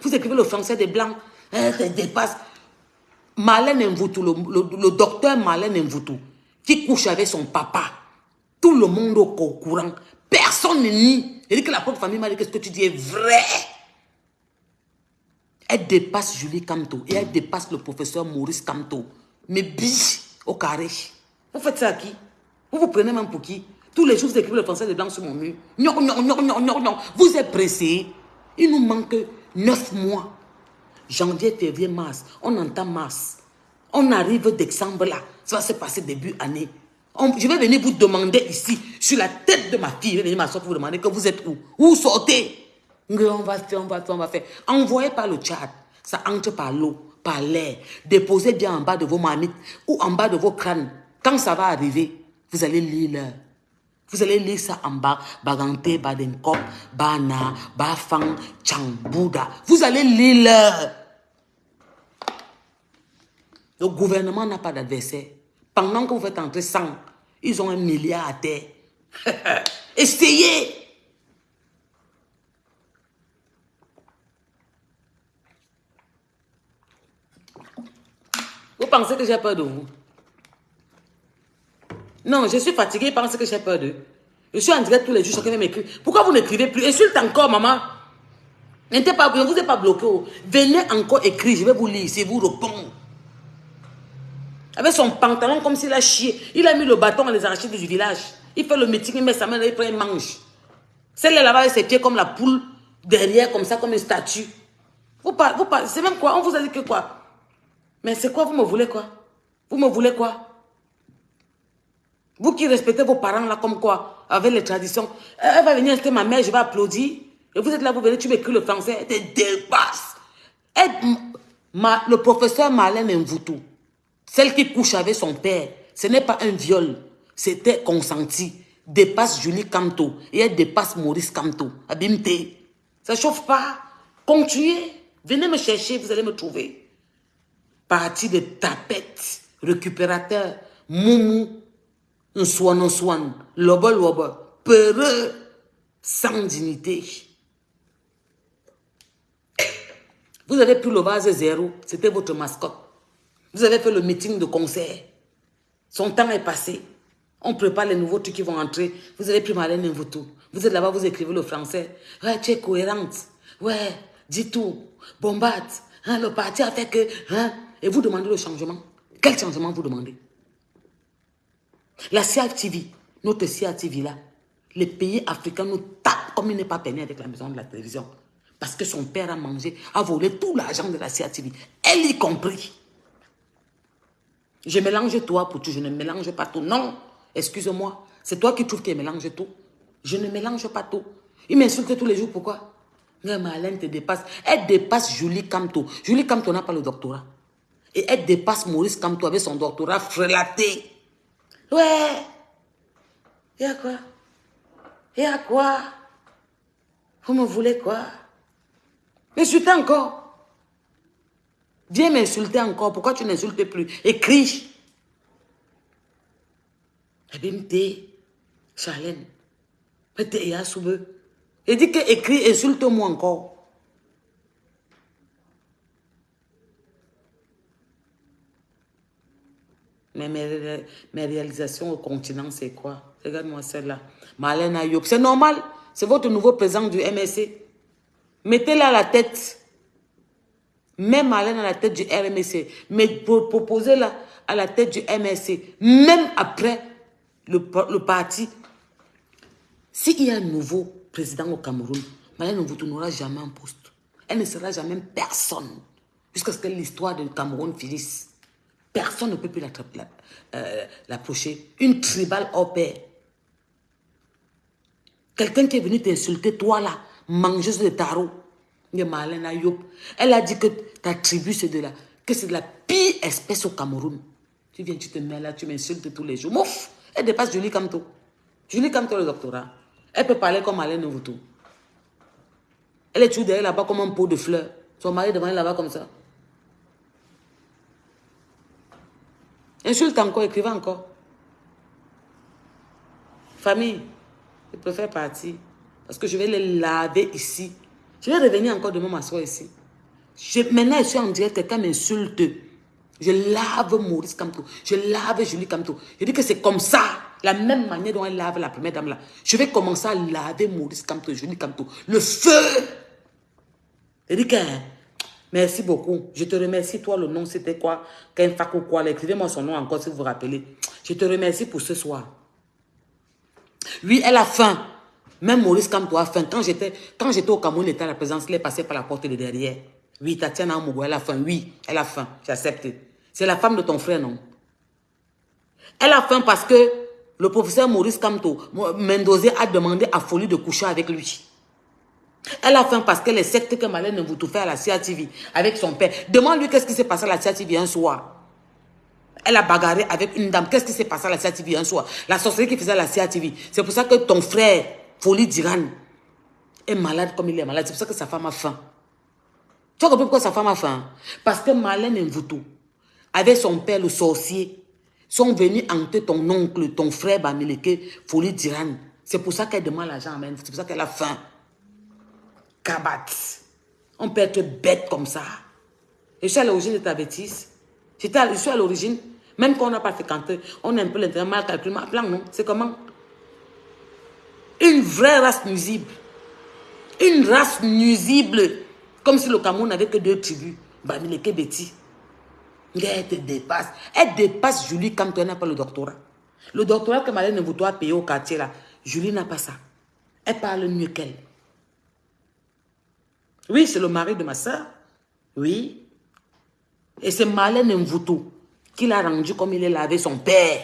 Vous écrivez le français des Blancs. Ça dépasse. Marlène Mvoutou, le docteur Marlène Mvoutou, qui couche avec son papa. Tout le monde au courant. Personne ne nie. Elle dit que la propre famille m'a dit que ce que tu dis est vrai. Elle dépasse Julie Kamto et elle dépasse le professeur Maurice Kamto. Mais biche au carré. Vous faites ça à qui? Vous vous prenez même pour qui? Tous les jours, vous écrivez le français des Blancs sur mon mur. Non, non, non, non, non, non. Vous êtes pressés. Il nous manque 9 mois. Janvier, février, mars. On entend mars. On arrive décembre là. Ça va se passer début année. Je vais venir vous demander ici, sur la tête de ma fille, je vais venir m'asseoir pour vous demander que vous êtes où? Où sortez? On va faire, on va faire. Envoyez par le Tchad. Ça entre par l'eau, par l'air. Déposez bien en bas de vos marmites ou en bas de vos crânes. Quand ça va arriver, vous allez lire l'heure. Vous allez lire ça en bas. Bagante, Badenkop, Bana, Bafang, Chang, Bouddha. Vous allez lire l'heure. Le gouvernement n'a pas d'adversaire. Pendant que vous faites entrer 100, ils ont 1 milliard à terre. Essayez. Vous pensez que j'ai peur de vous? Non, je suis fatiguée, ils pensent que j'ai peur d'eux. Je suis en direct tous les jours, chacun m'écrit. Pourquoi vous n'écrivez plus? Insulte encore, maman. Ne vous êtes pas bloqué. Venez encore écrire, je vais vous lire, c'est vous répondre. Avec son pantalon comme s'il a chié. Il a mis le bâton dans les arachides du village. Il fait le meeting, il met sa main, il prend, il mange. Celle-là là-bas avec ses pieds comme la poule, derrière comme ça, comme une statue. Vous parlez, c'est même quoi? On vous a dit que quoi? Mais c'est quoi? Vous me voulez quoi? Vous me voulez quoi? Vous qui respectez vos parents là comme quoi? Avec les traditions. Elle va venir inviter ma mère, je vais applaudir. Et vous êtes là, vous venez, tu m'écris le français, elle te dépasse. Le professeur Marlène Mvoutou, celle qui couche avec son père, ce n'est pas un viol, c'était consenti. Dépasse Julie Kamto et elle dépasse Maurice Kamto. Abimte. Ça ne chauffe pas. Continuez. Venez me chercher, vous allez me trouver. Parti de tapettes, récupérateur, moumou, un swan, lobo, peureux, sans dignité. Vous avez pris le vase 0, c'était votre mascotte. Vous avez fait le meeting de concert. Son temps est passé. On prépare les nouveaux trucs qui vont entrer. Vous avez pris Marlène Mvuto. Vous êtes là-bas, vous écrivez le français. Ouais, tu es cohérente. Ouais, dis tout. Bombarde. Hein, le parti a fait que... Hein, et vous demandez le changement. Quel changement vous demandez? La CRTV, notre CRTV là, les pays africains nous tapent comme il n'est pas permis avec la maison de la télévision. Parce que son père a mangé, a volé tout l'argent de la CRTV. Elle y compris. Je mélange toi pour tout, je ne mélange pas tout. Non, excuse-moi. C'est toi qui trouves qu'elle mélange tout. Je ne mélange pas tout. Il m'insulte tous les jours, pourquoi? Mais Marlène te dépasse. Elle dépasse Julie Kamto. Julie Kamto n'a pas le doctorat. Et elle dépasse Maurice Kamto avec son doctorat frelaté. Ouais. Et à quoi? Et à quoi? Vous me voulez quoi? M'insulter encore. Viens m'insulter encore. Pourquoi tu n'insultes plus? Écris. Ebimte, Charlène. Et dit que écris, insulte-moi encore. Mais mes réalisations au continent, c'est quoi? Regarde-moi celle-là. Marlène Ayoub. C'est normal. C'est votre nouveau président du MSC. Mettez-la à la tête. Même Marlène à la tête du RMSC. Mais proposez-la à la tête du MSC. Même après le parti. S'il y a un nouveau président au Cameroun, Marlène Mvuto n'aura jamais un poste. Elle ne sera jamais personne. Jusqu'à ce que l'histoire du Cameroun finisse. Personne ne peut plus l'approcher. Une tribale au pair. Quelqu'un qui est venu t'insulter, toi là, mangeuse de tarot. Marlène Ayoub. Elle a dit que ta tribu, c'est de la pire espèce au Cameroun. Tu viens, tu te mets là, tu m'insultes tous les jours. Mouf! Elle dépasse Julie Kamto. Julie Kamto, le doctorat. Elle peut parler comme Marlène Mvuto. Elle est toujours derrière là-bas comme un pot de fleurs. Son mari devant elle là-bas comme ça. Insulte encore, écrivez encore. Famille, je préfère partir. Parce que je vais les laver ici. Je vais revenir encore demain m'asseoir ici. Maintenant, je suis en direct, quelqu'un m'insulte. Je lave Maurice Kamto. Je lave Julie Kamto. Je dis que c'est comme ça. La même manière dont elle lave la première dame là. Je vais commencer à laver Maurice Kamto, Julie Kamto. Le feu! Je dis que... Merci beaucoup. Je te remercie. Toi, le nom, c'était quoi? Qu'un fac ou quoi? Écrivez-moi son nom encore si vous vous rappelez. Je te remercie pour ce soir. Oui, elle a faim. Même Maurice Kamto a faim. Quand j'étais au Cameroun, il était à la présence, il est passé par la porte de derrière. Oui, Tatiana Amougou, elle a faim. Oui, elle a faim. J'accepte. C'est la femme de ton frère, non? Elle a faim parce que le professeur Maurice Kamto, Mendozé, a demandé à Folie de coucher avec lui. Elle a faim parce que les sectes que Marlène Mvuto fait à la CRTV avec son père. Demande-lui qu'est-ce qui s'est passé à la CRTV un soir. Elle a bagarré avec une dame. Qu'est-ce qui s'est passé à la CRTV un soir? La sorcellerie qui faisait à la CRTV. C'est pour ça que ton frère, Folie Diran, est malade comme il est malade. C'est pour ça que sa femme a faim. Tu as compris pourquoi sa femme a faim? Parce que Marlène Mvuto, avec son père, le sorcier, sont venus hanter ton oncle, ton frère Bamileke, Folie Diran. C'est pour ça qu'elle demande l'argent. C'est pour ça qu'elle a faim. Kabat. On peut être bête comme ça. Et je suis à l'origine de ta bêtise. Je suis à l'origine. Même quand on n'a pas fréquenté, on a un peu l'intérêt mal calculé. Ma plan, non? C'est comment? Une vraie race nuisible. Une race nuisible. Comme si le Cameroun n'avait que 2 tribus. Bamileke Betty. Elle te dépasse. Elle dépasse Julie quand elle n'a pas le doctorat. Le doctorat que Marlène Mvuto a payé au quartier là, Julie n'a pas ça. Elle parle mieux qu'elle. Oui, c'est le mari de ma soeur. Oui. Et c'est Marlène Mvuto qui l'a rendu comme il est là avec son père.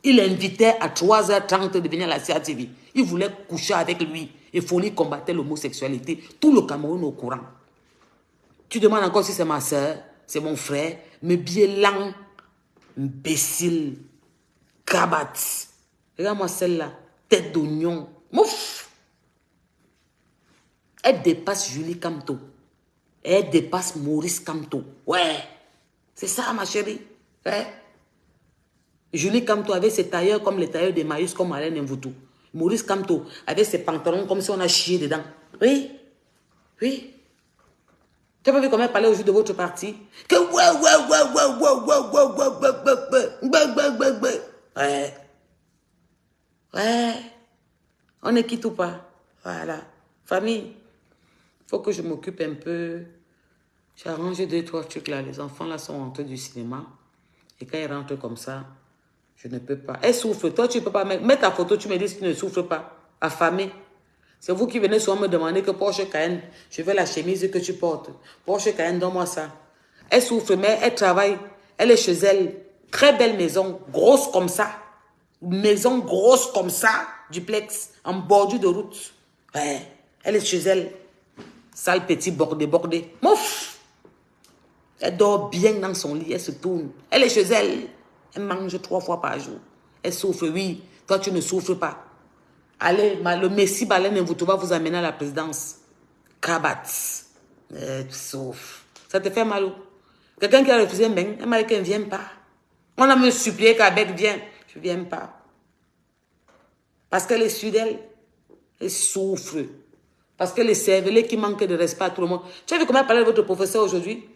Il l'invitait à 3h30 de venir à la CRTV. Il voulait coucher avec lui. Et Folie combattait l'homosexualité. Tout le Cameroun au courant. Tu demandes encore si c'est ma soeur, c'est mon frère. Mais biélan, imbécile, cabat. Regarde-moi celle-là, tête d'oignon. Mouf! Elle dépasse Julie Kamto. Elle dépasse Maurice Kamto. Ouais. C'est ça, ma chérie. Ouais. Julie Kamto avait ses tailleurs comme les tailleurs des maïs comme Marlène Mvuto. Maurice Kamto avait ses pantalons comme si on a chié dedans. Oui. Oui. Tu n'as pas vu comment elle parlait au jour de votre parti? Que ouais. Ouais. On est quitte ou pas? Voilà. Famille, il faut que je m'occupe un peu. J'ai arrangé 2-3 trucs là. Les enfants là sont rentrés du cinéma. Et quand ils rentrent comme ça, je ne peux pas. Elle souffre. Toi, tu ne peux pas mettre. Mets ta photo, tu me dis que tu ne souffres pas. Affamée. C'est vous qui venez souvent me demander que Porsche Cayenne, je veux la chemise que tu portes. Porsche Cayenne, donne-moi ça. Elle souffre, mais elle travaille. Elle est chez elle. Très belle maison, grosse comme ça. Maison grosse comme ça, duplex, en bordure de route. Ouais, elle est chez elle. Sale petit bordé. Mouf! Elle dort bien dans son lit, elle se tourne. Elle est chez elle. Elle mange 3 fois par jour. Elle souffre, oui. Toi, tu ne souffres pas. Allez, le Messie Baleine Mvuto va vous amener à la présidence. Kabat. Tu souffres. Ça te fait mal. Quelqu'un qui a refusé, elle m'a dit qu'elle ne vient pas. On a me supplié qu'Abed vienne. Je ne viens pas. Parce qu'elle est sûre d'elle. Elle souffre. Parce qu'elle est cervelée qui manque de respect à tout le monde. Tu as vu comment elle parlait de votre professeur aujourd'hui?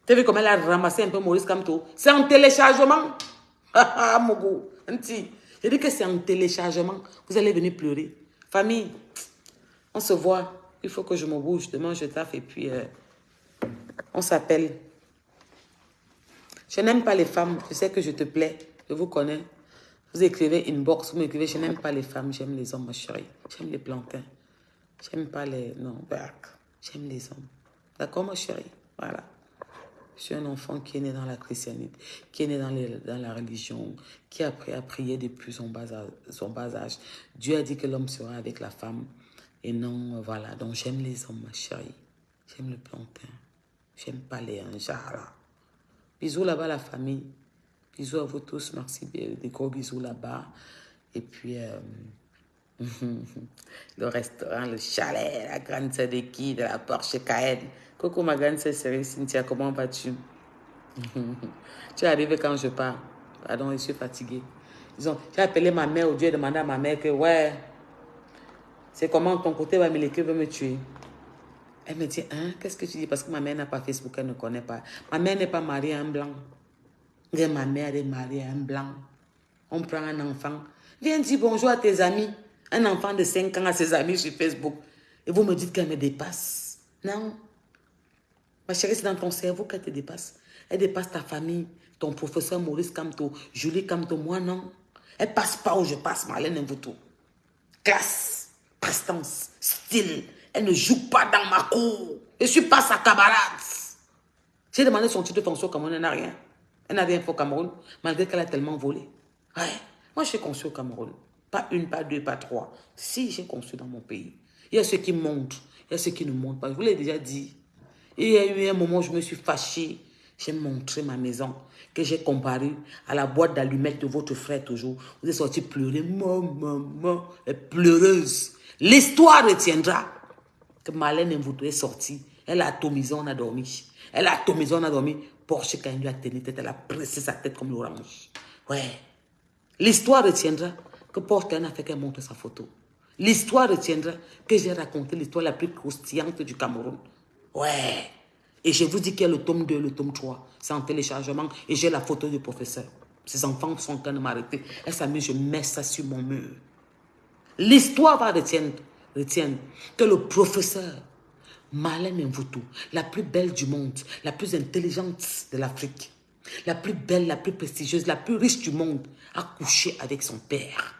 Tu as vu comment elle a ramassé un peu Maurice Kamto? C'est en téléchargement. Ah, Mogo. Je dis que c'est en téléchargement. Vous allez venir pleurer. Famille, on se voit. Il faut que je me bouge. Demain, je taffe et puis on s'appelle. Je n'aime pas les femmes. Je sais que je te plais. Je vous connais. Vous écrivez inbox. Vous m'écrivez, je n'aime pas les femmes. J'aime les hommes, ma chérie. J'aime les plantains. J'aime pas les... Non, j'aime les hommes. D'accord, ma chérie? Voilà. Je suis un enfant qui est né dans la christianité, qui est né dans la religion, qui a appris à prier depuis son bas âge. Dieu a dit que l'homme sera avec la femme. Et non, voilà. Donc, j'aime les hommes, ma chérie. J'aime le plantain. J'aime pas les anjara. Bisous là-bas, la famille. Bisous à vous tous. Merci. Des gros bisous là-bas. Et puis... le restaurant, le chalet, la grande sœur de qui, de la Porsche Cayenne. Coucou ma grande sœur Cynthia, comment vas-tu? Tu es arrivée quand je pars. Pardon, je suis fatiguée. J'ai appelé ma mère au Dieu et demandé à ma mère que ouais, c'est comment ton côté va me tuer. Elle me dit, hein, qu'est-ce que tu dis? Parce que ma mère n'a pas Facebook, elle ne connaît pas. Ma mère n'est pas mariée à un blanc. Et ma mère est mariée à un blanc. On prend un enfant. Viens dire bonjour à tes amis. Un enfant de 5 ans à ses amis sur Facebook. Et vous me dites qu'elle me dépasse. Non. Ma chérie, c'est dans ton cerveau qu'elle te dépasse. Elle dépasse ta famille, ton professeur Maurice Kamto, Julie Kamto, moi non. Elle passe pas où je passe, Marlène Mvuto. Classe, prestance, style. Elle ne joue pas dans ma cour. Je suis pas sa camarade. J'ai demandé son titre de fonction au Cameroun, elle n'a rien. Elle n'a rien fait au Cameroun, malgré qu'elle a tellement volé. Ouais. Moi, je suis conçu au Cameroun. Pas une, pas deux, pas trois. Si, j'ai conçu dans mon pays. Il y a ceux qui montent, il y a ceux qui ne montent pas. Je vous l'ai déjà dit. Il y a eu un moment où je me suis fâchée. J'ai montré ma maison, que j'ai comparé à la boîte d'allumettes de votre frère toujours. Vous êtes sorti pleurer. Maman, pleureuse. L'histoire retiendra que Marlène Mvuto est sortie. Elle a atomisé, on a dormi. Elle a atomisé, on a dormi. Porsche, quand elle lui a tenu tête, elle a pressé sa tête comme l'orange. Ouais. L'histoire retiendra que Porsche a fait qu'elle montre sa photo. L'histoire retiendra que j'ai raconté l'histoire la plus croustillante du Cameroun. Ouais. Et je vous dis qu'il y a le tome 2, le tome 3. C'est en téléchargement. Et j'ai la photo du professeur. Ces enfants sont en train de m'arrêter. Elle s'amuse, je mets ça sur mon mur. L'histoire va retenir que le professeur Marlène Mvuto, la plus belle du monde, la plus intelligente de l'Afrique, la plus belle, la plus prestigieuse, la plus riche du monde, a couché avec son père.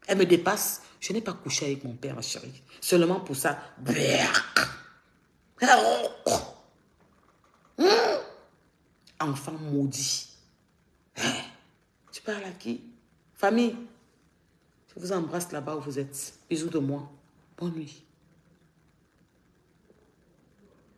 Elle me dépasse. Je n'ai pas couché avec mon père, ma chérie. Seulement pour ça. Enfant maudit. Tu parles à qui? Famille. Je vous embrasse là-bas où vous êtes. Bisous de moi. Bonne nuit.